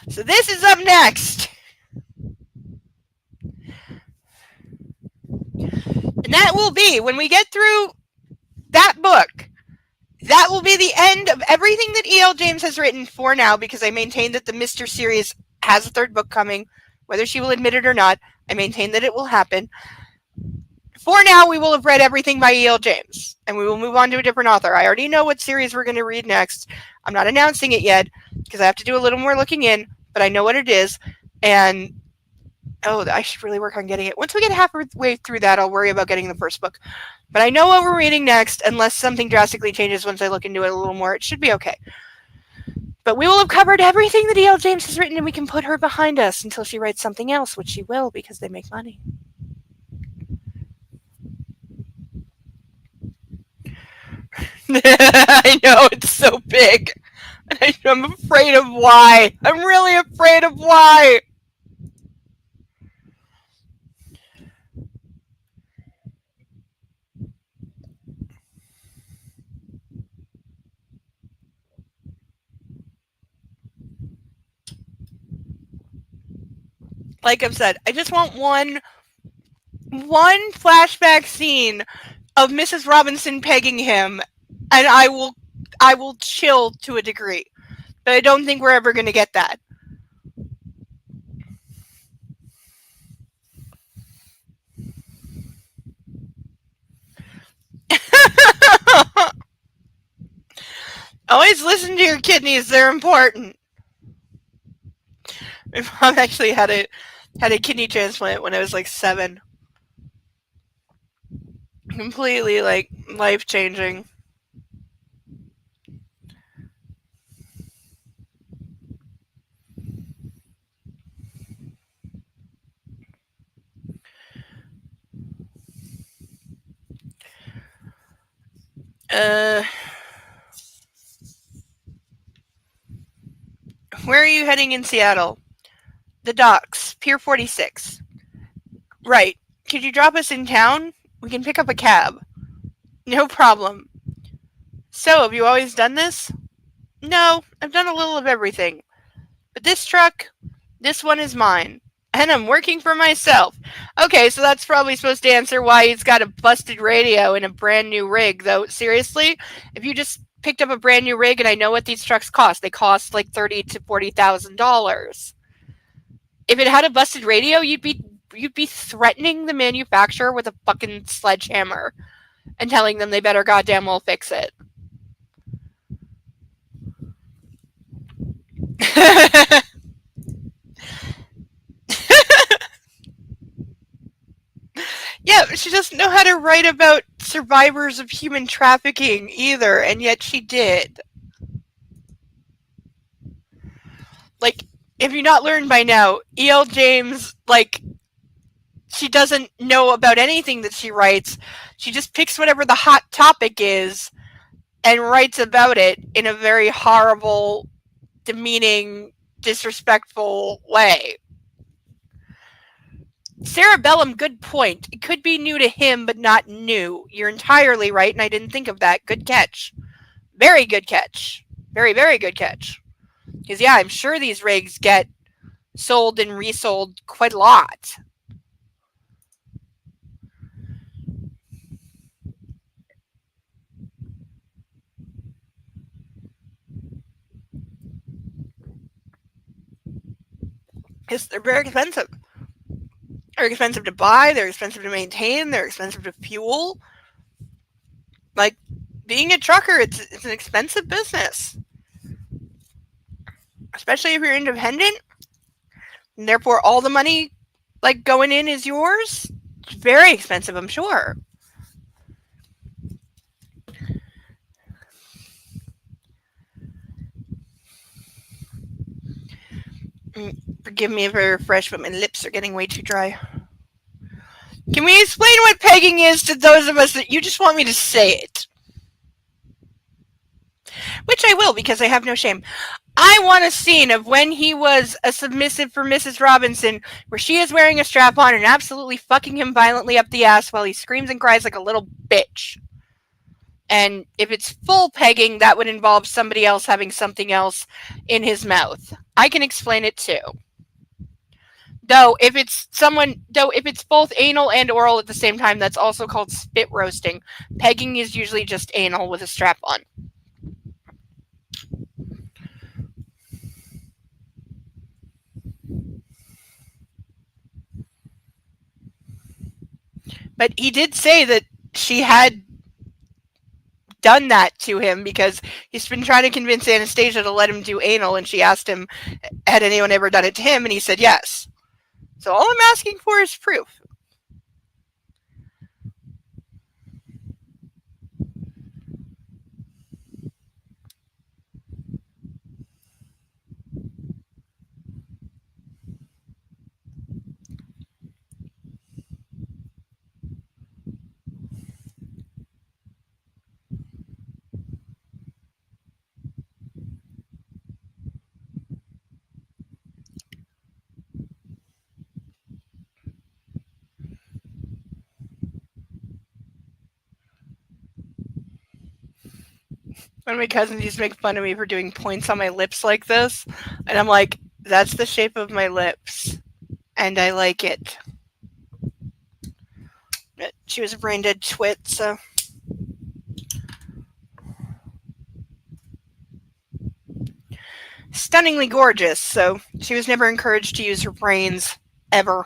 S1: So this is up next. And that will be, when we get through that book, that will be the end of everything that E.L. James has written for now, because I maintain that the Mr. series has a third book coming. Whether she will admit it or not, I maintain that it will happen. For now, we will have read everything by E.L. James, and we will move on to a different author. I already know what series we're going to read next. I'm not announcing it yet, because I have to do a little more looking in, but I know what it is, and I should really work on getting it. Once we get halfway through that, I'll worry about getting the first book. But I know what we're reading next, unless something drastically changes once I look into it a little more. It should be okay. But we will have covered everything that E.L. James has written, and we can put her behind us until she writes something else, which she will, because they make money. I know, it's so big. I'm afraid of why. I'm really afraid of why. Like I've said, I just want one flashback scene of Mrs. Robinson pegging him, and I will chill to a degree. But I don't think we're ever going to get that. Always listen to your kidneys, they're important. My mom actually had a kidney transplant when I was like 7. Completely like life changing. Uh, where are you heading in Seattle? The docks, Pier 46. Right. Could you drop us in town? We can pick up a cab. No problem. So, have you always done this? No, I've done a little of everything. But this truck, this one is mine. And I'm working for myself. Okay, so that's probably supposed to answer why he's got a busted radio and a brand new rig, though. Seriously, if you just picked up a brand new rig, and I know what these trucks cost, they cost like $30,000 to $40,000. If it had a busted radio, you'd be threatening the manufacturer with a fucking sledgehammer and telling them they better goddamn well fix it. Yeah, she doesn't know how to write about survivors of human trafficking either, and yet she did. Like, if you've not learned by now, E.L. James, like, she doesn't know about anything that she writes. She just picks whatever the hot topic is and writes about it in a very horrible, demeaning, disrespectful way. Cerebellum, good point. It could be new to him, but not new. You're entirely right, and I didn't think of that. Good catch. Very good catch. Very, very good catch. Because, yeah, I'm sure these rigs get sold and resold quite a lot. Because they're very expensive. They're expensive to buy, they're expensive to maintain, they're expensive to fuel. Like, being a trucker, it's an expensive business. Especially if you're independent, and therefore all the money, like, going in is yours. It's very expensive, I'm sure. Forgive me if I refresh, but my lips are getting way too dry. Can we explain what pegging is to those of us that you just want me to say it? Which I will, because I have no shame. I want a scene of when he was a submissive for Mrs. Robinson, where she is wearing a strap on and absolutely fucking him violently up the ass while he screams and cries like a little bitch. And if it's full pegging, that would involve somebody else having something else in his mouth. I can explain it too. Though if it's both anal and oral at the same time, that's also called spit roasting. Pegging is usually just anal with a strap on. But he did say that she had done that to him because he's been trying to convince Anastasia to let him do anal, and she asked him, had anyone ever done it to him, and he said yes. So all I'm asking for is proof. One of my cousins used to make fun of me for doing points on my lips like this, and I'm like, that's the shape of my lips, and I like it. But she was a brain dead twit, so. Stunningly gorgeous, so she was never encouraged to use her brains, ever.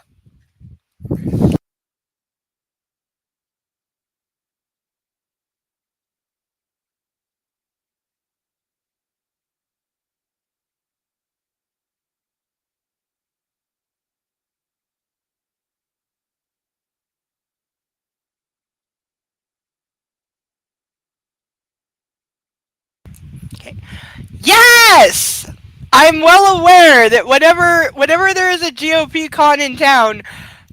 S1: Yes! I'm well aware that whenever there is a GOP con in town,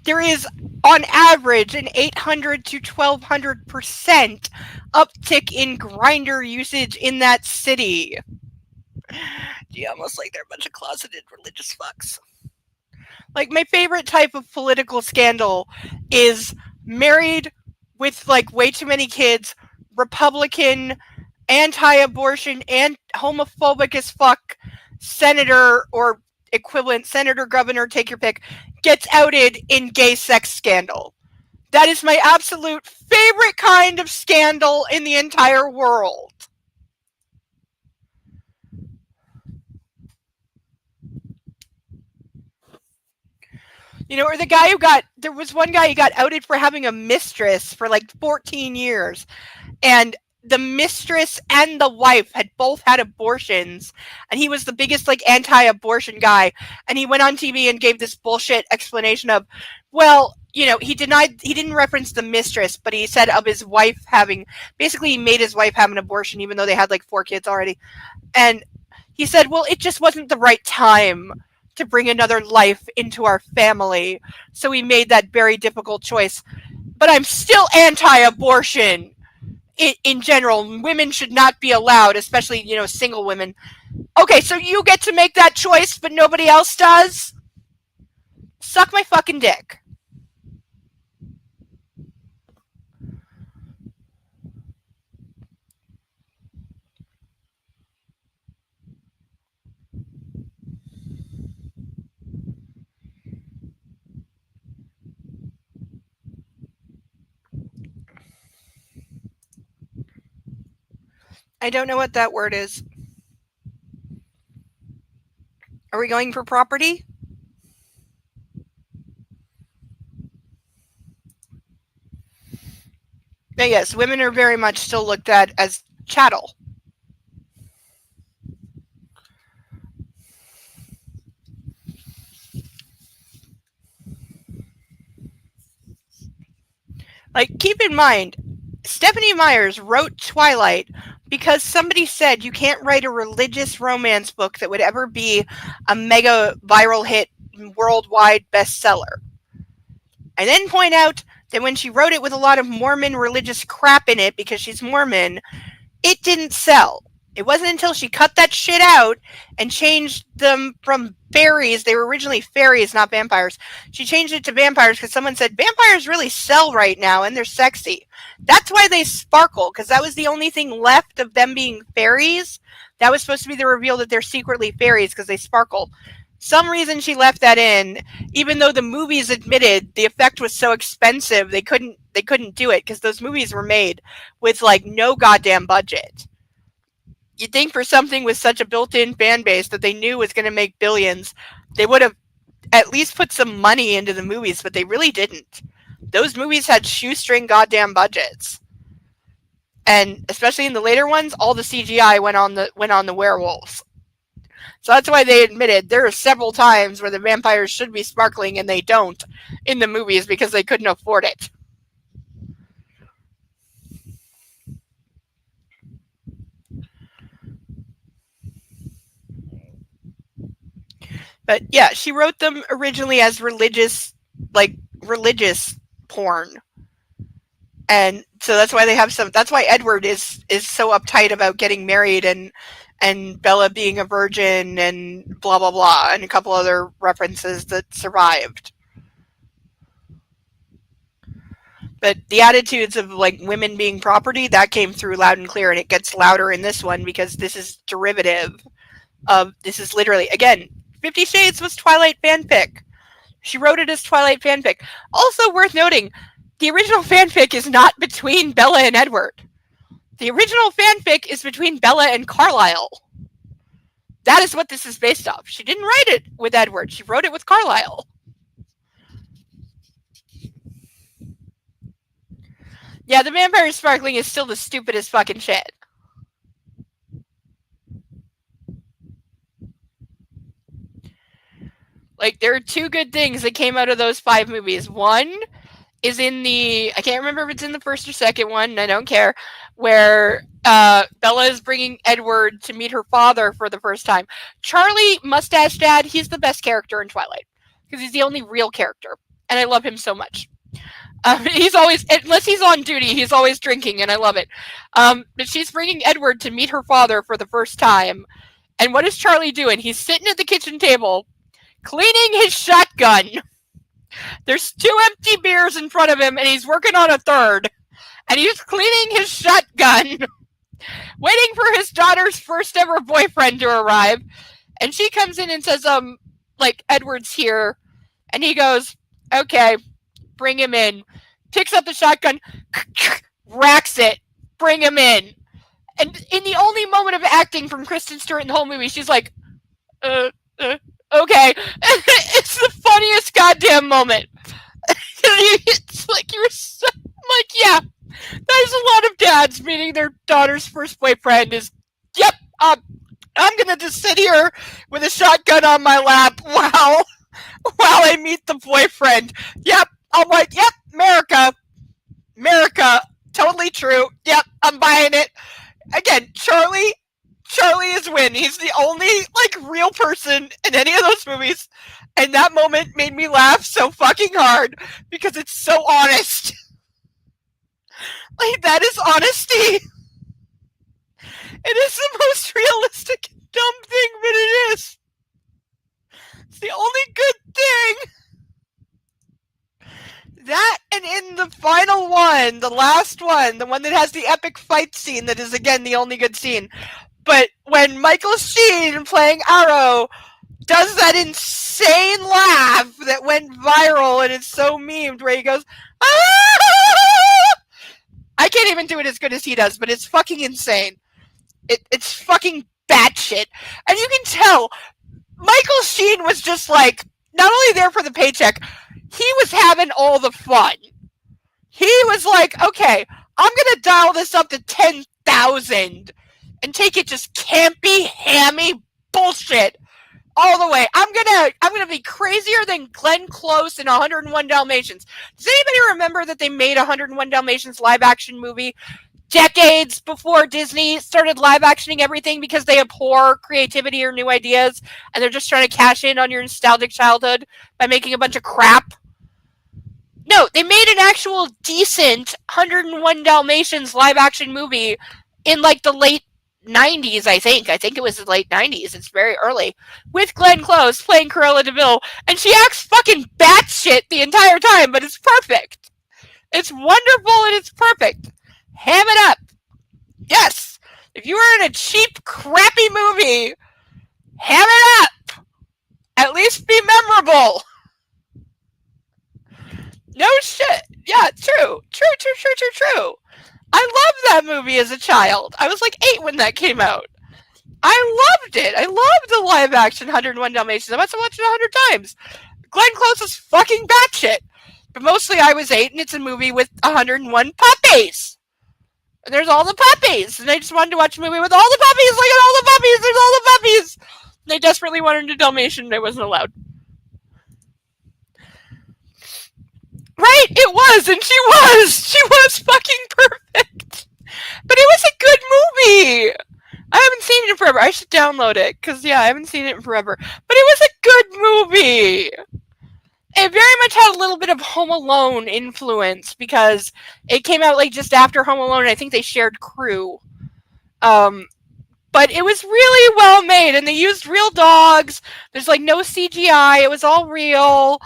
S1: there is on average an 800 to 1200% uptick in grinder usage in that city. Gee, almost like they're a bunch of closeted religious fucks. Like, my favorite type of political scandal is married with like way too many kids, Republican, anti-abortion, and homophobic as fuck senator or equivalent senator, governor, take your pick, gets outed in gay sex scandal. That is my absolute favorite kind of scandal in the entire world. You know, or the guy who got, there was one guy who got outed for having a mistress for like 14 years. And the mistress and the wife had both had abortions. And he was the biggest like anti-abortion guy. And he went on TV and gave this bullshit explanation of, well, you know, he didn't reference the mistress, but he said of his wife having, basically he made his wife have an abortion even though they had like 4 kids already. And he said, well, it just wasn't the right time to bring another life into our family. So we made that very difficult choice. But I'm still anti-abortion in general. Women should not be allowed, especially, you know, single women. Okay, so you get to make that choice, but nobody else does? Suck my fucking dick. I don't know what that word is. Are we going for property? But yes, women are very much still looked at as chattel. Like, keep in mind, Stephanie Myers wrote Twilight because somebody said you can't write a religious romance book that would ever be a mega viral hit, worldwide bestseller. I then point out that when she wrote it with a lot of Mormon religious crap in it because she's Mormon, it didn't sell. It wasn't until she cut that shit out and changed them from fairies. They were originally fairies, not vampires. She changed it to vampires because someone said vampires really sell right now and they're sexy. That's why they sparkle, because that was the only thing left of them being fairies. That was supposed to be the reveal that they're secretly fairies because they sparkle. Some reason she left that in, even though the movies admitted the effect was so expensive they couldn't do it because those movies were made with like no goddamn budget. You'd think for something with such a built-in fan base that they knew was going to make billions, they would have at least put some money into the movies, but they really didn't. Those movies had shoestring goddamn budgets. And especially in the later ones, all the CGI went on the werewolves. So that's why they admitted there are several times where the vampires should be sparkling and they don't in the movies because they couldn't afford it. But yeah, she wrote them originally as religious porn. And so that's why they have some, that's why Edward is so uptight about getting married and Bella being a virgin and blah blah blah and a couple other references that survived. But the attitudes of like women being property, that came through loud and clear, and it gets louder in this one because this is derivative of, this is literally, again, 50 Shades was Twilight fanfic. She wrote it as Twilight fanfic. Also worth noting, the original fanfic is not between Bella and Edward. The original fanfic is between Bella and Carlisle. That is what this is based off. She didn't write it with Edward. She wrote it with Carlisle. Yeah, the vampire sparkling is still the stupidest fucking shit. Like, there are 2 good things that came out of those 5 movies. One, is in the, I can't remember if it's in the first or second one, and I don't care, where Bella is bringing Edward to meet her father for the first time. Charlie Mustache Dad, he's the best character in Twilight because he's the only real character, and I love him so much. He's always, unless he's on duty, he's always drinking, and I love it. But she's bringing Edward to meet her father for the first time, and what is Charlie doing? He's sitting at the kitchen table, cleaning his shotgun. There's 2 empty beers in front of him, and he's working on a third. And he's cleaning his shotgun, waiting for his daughter's first ever boyfriend to arrive. And she comes in and says, like, Edward's here. And he goes, okay, bring him in. Picks up the shotgun, racks it, bring him in. And in the only moment of acting from Kristen Stewart in the whole movie, she's like, okay. It's the funniest goddamn moment. It's like, you're so, like, yeah, there's a lot of dads meeting their daughter's first boyfriend is, yep, I'm gonna just sit here with a shotgun on my lap while I meet the boyfriend. Yep, I'm like, yep, America, totally true. Yep, I'm buying it. Again, Charlie is win. He's the only like real person in any of those movies, and that moment made me laugh so fucking hard because it's so honest. Like, that is honesty. It is the most realistic dumb thing, but it is. It's the only good thing. That, and in the final one, the last one, the one that has the epic fight scene that is, again, the only good scene. But when Michael Sheen playing Arrow does that insane laugh that went viral and it's so memed where he goes, ah! I can't even do it as good as he does, but it's fucking insane. It's fucking batshit. And you can tell Michael Sheen was just like, not only there for the paycheck, he was having all the fun. He was like, okay, I'm going to dial this up to 10,000 and take it just campy, hammy bullshit all the way. I'm gonna be crazier than Glenn Close in 101 Dalmatians. Does anybody remember that they made a 101 Dalmatians live action movie decades before Disney started live actioning everything because they abhor creativity or new ideas and they're just trying to cash in on your nostalgic childhood by making a bunch of crap? No, they made an actual decent 101 Dalmatians live action movie in like the late 90s, I think. I think it was the late 90s. It's very early. With Glenn Close playing Cruella de Vil, and she acts fucking batshit the entire time, but it's perfect. It's wonderful and it's perfect. Ham it up. Yes. If you were in a cheap, crappy movie, ham it up. At least be memorable. No shit. Yeah, true. True. I loved that movie as a child. I was like 8 when that came out. I loved it. I loved the live action 101 Dalmatians. I must have watched it 100 times. Glenn Close is fucking batshit. But mostly I was 8 and it's a movie with 101 puppies. And there's all the puppies. And I just wanted to watch a movie with all the puppies. Look at all the puppies. There's all the puppies. And I desperately wanted a Dalmatian and I wasn't allowed. Right, it was, and she was fucking perfect. But it was a good movie. I haven't seen it in forever. I should download it, because, yeah, I haven't seen it in forever. But it was a good movie. It very much had a little bit of Home Alone influence, because it came out, like, just after Home Alone, and I think they shared crew. But it was really well made, and they used real dogs. There's, like, no CGI. It was all real.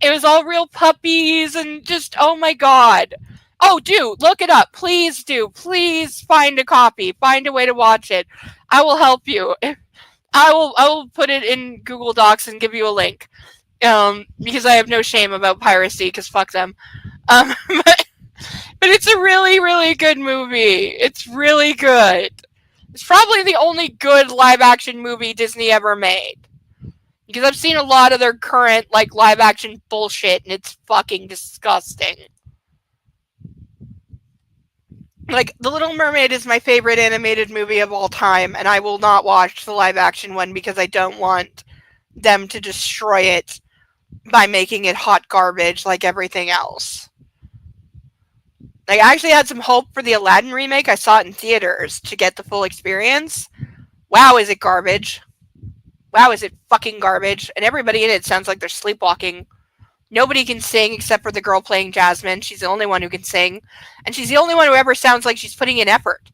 S1: It was all real puppies and just, oh my god. Oh, do, look it up. Please do. Please find a copy. Find a way to watch it. I will help you. I will put it in Google Docs and give you a link. Because I have no shame about piracy, because fuck them. But it's a really, really good movie. It's really good. It's probably the only good live-action movie Disney ever made. Because I've seen a lot of their current, like, live-action bullshit, and it's fucking disgusting. Like, The Little Mermaid is my favorite animated movie of all time, and I will not watch the live-action one because I don't want them to destroy it by making it hot garbage like everything else. Like, I actually had some hope for the Aladdin remake. I saw it in theaters to get the full experience. Wow, is it garbage? Wow, is it fucking garbage? And everybody in it sounds like they're sleepwalking. Nobody can sing except for the girl playing Jasmine. She's the only one who can sing. And she's the only one who ever sounds like she's putting in effort.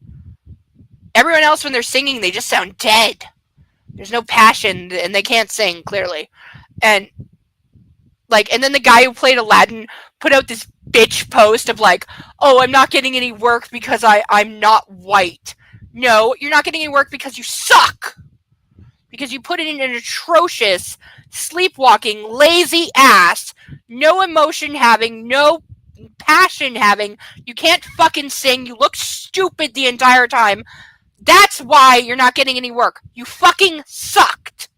S1: Everyone else, when they're singing, they just sound dead. There's no passion, and they can't sing, clearly. And and then the guy who played Aladdin put out this bitch post of like, oh, I'm not getting any work because I'm not white. No, you're not getting any work because you suck. Because you put in an atrocious, sleepwalking, lazy ass, no emotion having, no passion having, you can't fucking sing, you look stupid the entire time. That's why you're not getting any work. You fucking sucked.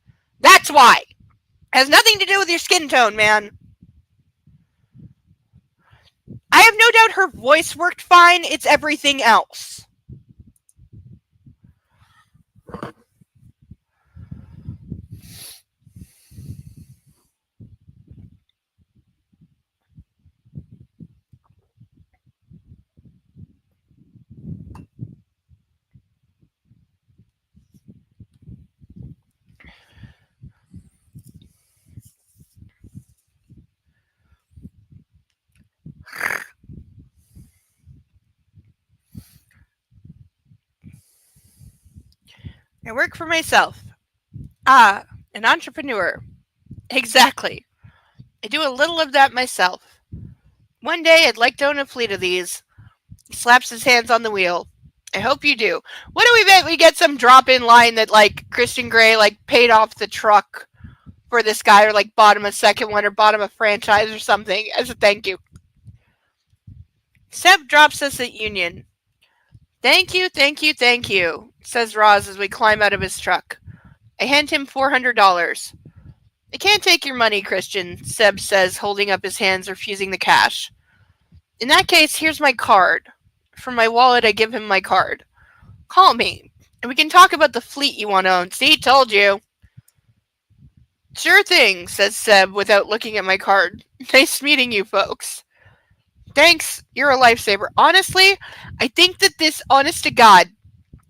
S1: That's why. It has nothing to do with your skin tone, man. I have no doubt her voice worked fine. It's everything else. I work for myself. Ah, an entrepreneur. Exactly. I do a little of that myself. One day I'd like to own a fleet of these. He slaps his hands on the wheel. I hope you do. What do we bet we get some drop in line that Christian Grey paid off the truck for this guy, or bought him a second one, or bought him a franchise or something as a thank you. Seb drops us at Union. Thank you, thank you, thank you, says Roz as we climb out of his truck. I hand him $400. I can't take your money, Christian, Seb says, holding up his hands, refusing the cash. In that case, here's my card. From my wallet, I give him my card. Call me, and we can talk about the fleet you want to own. See, told you. Sure thing, says Seb without looking at my card. Nice meeting you folks. Thanks, you're a lifesaver. Honestly, I think that this, honest to God,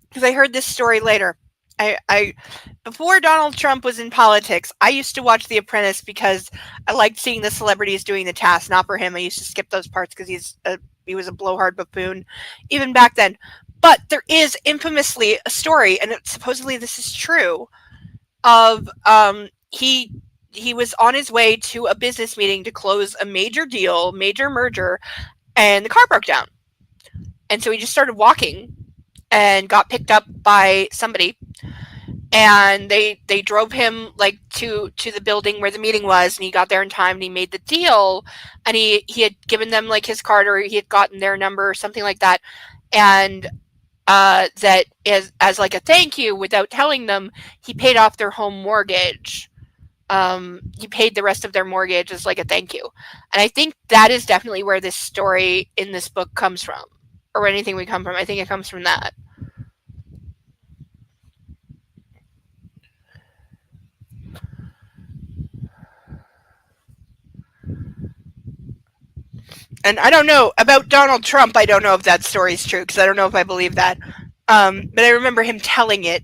S1: because I heard this story later. I before Donald Trump was in politics, I used to watch The Apprentice because I liked seeing the celebrities doing the tasks. Not for him. I used to skip those parts because he was a blowhard buffoon, even back then. But there is infamously a story, and supposedly this is true, of he was on his way to a business meeting to close a major deal, major merger, and the car broke down. And so he just started walking and got picked up by somebody, and they drove him to the building where the meeting was, and he got there in time, and he made the deal, and he had given them his card, or he had gotten their number or something like that, and that as a thank you, without telling them, he paid off their home mortgage. He paid the rest of their mortgage as a thank you. And I think that is definitely where this story in this book comes from, or anything we come from. I think it comes from that. And I don't know about Donald Trump. I don't know if that story is true, because I don't know if I believe that. But I remember him telling it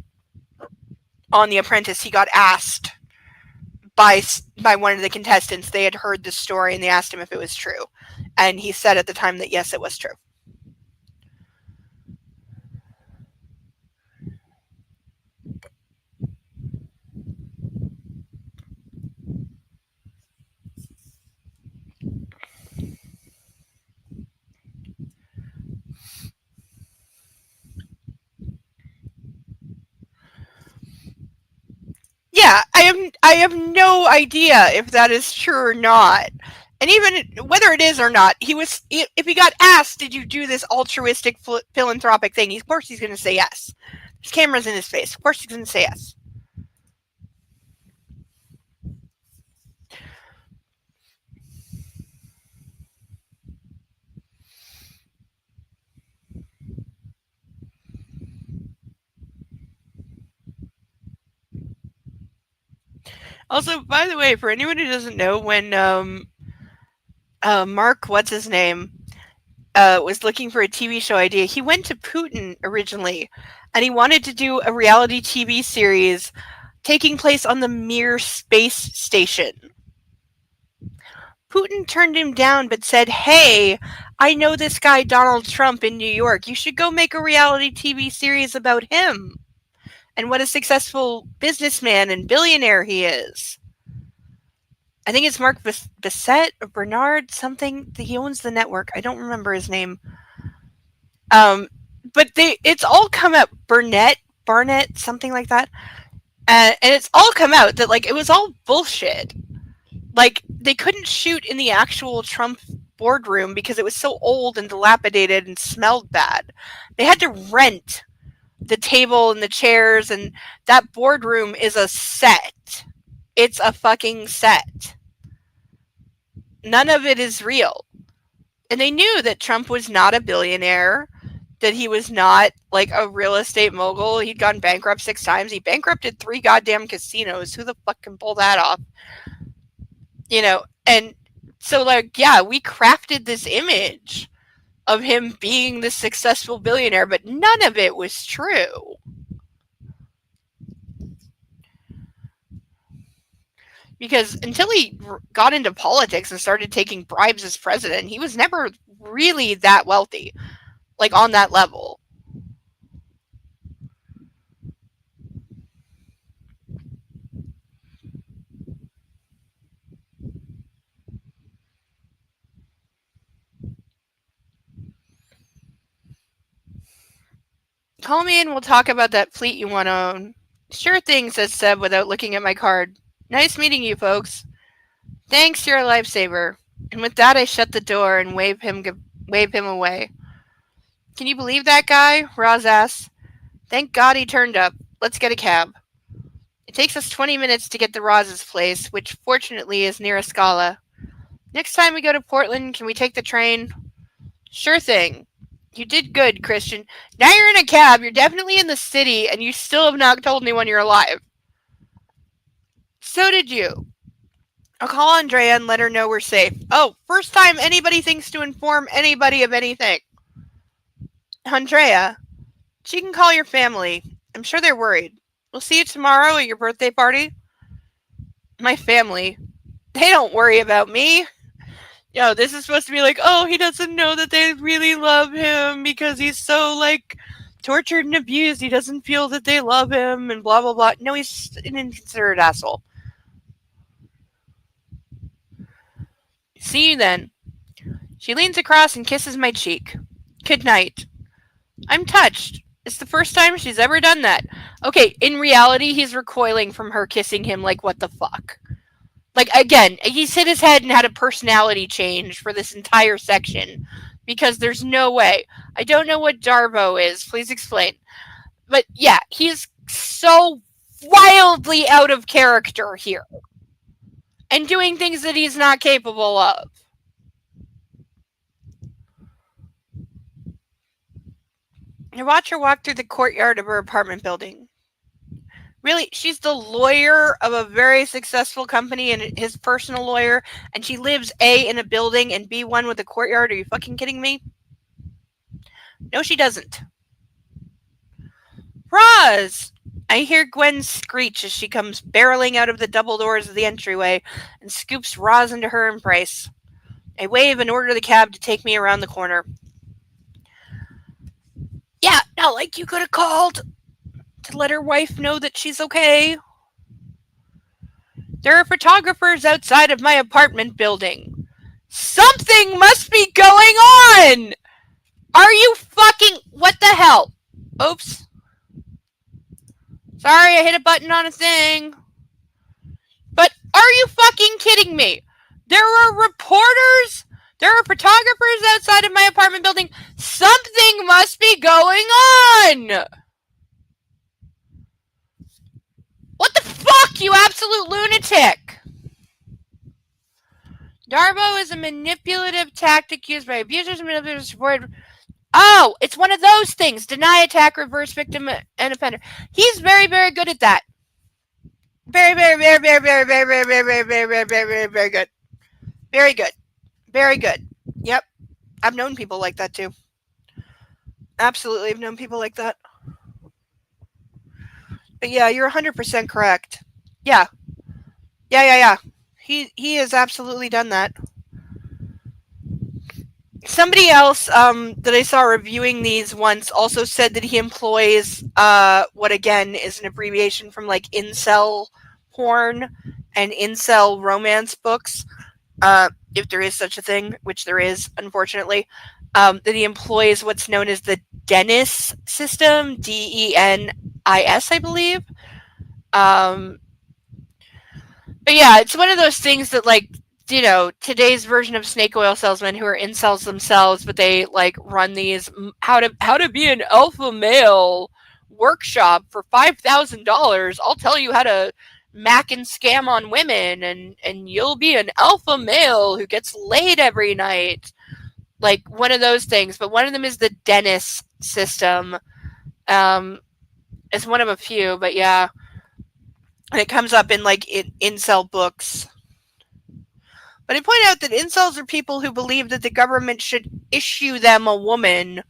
S1: on The Apprentice. He got asked by one of the contestants. They had heard the story, and they asked him if it was true, and he said at the time that yes, it was true. Yeah, I have no idea if that is true or not. And even whether it is or not, if he got asked, did you do this altruistic philanthropic thing? Of course he's going to say yes. There's cameras in his face. Of course he's going to say yes. Also, by the way, for anyone who doesn't know, when Mark, what's his name, was looking for a TV show idea. He went to Putin originally, and he wanted to do a reality TV series taking place on the Mir space station. Putin turned him down but said, "Hey, I know this guy Donald Trump in New York. You should go make a reality TV series about him and what a successful businessman and billionaire he is." I think it's Mark Bissett or Bernard something. He owns the network. I don't remember his name. But it's all come out. Barnett, something like that. And it's all come out that like it was all bullshit. Like they couldn't shoot in the actual Trump boardroom because it was so old and dilapidated and smelled bad. They had to rent the table and the chairs, and that boardroom is a set. It's a fucking set. None of it is real. And they knew that Trump was not a billionaire, that he was not like a real estate mogul. He'd gone bankrupt 6 times. He bankrupted 3 goddamn casinos. Who the fuck can pull that off? You know, and so like, yeah, we crafted this image of him being this successful billionaire, but none of it was true. Because until he got into politics and started taking bribes as president, he was never really that wealthy, like on that level. Call me and we'll talk about that fleet you want to own. Sure thing, says Seb without looking at my card. Nice meeting you, folks. Thanks, you're a lifesaver. And with that, I shut the door and wave him away. Can you believe that guy? Roz asks. Thank God he turned up. Let's get a cab. It takes us 20 minutes to get to Roz's place, which fortunately is near a Scala. Next time we go to Portland, can we take the train? Sure thing. You did good, Christian. Now you're in a cab, you're definitely in the city, and you still have not told anyone you're alive. So did you. I'll call Andrea and let her know we're safe. Oh, first time anybody thinks to inform anybody of anything. Andrea, she can call your family. I'm sure they're worried. We'll see you tomorrow at your birthday party. My family. They don't worry about me. Yo, this is supposed to be like, oh, he doesn't know that they really love him because he's so, like, tortured and abused. He doesn't feel that they love him and blah, blah, blah. No, he's an inconsiderate asshole. See you then. She leans across and kisses my cheek. Good night. I'm touched. It's the first time she's ever done that. Okay, in reality, he's recoiling from her kissing him like, what the fuck? Like, again, he's hit his head and had a personality change for this entire section. Because there's no way. I don't know what Darbo is. Please explain. But, yeah, he's so wildly out of character here. And doing things that he's not capable of. I watch her walk through the courtyard of her apartment building. Really, she's the lawyer of a very successful company and his personal lawyer, and she lives A, in a building, and B, one with a courtyard? Are you fucking kidding me? No, she doesn't. Roz! I hear Gwen screech as she comes barreling out of the double doors of the entryway and scoops Roz into her embrace. I wave and order the cab to take me around the corner. Yeah, not like you could have called to let her wife know that she's okay. There are photographers outside of my apartment building. Something must be going on! Are you fucking... What the hell? Oops. Sorry, I hit a button on a thing. But are you fucking kidding me? There are reporters... There are photographers outside of my apartment building. Something must be going on! What the fuck, you absolute lunatic? Darbo is a manipulative tactic used by abusers and manipulators to support... Oh, it's one of those things. Deny, attack, reverse, victim, and offender. He's very, very good at that. Very, very, very, very, very, very, very, very, very, very, very, very, very good. Very good. Very good. Yep. I've known people like that too. Absolutely, I've known people like that. But yeah, you're 100% correct. Yeah, yeah. He has absolutely done that. Somebody else that I saw reviewing these once also said that he employs what again is an abbreviation from like incel porn and incel romance books, if there is such a thing, which there is, unfortunately. That he employs what's known as the Dennis system, DENIS, I believe. Um, but yeah, it's one of those things that like today's version of snake oil salesmen who are incels themselves, but they like run these how to be an alpha male workshop for $5,000. I'll tell you how to mac and scam on women, and you'll be an alpha male who gets laid every night. Like one of those things, but one of them is the Dennis system. Um, it's one of a few, but yeah, and it comes up in like incel books. But I point out that incels are people who believe that the government should issue them a woman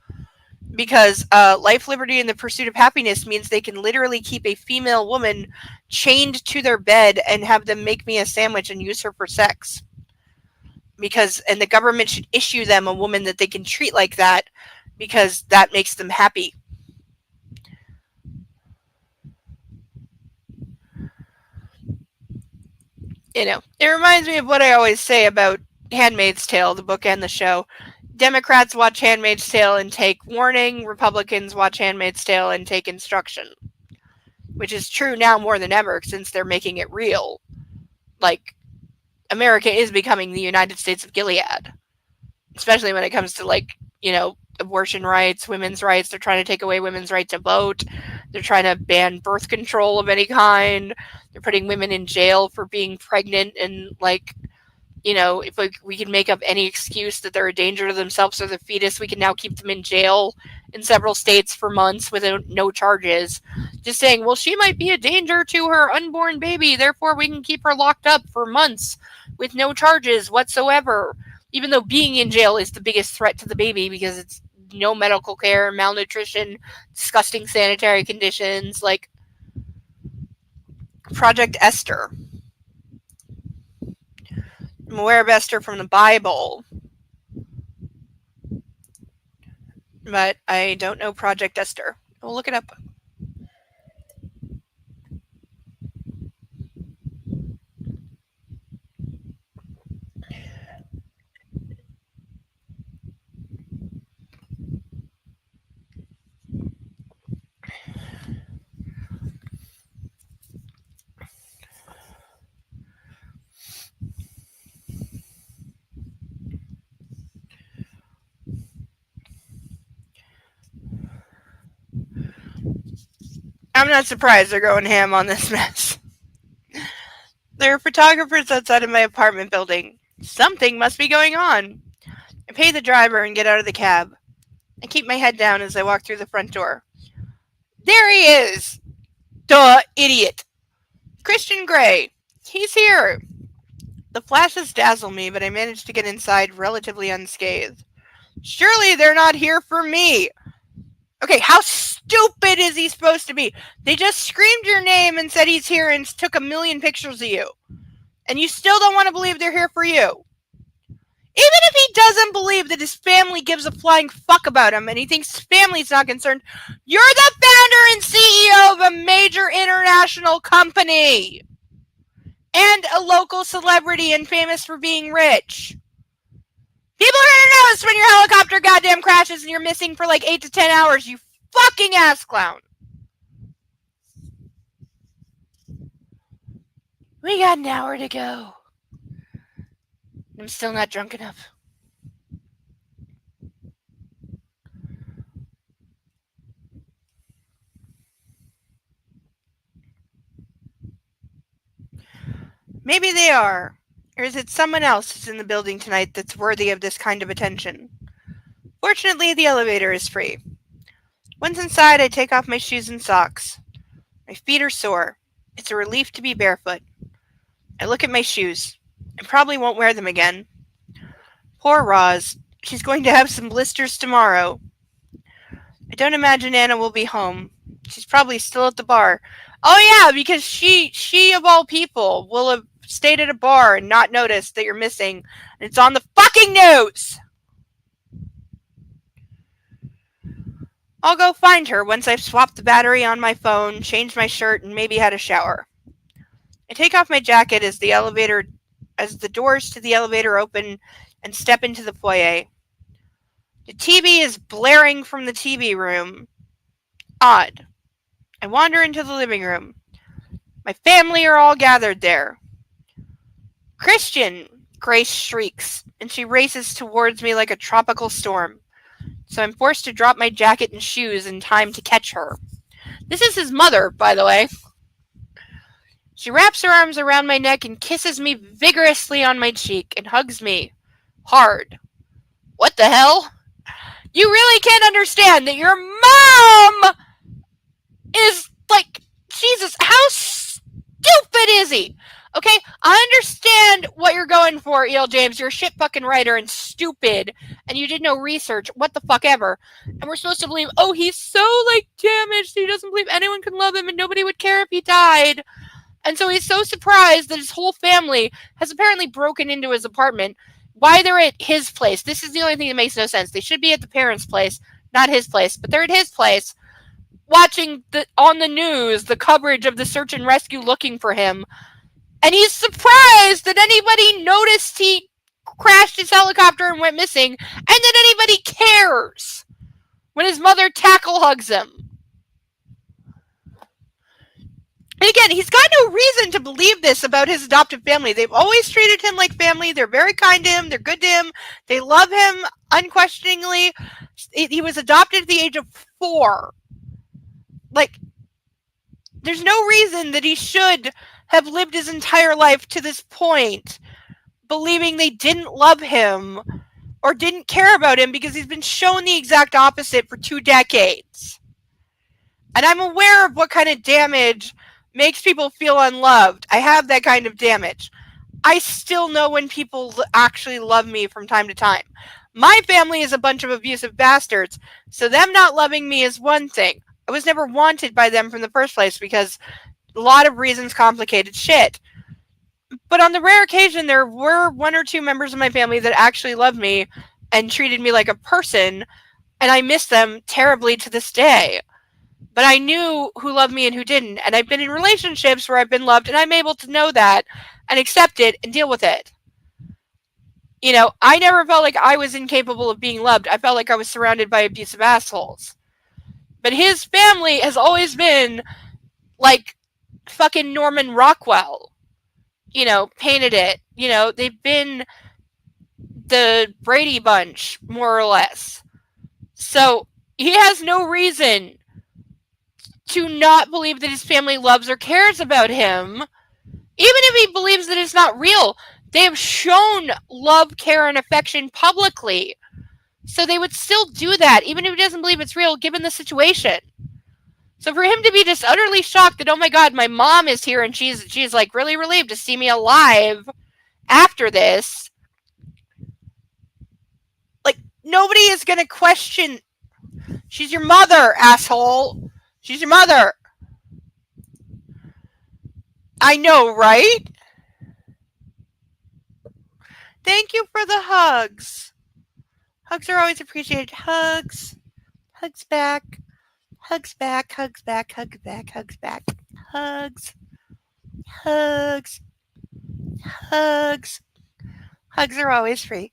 S1: because life, liberty, and the pursuit of happiness means they can literally keep a female woman chained to their bed and have them make me a sandwich and use her for sex. And the government should issue them a woman that they can treat like that because that makes them happy. It reminds me of what I always say about Handmaid's Tale, the book and the show. Democrats watch Handmaid's Tale and take warning. Republicans watch Handmaid's Tale and take instruction. Which is true now more than ever since they're making it real. Like, America is becoming the United States of Gilead. Especially when it comes to, like, abortion rights, women's rights. They're trying to take away women's right to vote. They're trying to ban birth control of any kind. They're putting women in jail for being pregnant and, like, if we can make up any excuse that they're a danger to themselves or the fetus, we can now keep them in jail in several states for months without no charges. Just saying, well, she might be a danger to her unborn baby, therefore we can keep her locked up for months with no charges whatsoever. Even though being in jail is the biggest threat to the baby because it's no medical care, malnutrition, disgusting sanitary conditions, like Project Esther. I'm aware of Esther from the Bible, but I don't know Project Esther. We'll look it up. I'm not surprised they're going ham on this mess. There are photographers outside of my apartment building. Something must be going on. I pay the driver and get out of the cab. I keep my head down as I walk through the front door. There he is! Duh, idiot! Christian Grey. He's here. The flashes dazzle me, but I manage to get inside relatively unscathed. Surely they're not here for me. Okay, how stupid is he supposed to be? They just screamed your name and said he's here and took a million pictures of you. And you still don't want to believe they're here for you. Even if he doesn't believe that his family gives a flying fuck about him and he thinks his family's not concerned, you're the founder and CEO of a major international company. And a local celebrity and famous for being rich. People are gonna notice when your helicopter goddamn crashes and you're missing for like 8 to 10 hours, you fucking ass clown. We got an hour to go. I'm still not drunk enough. Maybe they are. Or is it someone else who's in the building tonight that's worthy of this kind of attention? Fortunately, the elevator is free. Once inside, I take off my shoes and socks. My feet are sore. It's a relief to be barefoot. I look at my shoes. I probably won't wear them again. Poor Roz. She's going to have some blisters tomorrow. I don't imagine Anna will be home. She's probably still at the bar. Oh yeah, because she of all people will have stayed at a bar and not noticed that you're missing. And it's on the fucking news. I'll go find her once I've swapped the battery on my phone, changed my shirt, and maybe had a shower. I take off my jacket as the doors to the elevator open and step into the foyer. The TV is blaring from the TV room. Odd. I wander into the living room. My family are all gathered there. Christian! Grace shrieks, and she races towards me like a tropical storm. So I'm forced to drop my jacket and shoes in time to catch her. This is his mother, by the way. She wraps her arms around my neck and kisses me vigorously on my cheek and hugs me. Hard. What the hell? You really can't understand that your mom is like, Jesus, how stupid is he? Okay, I understand what you're going for, E.L. James. You're a shit fucking writer and stupid, and you did no research, what the fuck ever. And we're supposed to believe, oh, he's so, like, damaged, he doesn't believe anyone can love him, and nobody would care if he died. And so he's so surprised that his whole family has apparently broken into his apartment. Why they're at his place? This is the only thing that makes no sense. They should be at the parents' place, not his place, but they're at his place, watching on the news the coverage of the search and rescue looking for him. And he's surprised that anybody noticed he crashed his helicopter and went missing, and that anybody cares when his mother tackle hugs him. And again, he's got no reason to believe this about his adoptive family. They've always treated him like family. They're very kind to him. They're good to him. They love him unquestioningly. He was adopted at the age of 4. Like, there's no reason that he should have lived his entire life to this point believing they didn't love him or didn't care about him, because he's been shown the exact opposite for 2 decades. And I'm aware of what kind of damage makes people feel unloved. I have that kind of damage. I still know when people actually love me from time to time. My family is a bunch of abusive bastards, so them not loving me is one thing. I was never wanted by them from the first place because a lot of reasons complicated shit. But on the rare occasion, there were 1 or 2 members of my family that actually loved me and treated me like a person, and I miss them terribly to this day. But I knew who loved me and who didn't, and I've been in relationships where I've been loved, and I'm able to know that and accept it and deal with it. You know, I never felt like I was incapable of being loved. I felt like I was surrounded by abusive assholes. But his family has always been like fucking Norman Rockwell. You know, painted it. You know, they've been the Brady Bunch, more or less. So he has no reason to not believe that his family loves or cares about him. Even if he believes that it's not real, they have shown love, care, and affection publicly. So they would still do that, even if he doesn't believe it's real, given the situation. So for him to be just utterly shocked that, oh my god, my mom is here and she's like really relieved to see me alive after this. Like, nobody is going to question. She's your mother, asshole. She's your mother. I know, right? Thank you for the hugs. Hugs are always appreciated. Hugs. Hugs back. Hugs back. Hugs back. Hugs back. Hugs back. Hugs. Hugs. Hugs. Hugs are always free.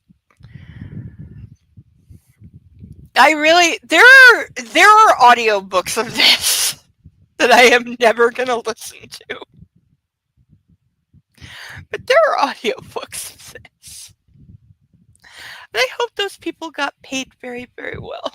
S1: There are audiobooks of this that I am never going to listen to. But there are audiobooks of this. And I hope those people got paid very, very well.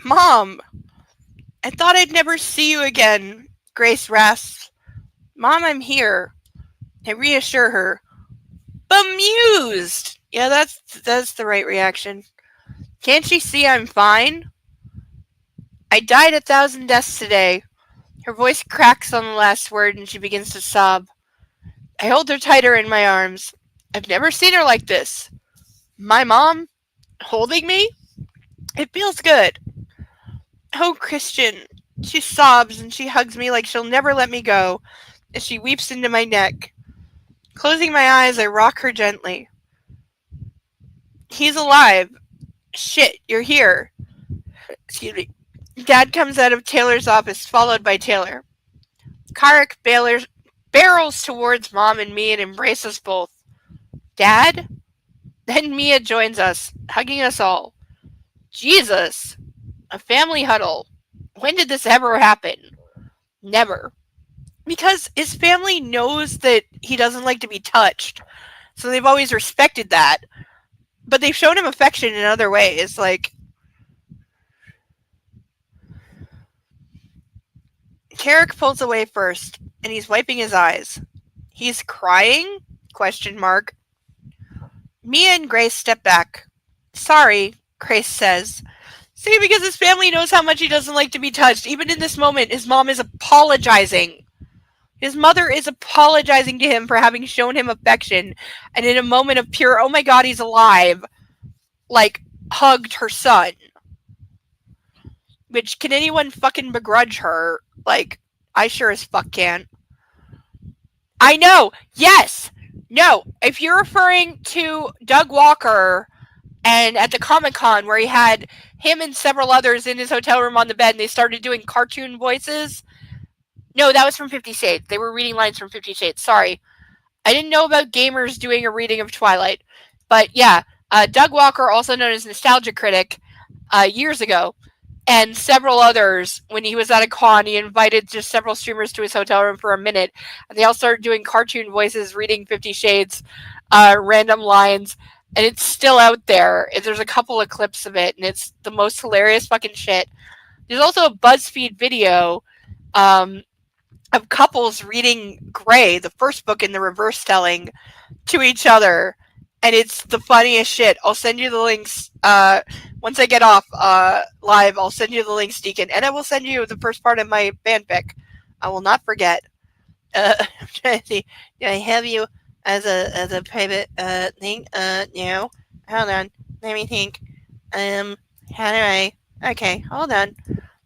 S1: Mom, I thought I'd never see you again. Grace rasps, Mom, I'm here. I reassure her. Bemused! Yeah, that's the right reaction. Can't she see I'm fine? I died 1,000 deaths today. Her voice cracks on the last word and she begins to sob. I hold her tighter in my arms. I've never seen her like this. My mom holding me? It feels good. Oh, Christian. She sobs and she hugs me like she'll never let me go as she weeps into my neck. Closing my eyes, I rock her gently. He's alive. Shit, you're here. Excuse me. Dad comes out of Taylor's office, followed by Taylor. Karek barrels towards Mom and me and embraces us both. Dad? Then Mia joins us, hugging us all. Jesus! A family huddle. When did this ever happen? Never. Because his family knows that he doesn't like to be touched. So they've always respected that. But they've shown him affection in other ways. Like, Carrick pulls away first, and he's wiping his eyes. He's crying? Question mark. Mia and Grace step back. Sorry, Grace says. See, because his family knows how much he doesn't like to be touched. Even in this moment, his mom is apologizing. His mother is apologizing to him for having shown him affection, and in a moment of pure, oh my god, he's alive, like, hugged her son. Which, can anyone fucking begrudge her? Like, I sure as fuck can't. I know! Yes! No! If you're referring to Doug Walker and at the Comic-Con where he had him and several others in his hotel room on the bed and they started doing cartoon voices. No, that was from 50 Shades. They were reading lines from 50 Shades. Sorry. I didn't know about gamers doing a reading of Twilight. But yeah, Doug Walker, also known as Nostalgia Critic, years ago, and several others, when he was at a con, he invited just several streamers to his hotel room for a minute, and they all started doing cartoon voices, reading 50 Shades, random lines, and it's still out there. There's a couple of clips of it, and it's the most hilarious fucking shit. There's also a BuzzFeed video of couples reading Grey, the first book in the reverse telling, to each other, and it's the funniest shit. I'll send you the links once I get off live. I'll send you the links, Deacon, and I will send you the first part of my fanfic. I will not forget. I'm trying to see. Do I have you as a private thing? No. Hold on. Let me think. How do I? Okay, hold on.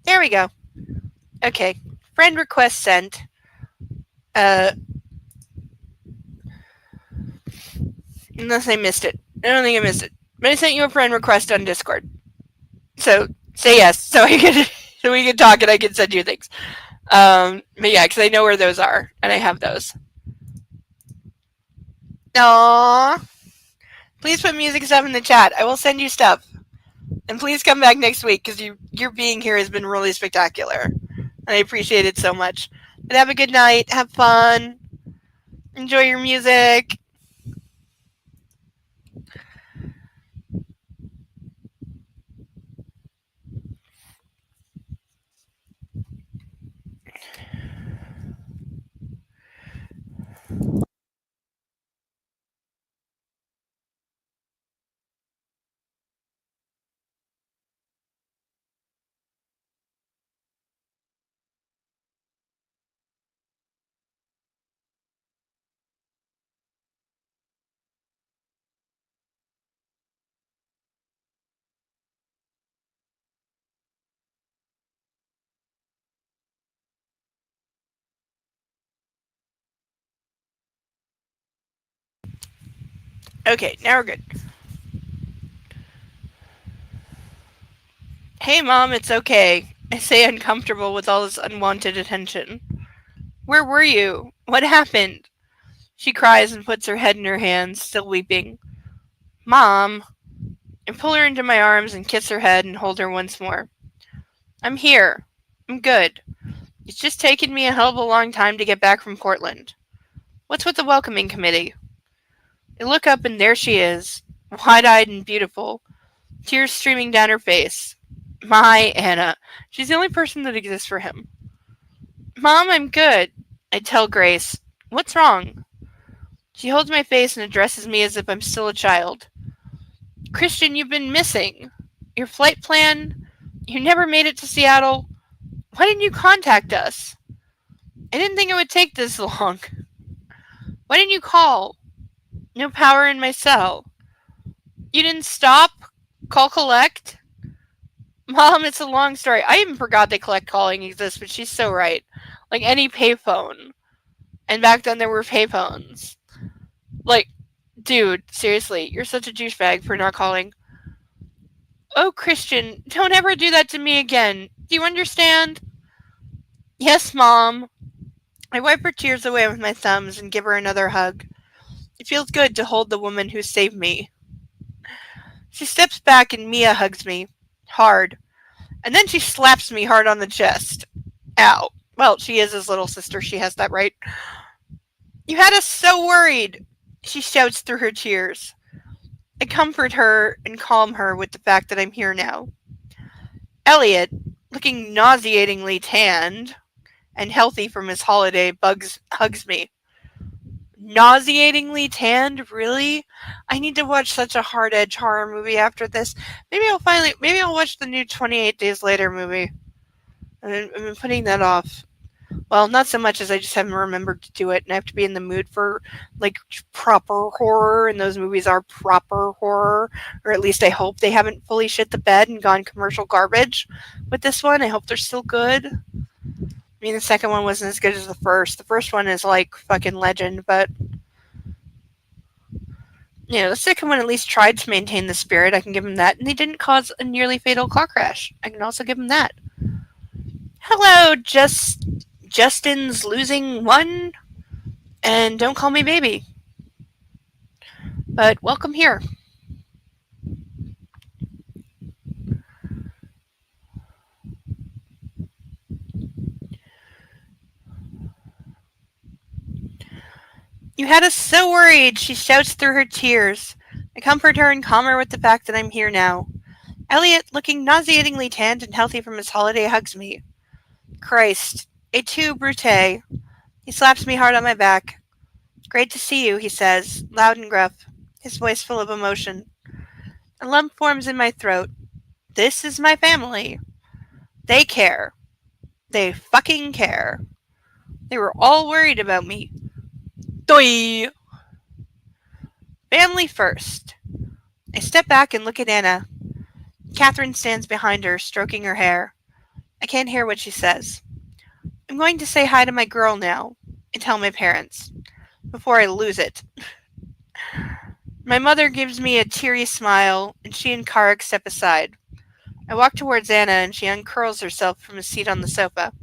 S1: There we go. Okay, friend request sent. Unless I missed it. I don't think I missed it. But I sent you a friend request on Discord. So say yes, so we can talk and I can send you things. But yeah, because I know where those are and I have those. Aww. Please put music stuff in the chat. I will send you stuff. And please come back next week because your being here has been really spectacular. And I appreciate it so much. But have a good night. Have fun. Enjoy your music. Okay, now we're good. Hey, Mom, it's okay. I say uncomfortable with all this unwanted attention. Where were you? What happened? She cries and puts her head in her hands, still weeping. Mom. I pull her into my arms and kiss her head and hold her once more. I'm here. I'm good. It's just taken me a hell of a long time to get back from Portland. What's with the welcoming committee? I look up and there she is, wide-eyed and beautiful, tears streaming down her face. My Anna. She's the only person that exists for him. Mom, I'm good. I tell Grace. What's wrong? She holds my face and addresses me as if I'm still a child. Christian, you've been missing. Your flight plan? You never made it to Seattle? Why didn't you contact us? I didn't think it would take this long. Why didn't you call? No power in my cell. You didn't stop? Call collect? Mom, it's a long story. I even forgot that collect calling exists, but she's so right. Like any payphone. And back then there were payphones. Like, dude, seriously, you're such a douchebag for not calling. Oh, Christian, don't ever do that to me again. Do you understand? Yes, Mom. I wipe her tears away with my thumbs and give her another hug. It feels good to hold the woman who saved me. She steps back and Mia hugs me. Hard. And then she slaps me hard on the chest. Ow. Well, she is his little sister. She has that right. You had us so worried, she shouts through her tears. I comfort her and calm her with the fact that I'm here now. Elliot, looking nauseatingly tanned and healthy from his holiday, hugs me. Nauseatingly tanned? Really? I need to watch such a hard edge horror movie after this. Maybe I'll watch the new 28 Days Later movie. I've been putting that off. Well, not so much as I just haven't remembered to do it, and I have to be in the mood for like proper horror, and those movies are proper horror, or at least I hope they haven't fully shit the bed and gone commercial garbage with this one. I hope they're still good. I mean, the second one wasn't as good as the first. The first one is like fucking legend, but the second one at least tried to maintain the spirit. I can give them that, and they didn't cause a nearly fatal car crash. I can also give them that. Hello, Justin's losing one, and don't call me baby. But welcome here. You had us so worried, she shouts through her tears. I comfort her and calm her with the fact that I'm here now. Elliot, looking nauseatingly tanned and healthy from his holiday, hugs me. Christ. Et tu, Brute. He slaps me hard on my back. Great to see you, he says, loud and gruff, his voice full of emotion. A lump forms in my throat. This is my family. They care. They fucking care. They were all worried about me. Doi! Family first. I step back and look at Anna. Catherine stands behind her, stroking her hair. I can't hear what she says. I'm going to say hi to my girl now and tell my parents before I lose it. My mother gives me a teary smile, and she and Karik step aside. I walk towards Anna, and she uncurls herself from a seat on the sofa.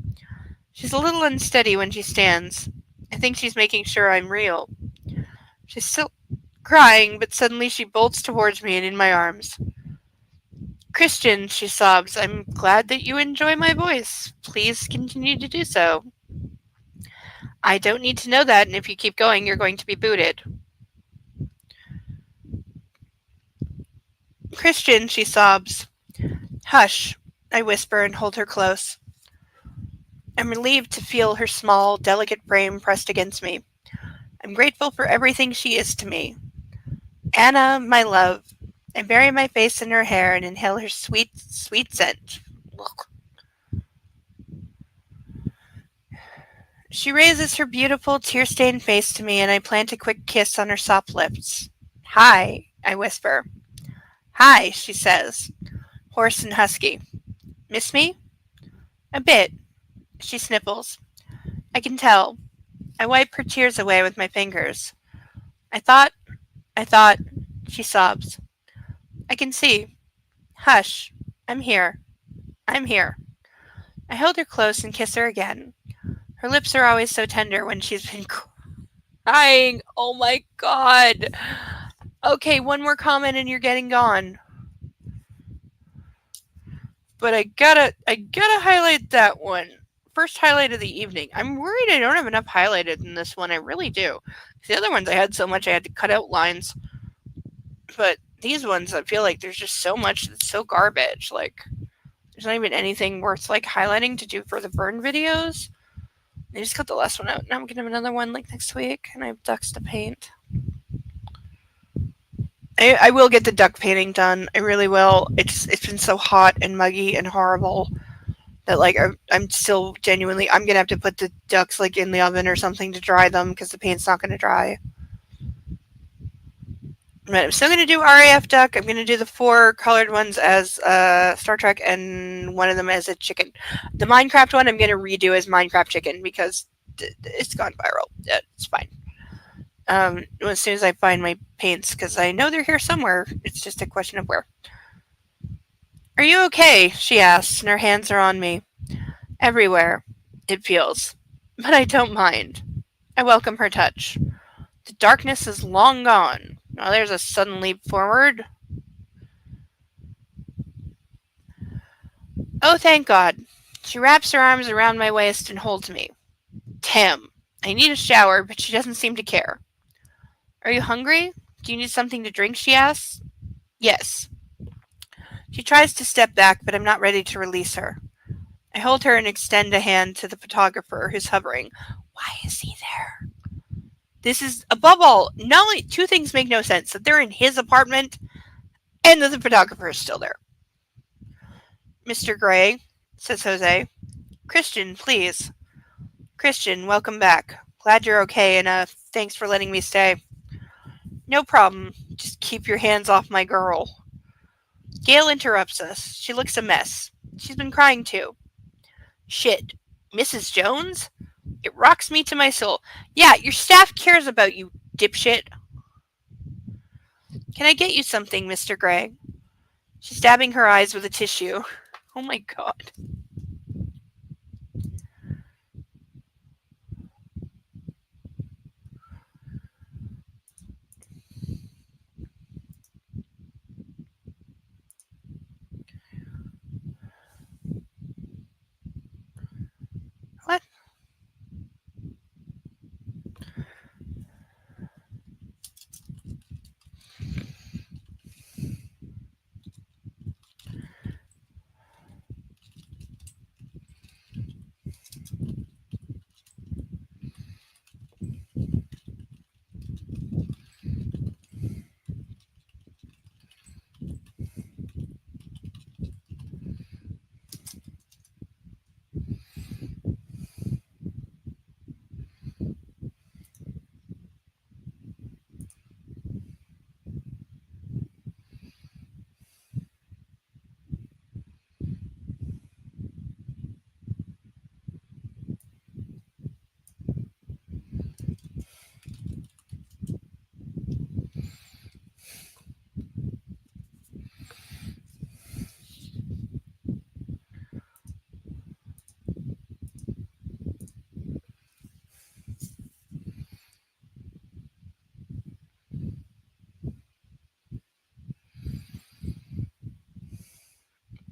S1: She's a little unsteady when she stands. I think she's making sure I'm real. She's still crying, but suddenly she bolts towards me and in my arms. Christian, she sobs, I'm glad that you enjoy my voice. Please continue to do so. I don't need to know that, and if you keep going, you're going to be booted. Christian, she sobs. Hush, I whisper and hold her close. I'm relieved to feel her small, delicate frame pressed against me. I'm grateful for everything she is to me. Anna, my love. I bury my face in her hair and inhale her sweet, sweet scent. Look. She raises her beautiful, tear-stained face to me, and I plant a quick kiss on her soft lips. Hi, I whisper. Hi, she says, hoarse and husky. Miss me? A bit. She sniffles. I can tell. I wipe her tears away with my fingers. I thought, she sobs. I can see. Hush. I'm here. I'm here. I hold her close and kiss her again. Her lips are always so tender when she's been crying. Oh my god. Okay, one more comment and you're getting gone. But I gotta highlight that one. First highlight of the evening. I'm worried I don't have enough highlighted in this one. I really do. The other ones I had so much I had to cut out lines. But these ones I feel like there's just so much that's so garbage. Like there's not even anything worth like highlighting to do for the burn videos. I just cut the last one out. Now I'm gonna have another one like next week, and I have ducks to paint. I will get the duck painting done. I really will. It's been so hot and muggy and horrible that like I'm still genuinely I'm gonna have to put the ducks like in the oven or something to dry them because the paint's not gonna dry. But I'm still gonna do RAF duck. I'm gonna do the 4 colored ones as Star Trek and one of them as a chicken. The Minecraft one I'm gonna redo as Minecraft chicken because it's gone viral. It's fine. As soon as I find my paints, because I know they're here somewhere. It's just a question of where. Are you okay? She asks, and her hands are on me. Everywhere, it feels. But I don't mind. I welcome her touch. The darkness is long gone. Now there's a sudden leap forward. Oh, thank God. She wraps her arms around my waist and holds me. Damn. I need a shower, but she doesn't seem to care. Are you hungry? Do you need something to drink? She asks. Yes. She tries to step back, but I'm not ready to release her. I hold her and extend a hand to the photographer who's hovering. Why is he there? This is, above all, not only 2 things make no sense that they're in his apartment and that the photographer is still there. Mr. Gray, says Jose. Christian, please. Christian, welcome back. Glad you're okay, and thanks for letting me stay. No problem. Just keep your hands off my girl. Gail interrupts us. She looks a mess. She's been crying too. Shit. Mrs. Jones? It rocks me to my soul. Yeah, your staff cares about you, dipshit. Can I get you something, Mr. Gray? She's dabbing her eyes with a tissue. Oh my god. What?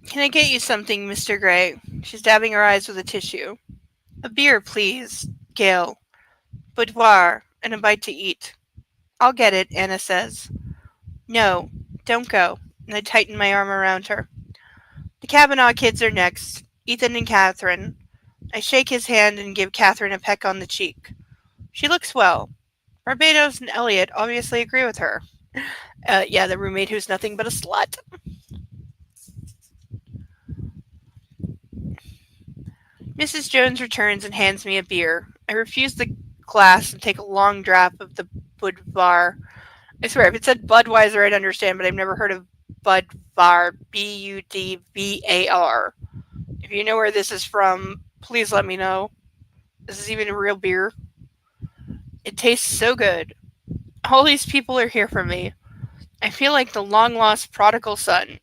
S1: Can I get you something, Mr. Gray? She's dabbing her eyes with a tissue. A beer, please, Gail. Boudoir, and a bite to eat. I'll get it, Anna says. No, don't go. And I tighten my arm around her. The Kavanaugh kids are next. Ethan and Catherine. I shake his hand and give Catherine a peck on the cheek. She looks well. Barbados and Elliot obviously agree with her. Yeah, the roommate who's nothing but a slut. Mrs. Jones returns and hands me a beer. I refuse the glass and take a long draught of the Budvar. I swear, if it said Budweiser, I'd understand, but I've never heard of Budvar. Budvar. If you know where this is from, please let me know. This is even a real beer. It tastes so good. All these people are here for me. I feel like the long-lost prodigal son.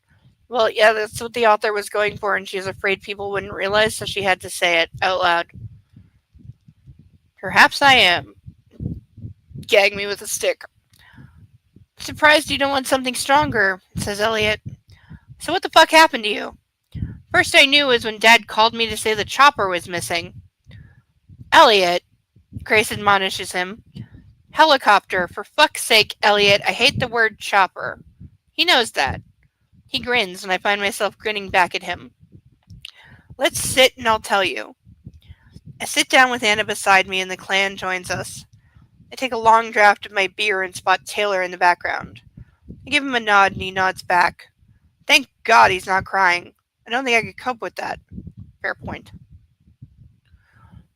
S1: Well, yeah, that's what the author was going for, and she was afraid people wouldn't realize, so she had to say it out loud. Perhaps I am. Gag me with a stick. Surprised you don't want something stronger, says Elliot. So what the fuck happened to you? First I knew was when Dad called me to say the chopper was missing. Elliot, Grace admonishes him. Helicopter, for fuck's sake, Elliot, I hate the word chopper. He knows that. He grins, and I find myself grinning back at him. Let's sit and I'll tell you. I sit down with Anna beside me and the clan joins us. I take a long draught of my beer and spot Taylor in the background. I give him a nod and he nods back. Thank God he's not crying. I don't think I could cope with that. Fair point.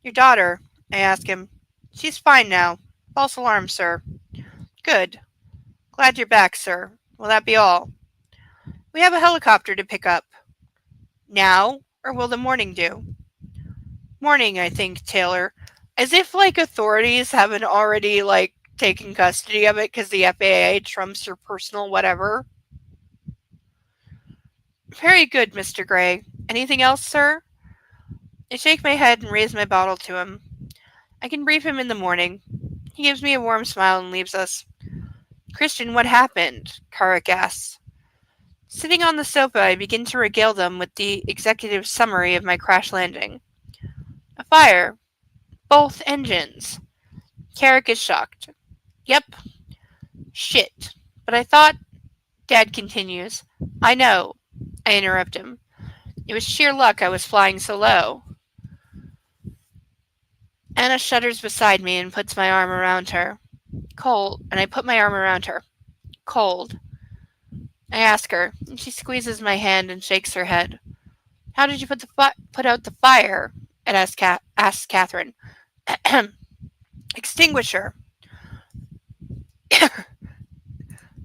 S1: Your daughter, I ask him. She's fine now. False alarm, sir. Good. Glad you're back, sir. Will that be all? We have a helicopter to pick up. Now, or will the morning do? Morning, I think, Taylor. As if, authorities haven't already, taken custody of it because the FAA trumps your personal whatever. Very good, Mr. Gray. Anything else, sir? I shake my head and raise my bottle to him. I can brief him in the morning. He gives me a warm smile and leaves us. Christian, what happened? Karik asks. Sitting on the sofa, I begin to regale them with the executive summary of my crash landing. A fire. Both engines. Karik is shocked. Yep. Shit. But I thought... Dad continues. I know. I interrupt him. It was sheer luck I was flying so low. Anna shudders beside me and puts my arm around her. Cold. And I put my arm around her. Cold. I ask her, and she squeezes my hand and shakes her head. How did you put out the fire? It asks Catherine. Extinguisher.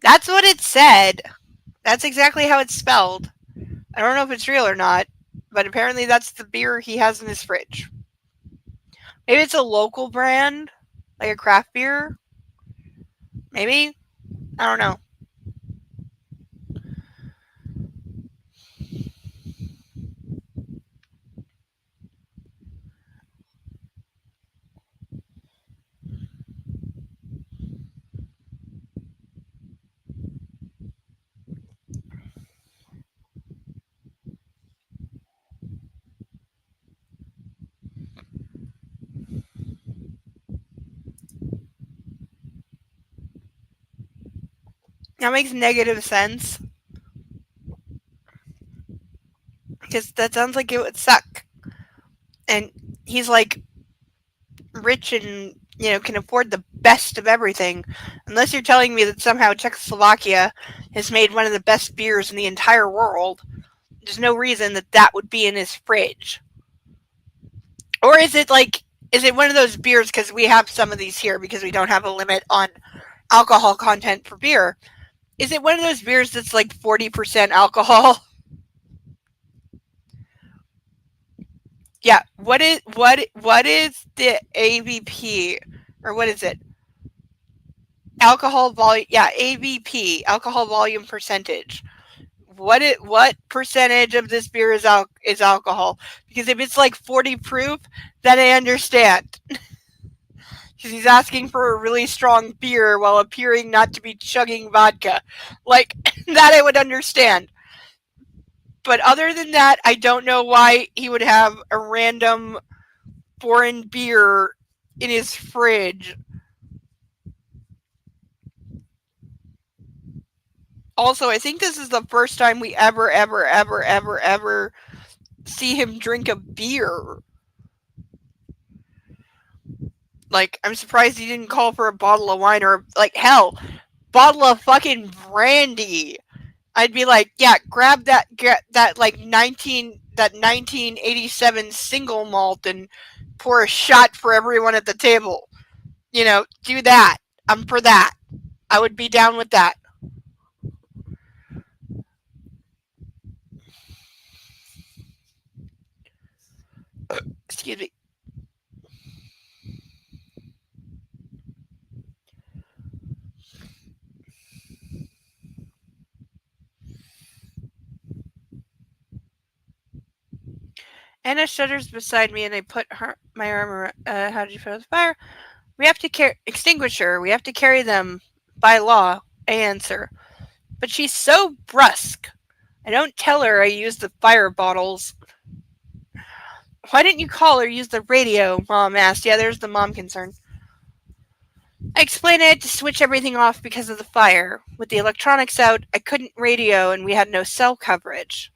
S1: That's what it said. That's exactly how it's spelled. I don't know if it's real or not, but apparently that's the beer he has in his fridge. Maybe it's a local brand, like a craft beer. Maybe. I don't know. That makes negative sense. Because that sounds like it would suck. And he's rich and, can afford the best of everything. Unless you're telling me that somehow Czechoslovakia has made one of the best beers in the entire world, there's no reason that would be in his fridge. Or is it one of those beers, because we have some of these here because we don't have a limit on alcohol content for beer. Is it one of those beers that's 40% alcohol? Yeah, what is the AVP, or what is it? Alcohol volume. Yeah, AVP, alcohol volume percentage. What percentage of this beer is alcohol? Because if it's 40 proof, then I understand. Because he's asking for a really strong beer while appearing not to be chugging vodka. That I would understand. But other than that, I don't know why he would have a random foreign beer in his fridge. Also, I think this is the first time we ever see him drink a beer. I'm surprised he didn't call for a bottle of wine or, hell, bottle of fucking brandy. I'd be yeah, grab that 1987 single malt and pour a shot for everyone at the table. Do that. I'm for that. I would be down with that. Excuse me. Anna shudders beside me, and I put my arm around. How did you put out the fire? We have to carry extinguisher. We have to carry them by law. I answer, but she's so brusque. I don't tell her I use the fire bottles. Why didn't you call or use the radio? Mom asked. Yeah, there's the mom concern. I explained I had to switch everything off because of the fire. With the electronics out, I couldn't radio and we had no cell coverage.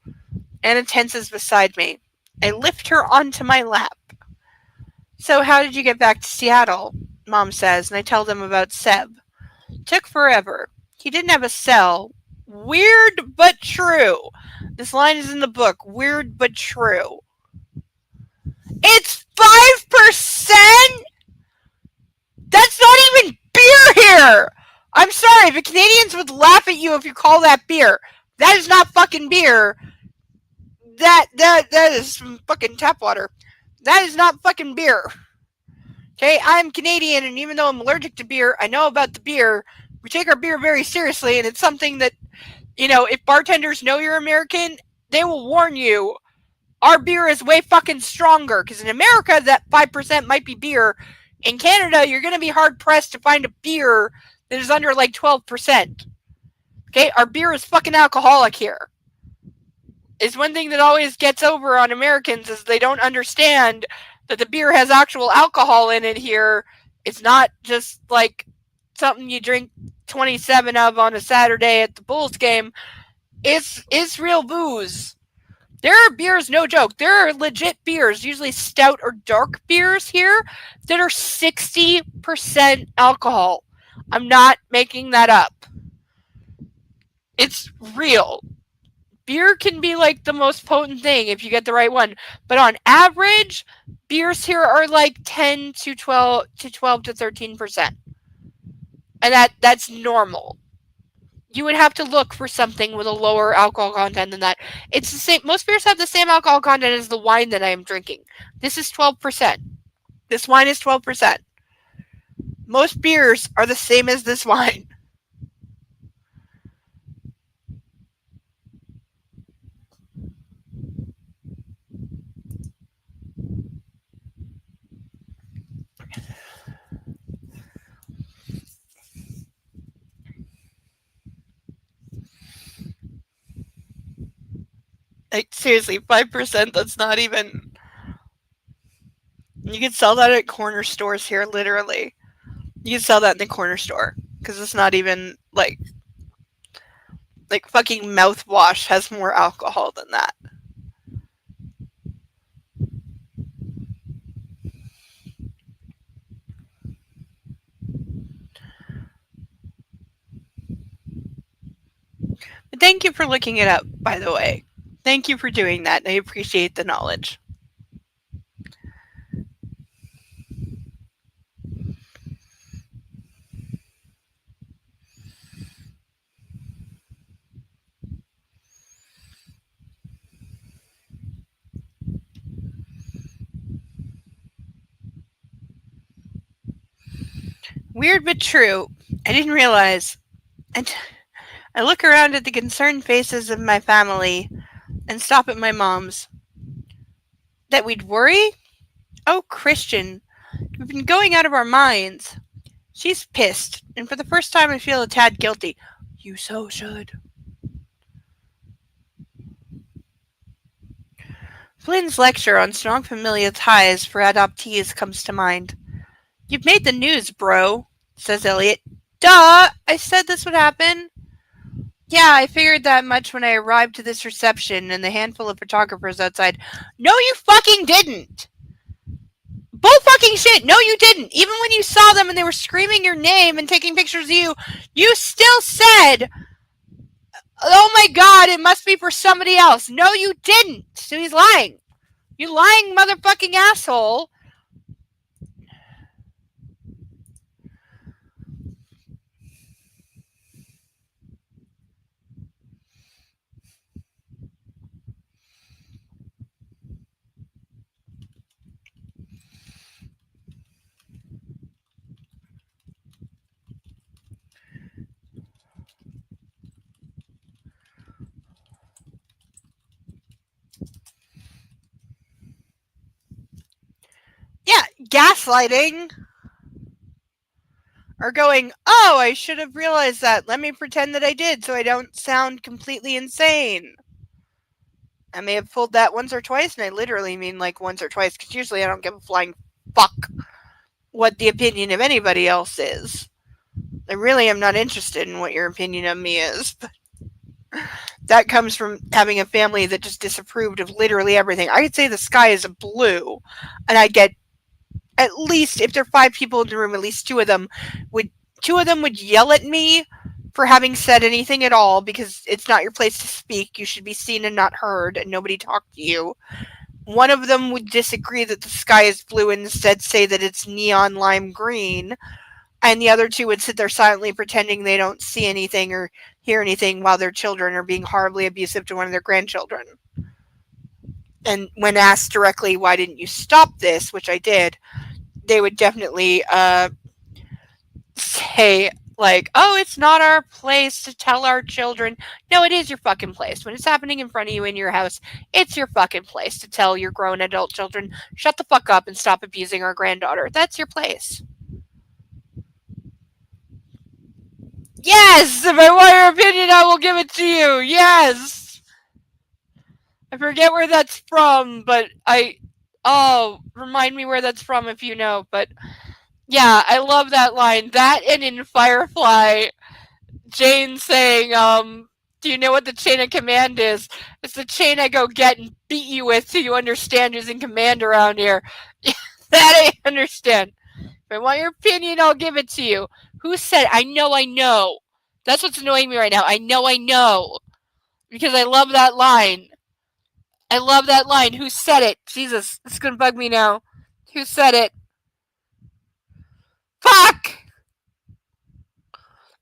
S1: Anna tenses beside me. I lift her onto my lap. So how did you get back to Seattle? Mom says, and I tell them about Seb. Took forever. He didn't have a cell. Weird but true. This line is in the book. Weird but true. It's 5%? That's not even beer here! I'm sorry, but Canadians would laugh at you if you call that beer. That is not fucking beer. That is fucking tap water. That is not fucking beer. Okay, I'm Canadian, and even though I'm allergic to beer, I know about the beer. We take our beer very seriously, and it's something that, if bartenders know you're American, they will warn you. Our beer is way fucking stronger, because in America, that 5% might be beer. In Canada, you're going to be hard-pressed to find a beer that is under, 12%. Okay, our beer is fucking alcoholic here. It's one thing that always gets over on Americans is they don't understand that the beer has actual alcohol in it here. It's not just something you drink 27 of on a Saturday at the Bulls game. It's real booze. There are beers, no joke. There are legit beers, usually stout or dark beers here, that are 60% alcohol. I'm not making that up. It's real. Beer can be the most potent thing if you get the right one. But on average, beers here are 10 to 12 to 13%. And that's normal. You would have to look for something with a lower alcohol content than that. It's the same. Most beers have the same alcohol content as the wine that I am drinking. This is 12%. This wine is 12%. Most beers are the same as this wine. Seriously, 5%, that's not even... You can sell that at corner stores here, literally. You can sell that in the corner store. Because it's not even, fucking mouthwash has more alcohol than that. But thank you for looking it up, by the way. Thank you for doing that. I appreciate the knowledge. Weird but true. I didn't realize. And I look around at the concerned faces of my family and stop at my mom's. That we'd worry? Oh, Christian, we've been going out of our minds. She's pissed, and for the first time I feel a tad guilty. You so should. Flynn's lecture on strong familial ties for adoptees comes to mind. You've made the news, bro, says Elliot. Duh! I said this would happen. Yeah, I figured that much when I arrived to this reception and the handful of photographers outside. No, you fucking didn't! Bull fucking shit! No, you didn't! Even when you saw them and they were screaming your name and taking pictures of you, you still said, oh my god, it must be for somebody else. No, you didn't! So he's lying. You lying motherfucking asshole. Yeah, gaslighting. Or going, oh, I should have realized that. Let me pretend that I did so I don't sound completely insane. I may have pulled that once or twice, and I literally mean once or twice, because usually I don't give a flying fuck what the opinion of anybody else is. I really am not interested in what your opinion of me is. But that comes from having a family that just disapproved of literally everything. I could say the sky is blue, and I'd get at least if there are 5 people in the room, at least would two of them would yell at me for having said anything at all because it's not your place to speak. You should be seen and not heard, and nobody talk to you. One of them would disagree that the sky is blue and instead say that it's neon lime green, and the other two would sit there silently pretending they don't see anything or hear anything while their children are being horribly abusive to one of their grandchildren. And when asked directly, why didn't you stop this, which I did, they would definitely say, like, oh, it's not our place to tell our children. No, it is your fucking place. When it's happening in front of you in your house, it's your fucking place to tell your grown adult children, shut the fuck up and stop abusing our granddaughter. That's your place. Yes! If I want your opinion, I will give it to you. Yes! I forget where that's from, but oh, remind me where that's from if you know. But yeah, I love that line. That and in Firefly, Jane saying, do you know what the chain of command is? It's the chain I go get and beat you with till you understand who's in command around here. That I understand. If I want your opinion, I'll give it to you. Who said it? I know. That's what's annoying me right now. I know. Because I love that line. I love that line. Who said it? Jesus, it's gonna bug me now. Who said it? Fuck!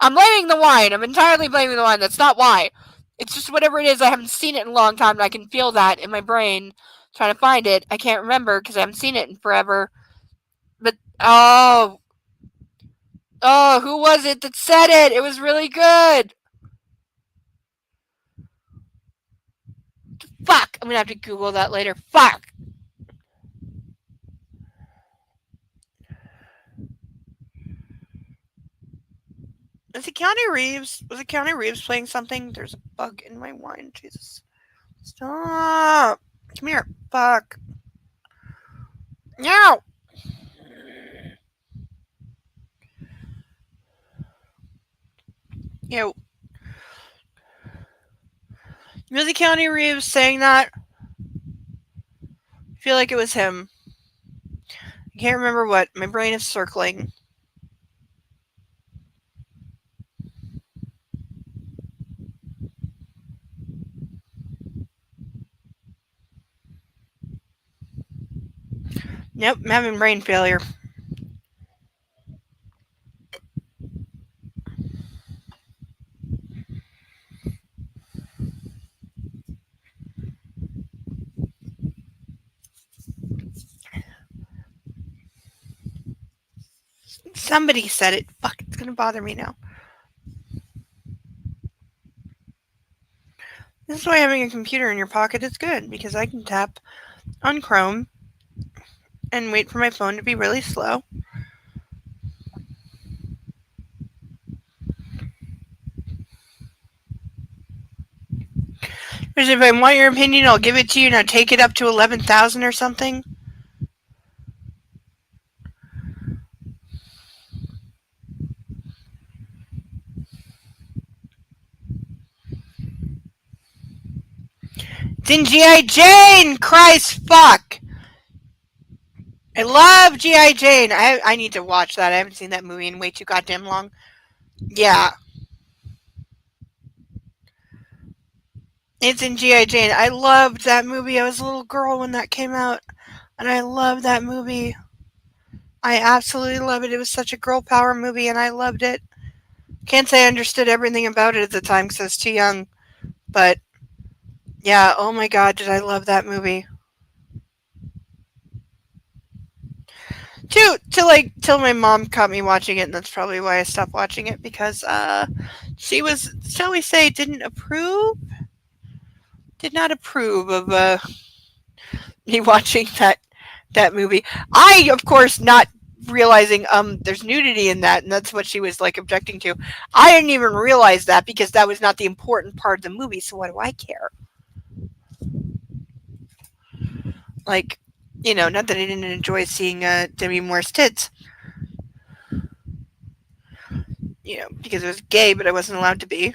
S1: I'm blaming the wine. I'm entirely blaming the wine. That's not why. It's just whatever it is. I haven't seen it in a long time, and I can feel that in my brain. Trying to find it. I can't remember because I haven't seen it in forever. But who was it that said it? It was really good. Fuck! I'm gonna have to Google that later. Fuck! Is it Keanu Reeves? Was it Keanu Reeves playing something? There's a bug in my wine. Jesus. Stop! Come here. Fuck. No! Ew. Was it Keanu Reeves saying that? I feel like it was him. I can't remember what. My brain is circling. Nope, I'm having brain failure. Somebody said it. Fuck, it's gonna bother me now. This is why having a computer in your pocket is good, because I can tap on Chrome and wait for my phone to be really slow. Because if I want your opinion, I'll give it to you. Now take it up to 11,000 or something. It's in G.I. Jane! Christ fuck! I love G.I. Jane. I need to watch that. I haven't seen that movie in way too goddamn long. Yeah. It's in G.I. Jane. I loved that movie. I was a little girl when that came out. And I love that movie. I absolutely love it. It was such a girl power movie, and I loved it. Can't say I understood everything about it at the time because I was too young. But yeah, oh my god, did I love that movie. Till my mom caught me watching it, and that's probably why I stopped watching it, because she was, shall we say, did not approve of me watching that movie. I, of course, not realizing there's nudity in that, and that's what she was like objecting to. I didn't even realize that because that was not the important part of the movie, so what do I care? Like, not that I didn't enjoy seeing Demi Moore's tits. Because it was gay, but I wasn't allowed to be.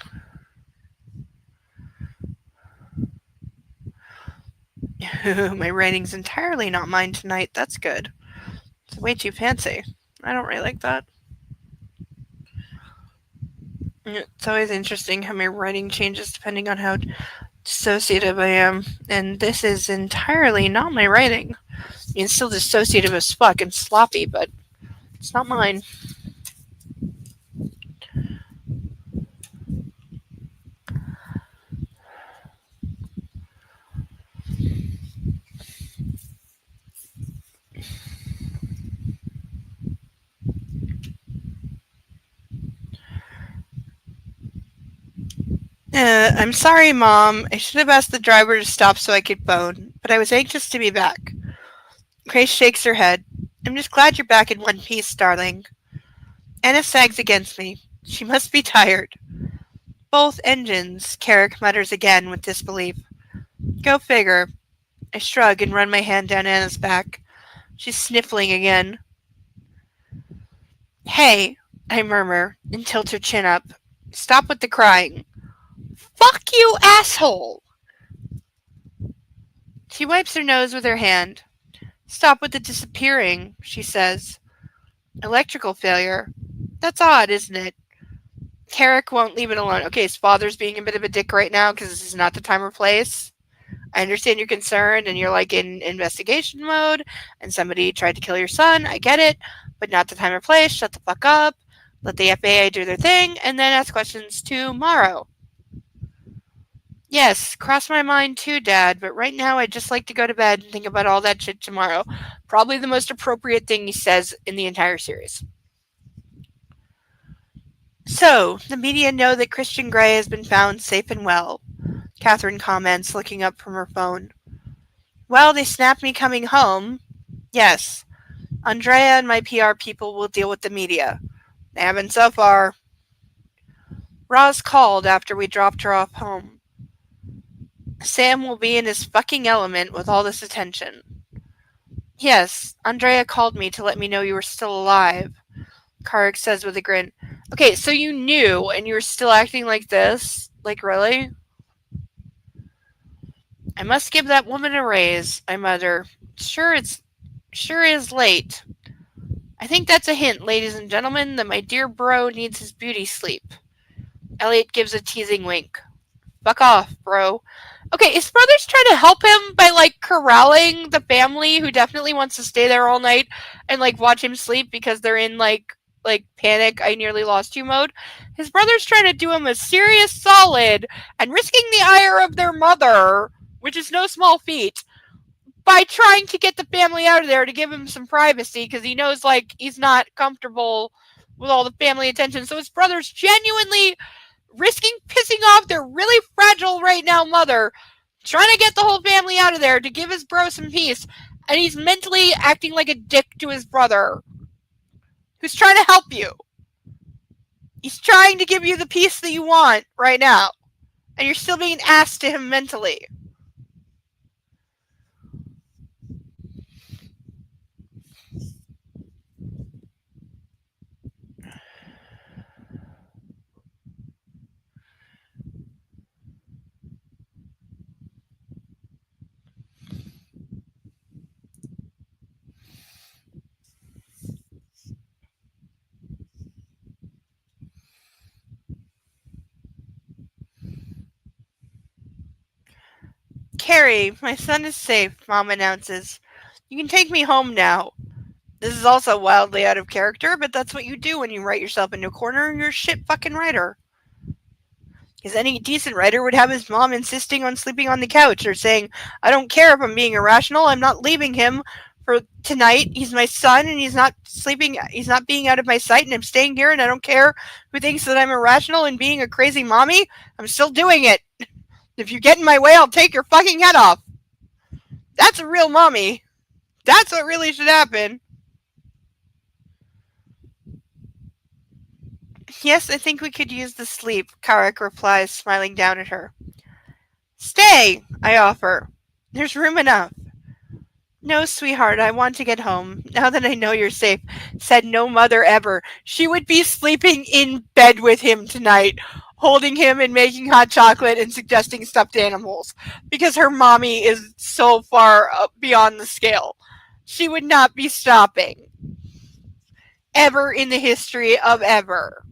S1: My writing's entirely not mine tonight. That's good. It's way too fancy. I don't really like that. It's always interesting how my writing changes depending on how dissociative I am. And this is entirely not my writing. I mean, it's still dissociative as fuck and sloppy, but it's not mine. I'm sorry, Mom. I should have asked the driver to stop so I could phone, but I was anxious to be back. Grace shakes her head. I'm just glad you're back in one piece, darling. Anna sags against me. She must be tired. Both engines, Carrick mutters again with disbelief. Go figure. I shrug and run my hand down Anna's back. She's sniffling again. Hey, I murmur and tilt her chin up. Stop with the crying. Fuck you, asshole! She wipes her nose with her hand. Stop with the disappearing, she says. Electrical failure. That's odd, isn't it? Carrick won't leave it alone. Okay, his father's being a bit of a dick right now because this is not the time or place. I understand you're concerned and you're like in investigation mode and somebody tried to kill your son. I get it, but not the time or place. Shut the fuck up. Let the FAA do their thing and then ask questions tomorrow. Yes, cross my mind too, Dad, but right now I'd just like to go to bed and think about all that shit tomorrow. Probably the most appropriate thing he says in the entire series. So, the media know that Christian Grey has been found safe and well, Catherine comments, looking up from her phone. Well, they snapped me coming home. Yes. Andrea and my PR people will deal with the media. They haven't so far. Roz called after we dropped her off home. Sam will be in his fucking element with all this attention. Yes, Andrea called me to let me know you were still alive, Carrick says with a grin. Okay, so you knew and you were still acting like this? Like, really? I must give that woman a raise, I mutter. Sure is late. I think that's a hint, ladies and gentlemen, that my dear bro needs his beauty sleep. Elliot gives a teasing wink. Fuck off, bro. Okay, his brother's trying to help him by, like, corralling the family who definitely wants to stay there all night and, like, watch him sleep because they're in, like panic, I nearly lost you mode. His brother's trying to do him a serious solid and risking the ire of their mother, which is no small feat, by trying to get the family out of there to give him some privacy because he knows, like, he's not comfortable with all the family attention. So his brother's genuinely risking pissing off their really fragile right now mother, trying to get the whole family out of there to give his bro some peace, and he's mentally acting like a dick to his brother, who's trying to help you. He's trying to give you the peace that you want right now, and you're still being asked to him mentally. Carrie, my son is safe, Mom announces. You can take me home now. This is also wildly out of character, but that's what you do when you write yourself into a corner and you're a shit fucking writer. Because any decent writer would have his mom insisting on sleeping on the couch or saying, I don't care if I'm being irrational, I'm not leaving him for tonight. He's my son and he's not being out of my sight and I'm staying here and I don't care who thinks that I'm irrational and being a crazy mommy. I'm still doing it. If you get in my way, I'll take your fucking head off. That's a real mommy. That's what really should happen. Yes, I think we could use the sleep, Carrick replies, smiling down at her. Stay, I offer. There's room enough. No, sweetheart, I want to get home. Now that I know you're safe, said no mother ever. She would be sleeping in bed with him tonight, holding him and making hot chocolate and suggesting stuffed animals, because her mommy is so far up beyond the scale. She would not be stopping. ever in the history of ever.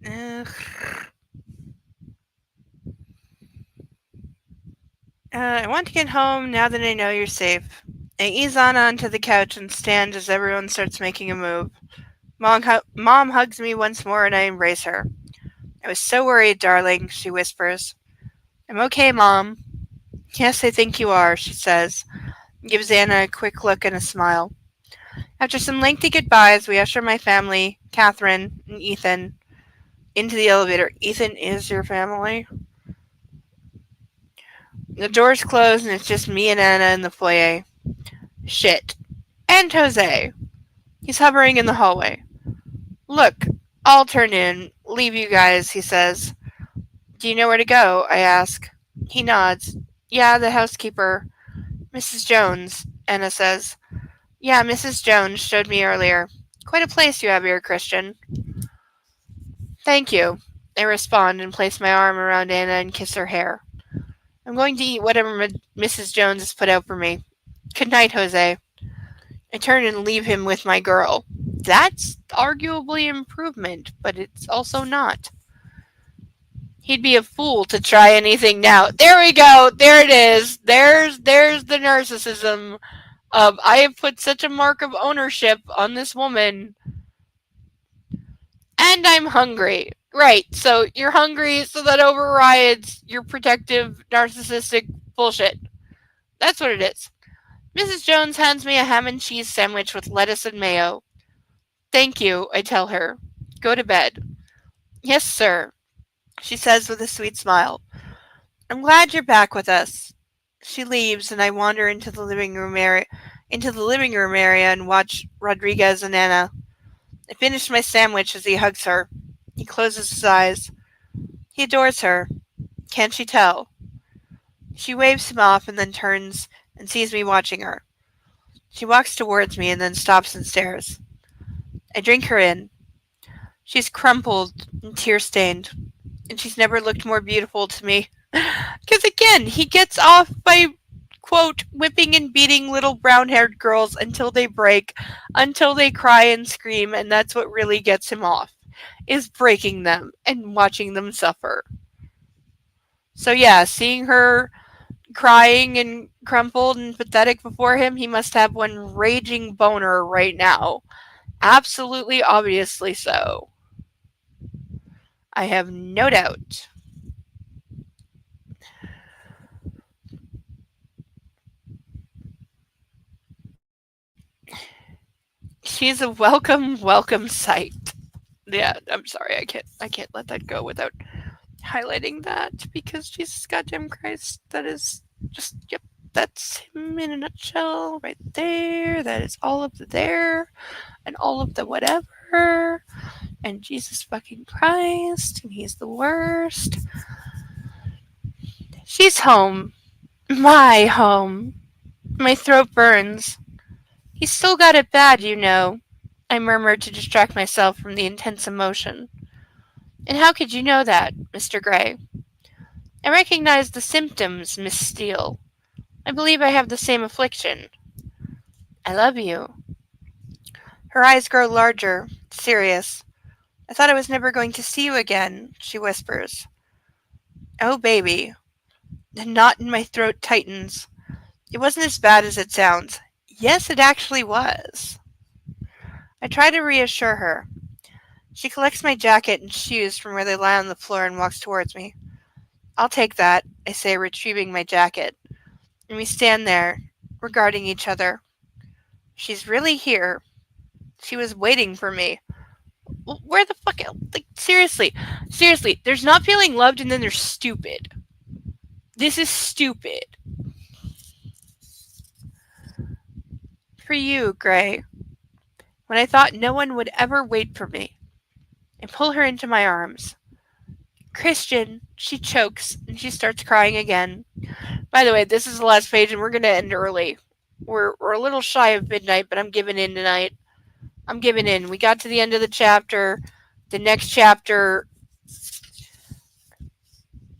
S1: Ugh. I want to get home now that I know you're safe. I ease on onto the couch and stand as everyone starts making a move. Mom hugs me once more and I embrace her. I was so worried, darling, she whispers. I'm okay, Mom. Yes, I think you are, she says, and gives Anna a quick look and a smile. After some lengthy goodbyes, we usher my family, Catherine and Ethan, into the elevator. Ethan is your family? The doors close and it's just me and Anna in the foyer. Shit. And Jose. He's hovering in the hallway. Look, I'll turn in. Leave you guys, he says. Do you know where to go? I ask. He nods. Yeah, the housekeeper. Mrs. Jones, Anna says. Yeah, Mrs. Jones showed me earlier. Quite a place you have here, Christian. Thank you. I respond and place my arm around Anna and kiss her hair. I'm going to eat whatever Mrs. Jones has put out for me. Good night, Jose. I turn and leave him with my girl. That's arguably improvement, but it's also not. He'd be a fool to try anything now. There we go. There it is. There's the narcissism of I have put such a mark of ownership on this woman. And I'm hungry. Right. So you're hungry, so that overrides your protective narcissistic bullshit. That's what it is. Mrs. Jones hands me a ham and cheese sandwich with lettuce and mayo. Thank you, I tell her. Go to bed. Yes, sir, she says with a sweet smile. I'm glad you're back with us. She leaves and I wander into the living room area and watch Rodriguez and Anna. I finish my sandwich as he hugs her. He closes his eyes. He adores her. Can't she tell? She waves him off and then turns and sees me watching her. She walks towards me and then stops and stares. I drink her in. She's crumpled and tear-stained, and she's never looked more beautiful to me. Because again, he gets off by, quote, whipping and beating little brown-haired girls until they break, until they cry and scream, and that's what really gets him off, is breaking them and watching them suffer. So yeah, seeing her crying and crumpled and pathetic before him, he must have one raging boner right now. Absolutely, obviously so. I have no doubt. She's a welcome sight. Yeah, I'm sorry, I can't let that go without highlighting that because Jesus goddamn Christ, that is just yep, that's him in a nutshell right there. That is all of the there and all of the whatever. And Jesus fucking Christ, and he's the worst. She's home. My home. My throat burns. He's still got it bad, you know, I murmured to distract myself from the intense emotion. And how could you know that, Mr. Gray? I recognize the symptoms, Miss Steele. I believe I have the same affliction. I love you. Her eyes grow larger, serious. I thought I was never going to see you again, she whispers. Oh, baby. The knot in my throat tightens. It wasn't as bad as it sounds. Yes, it actually was. I try to reassure her. She collects my jacket and shoes from where they lie on the floor and walks towards me. I'll take that, I say, retrieving my jacket. And we stand there, regarding each other. She's really here. She was waiting for me. Where the fuck? Like, seriously. Seriously, there's not feeling loved and then there's stupid. This is stupid. For you, Gray. When I thought no one would ever wait for me. I pull her into my arms. Christian, she chokes, and she starts crying again. By the way, this is the last page, and we're going to end early. We're a little shy of midnight, but I'm giving in tonight. I'm giving in. We got to the end of the chapter. The next chapter,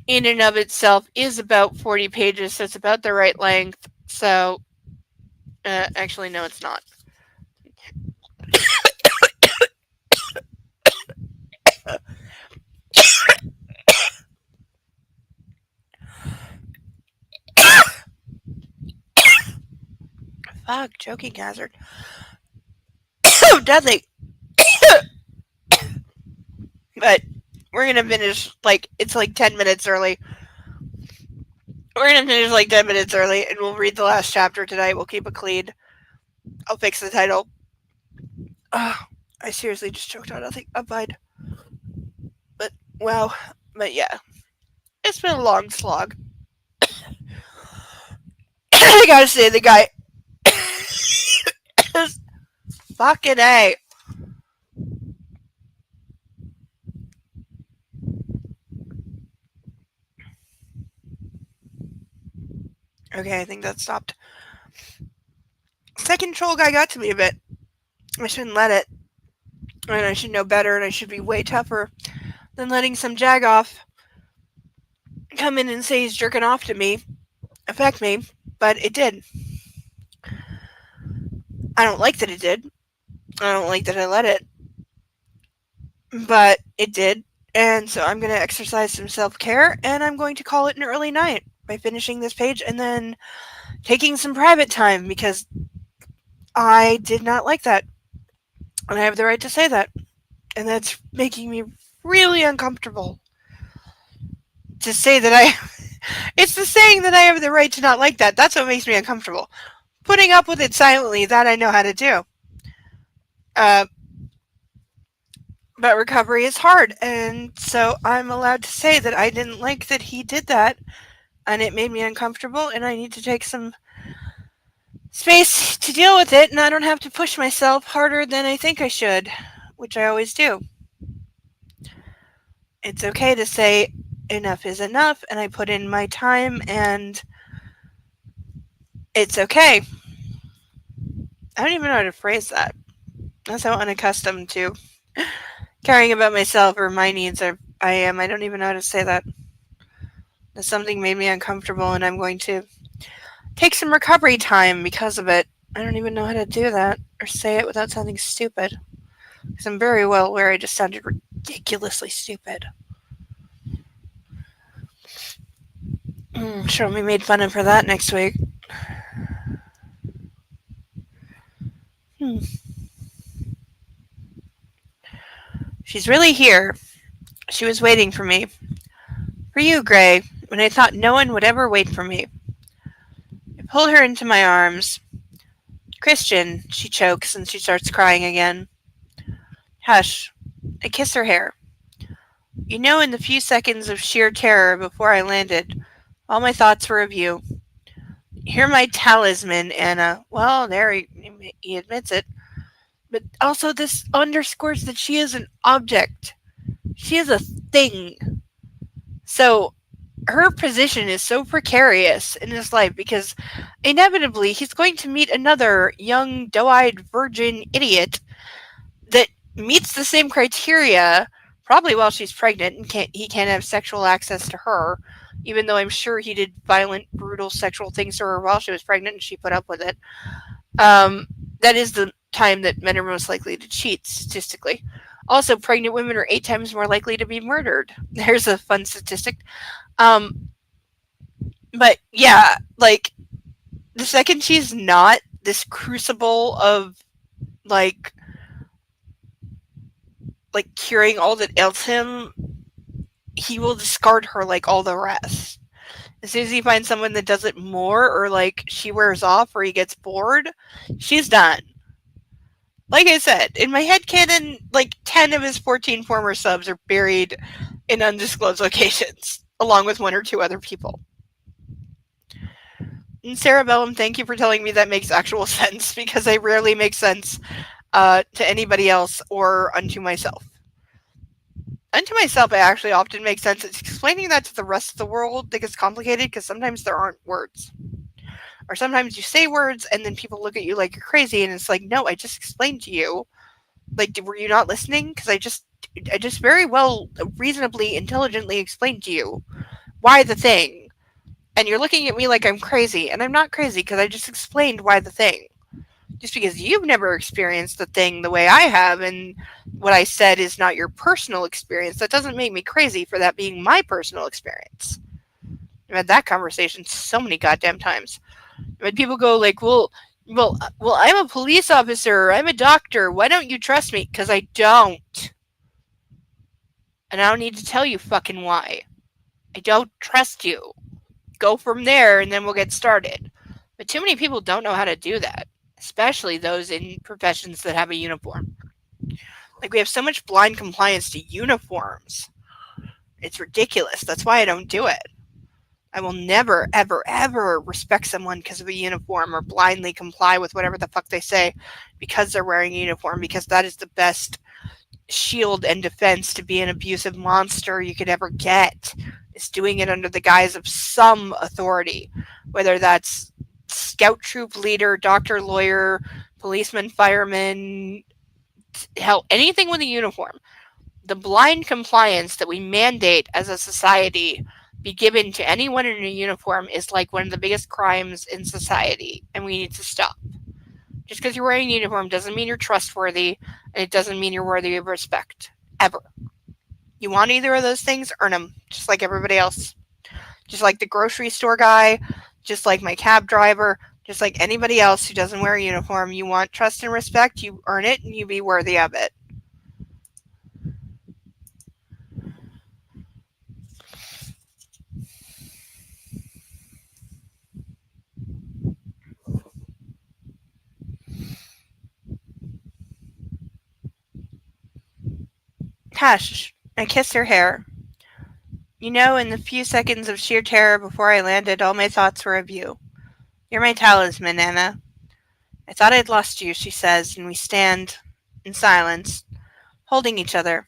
S1: in and of itself, is about 40 pages, so it's about the right length. So, actually, no, it's not. Fuck, choking hazard. Oh, deadly. But we're gonna finish, like, it's like 10 minutes early. We're gonna finish like 10 minutes early, and we'll read the last chapter tonight. We'll keep it clean. I'll fix the title. I seriously just choked on nothing. I'm fine. But, wow. But yeah. It's been a long slog. I gotta say, the guy. Fucking A. Okay, I think that stopped. Second troll guy got to me a bit. I shouldn't let it. And I should know better, and I should be way tougher than letting some jagoff come in and say he's jerking off to me, affect me, but it did. I don't like that it did. I don't like that I let it, but it did. And so I'm going to exercise some self care, and I'm going to call it an early night by finishing this page and then taking some private time because I did not like that. And I have the right to say that. And that's making me really uncomfortable. To say that I. It's the saying that I have the right to not like that. That's what makes me uncomfortable. Putting up with it silently, that I know how to do. But recovery is hard, and so I'm allowed to say that I didn't like that he did that, and it made me uncomfortable, and I need to take some space to deal with it, and I don't have to push myself harder than I think I should, which I always do. It's okay to say enough is enough, and I put in my time, and it's okay. I don't even know how to phrase that. That's how unaccustomed to caring about myself or my needs I am. I don't even know how to say that. That something made me uncomfortable, and I'm going to take some recovery time because of it. I don't even know how to do that or say it without sounding stupid. Because I'm very well aware I just sounded ridiculously stupid. Sure, we made fun of for that next week. She's really here. She was waiting for me. For you, Gray, when I thought no one would ever wait for me. I pull her into my arms. Christian, she chokes and she starts crying again. Hush. I kiss her hair. You know, in the few seconds of sheer terror before I landed, all my thoughts were of you. You're my talisman, Anna. Well, there he admits it. But also, this underscores that she is an object. She is a thing. So, her position is so precarious in his life because inevitably he's going to meet another young, doe-eyed virgin idiot that meets the same criteria, probably while she's pregnant, and he can't have sexual access to her, even though I'm sure he did violent, brutal sexual things to her while she was pregnant and she put up with it. Um, that is the time that men are most likely to cheat statistically. Also, pregnant women are 8 times more likely to be murdered. There's a fun statistic. Um, but yeah, like the second she's not this crucible of like curing all that ails him, he will discard her like all the rest. As soon as he finds someone that does it more, or like she wears off, or he gets bored, she's done. Like I said, in my head canon, like 10 of his 14 former subs are buried in undisclosed locations, along with one or two other people. And Sarah Bellum, thank you for telling me that makes actual sense, because I rarely make sense to anybody else or unto myself. Unto myself, I actually often make sense. It's explaining that to the rest of the world that gets complicated because sometimes there aren't words. Or sometimes you say words and then people look at you like you're crazy, and it's like, no, I just explained to you. Like, were you not listening? Because I just very well, reasonably, intelligently explained to you why the thing. And you're looking at me like I'm crazy, and I'm not crazy because I just explained why the thing. Just because you've never experienced the thing the way I have, and what I said is not your personal experience, that doesn't make me crazy for that being my personal experience. I've had that conversation so many goddamn times. I've had people go like, well, I'm a police officer, I'm a doctor, why don't you trust me? Because I don't. And I don't need to tell you fucking why. I don't trust you. Go from there and then we'll get started. But too many people don't know how to do that, especially those in professions that have a uniform. Like, we have so much blind compliance to uniforms. It's ridiculous. That's why I don't do it. I will never, ever, ever respect someone because of a uniform or blindly comply with whatever the fuck they say because they're wearing a uniform, because that is the best shield and defense to be an abusive monster you could ever get, is doing it under the guise of some authority, whether that's scout troop leader, doctor, lawyer, policeman, fireman, hell, anything with a uniform. The blind compliance that we mandate as a society be given to anyone in a uniform is like one of the biggest crimes in society, and we need to stop. Just because you're wearing a uniform doesn't mean you're trustworthy, and it doesn't mean you're worthy of respect. Ever. You want either of those things, earn them, just like everybody else. Just like the grocery store guy, just like my cab driver, just like anybody else who doesn't wear a uniform. You want trust and respect, you earn it, and you be worthy of it. Hush. I kissed her hair. You know, in the few seconds of sheer terror before I landed, all my thoughts were of you. You're my talisman, Anna. I thought I'd lost you, she says, and we stand in silence, holding each other.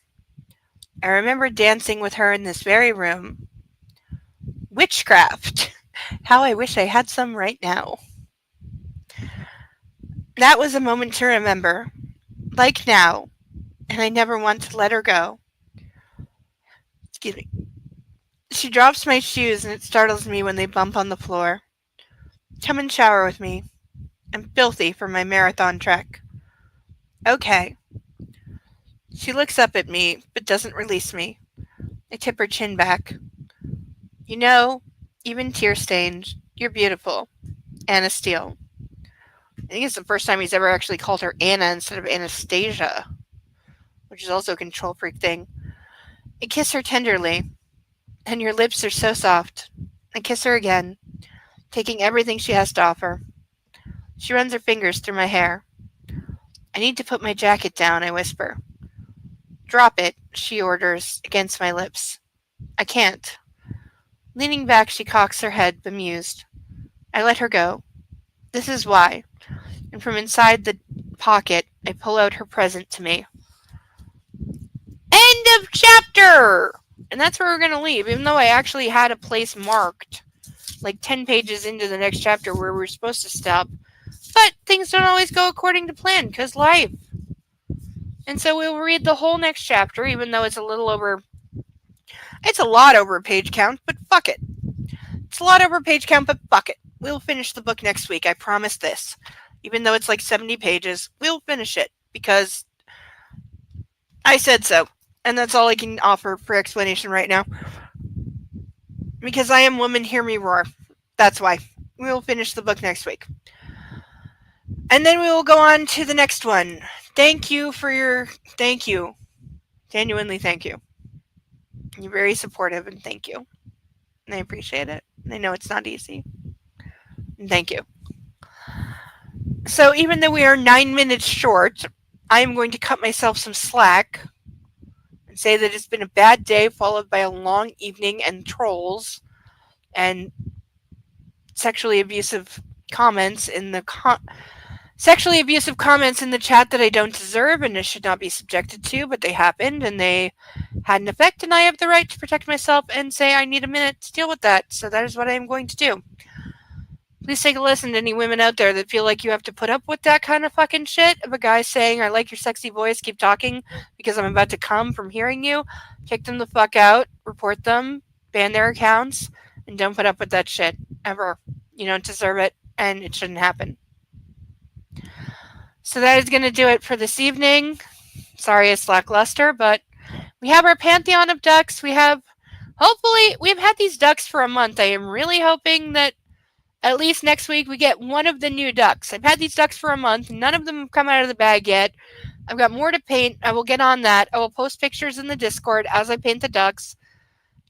S1: I remember dancing with her in this very room. Witchcraft! How I wish I had some right now. That was a moment to remember, like now, and I never want to let her go. Excuse me. She drops my shoes, and it startles me when they bump on the floor. Come and shower with me. I'm filthy from my marathon trek. Okay. She looks up at me, but doesn't release me. I tip her chin back. You know, even tear stained, you're beautiful. Anna Steele. I think it's the first time he's ever actually called her Anna instead of Anastasia, which is also a control freak thing. I kiss her tenderly, and your lips are so soft. I kiss her again, taking everything she has to offer. She runs her fingers through my hair. I need to put my jacket down, I whisper. Drop it, she orders, against my lips. I can't. Leaning back, she cocks her head, bemused. I let her go. This is why. And from inside the pocket, I pull out her present to me. End of chapter! And that's where we're going to leave, even though I actually had a place marked, like 10 pages into the next chapter where we're supposed to stop. But things don't always go according to plan, because life. And so we'll read the whole next chapter, even though it's a little over. It's a lot over a page count, but fuck it. It's a lot over a page count, but fuck it. We'll finish the book next week, I promise this. Even though it's like 70 pages, we'll finish it because I said so. And that's all I can offer for explanation right now. Because I am woman, hear me roar. That's why. We will finish the book next week. And then we will go on to the next one. Thank you for your. Thank you. Genuinely, thank you. You're very supportive, and thank you. And I appreciate it. And I know it's not easy. And thank you. So, even though we are 9 minutes short, I am going to cut myself some slack and say that it's been a bad day followed by a long evening and trolls and sexually abusive comments in the sexually abusive comments in the chat that I don't deserve and I should not be subjected to, but they happened and they had an effect, and I have the right to protect myself and say I need a minute to deal with that. So that is what I am going to do. Please take a listen to any women out there that feel like you have to put up with that kind of fucking shit of a guy saying, I like your sexy voice, keep talking because I'm about to come from hearing you. Kick them the fuck out, report them, ban their accounts, and don't put up with that shit ever. You don't deserve it, and it shouldn't happen. So that is going to do it for this evening. Sorry it's lackluster, but we have our pantheon of ducks. We've had these ducks for a month. I am really hoping that at least next week we get one of the new ducks. I've had these ducks for a month. None of them have come out of the bag yet. I've got more to paint. I will get on that. I will post pictures in the Discord as I paint the ducks.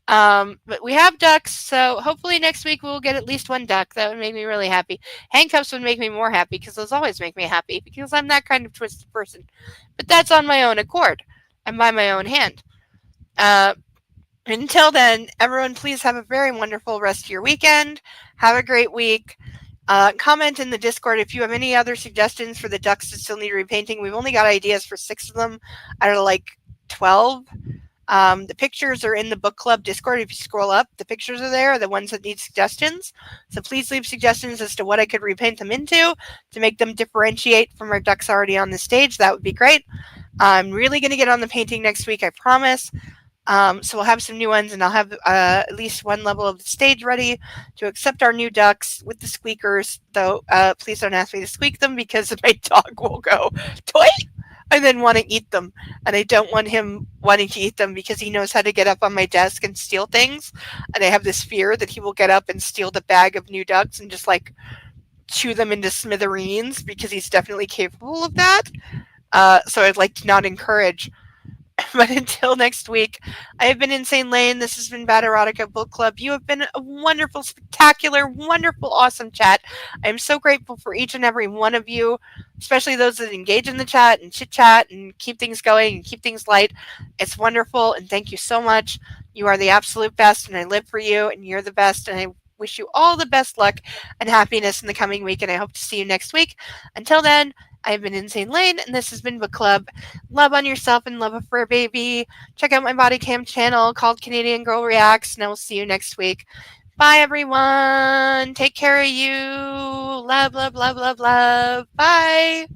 S1: But we have ducks, so hopefully next week we'll get at least one duck. That would make me really happy. Handcuffs would make me more happy because those always make me happy because I'm that kind of twisted person. But that's on my own accord and by my own hand. Until then, everyone, please have a very wonderful rest of your weekend. Have a great week. Comment in the Discord if you have any other suggestions for the ducks that still need repainting. We've only got ideas for 6 of them out of like 12. The pictures are in the book club Discord. If you scroll up, the pictures are there, the ones that need suggestions. So please leave suggestions as to what I could repaint them into to make them differentiate from our ducks already on the stage. That would be great. I'm really going to get on the painting next week, I promise. So we'll have some new ones, and I'll have at least one level of the stage ready to accept our new ducks with the squeakers, though please don't ask me to squeak them because my dog will go, toy, and then want to eat them. And I don't want him wanting to eat them because he knows how to get up on my desk and steal things. And I have this fear that he will get up and steal the bag of new ducks and just like chew them into smithereens because he's definitely capable of that. So I'd like to not encourage. But until next week, I have been Insane Lane. This has been Bad Erotica Book Club. You have been a wonderful, spectacular, wonderful, awesome chat. I am so grateful for each and every one of you, especially those that engage in the chat and chit chat and keep things going and keep things light. It's wonderful, and thank you so much. You are the absolute best, and I live for you, and you're the best, and I wish you all the best luck and happiness in the coming week, and I hope to see you next week. Until then, I've been Insane Lane, and this has been Book Club. Love on yourself and love a fur baby. Check out my body cam channel called Canadian Girl Reacts, and I will see you next week. Bye, everyone. Take care of you. Love, love, love, love, love. Bye.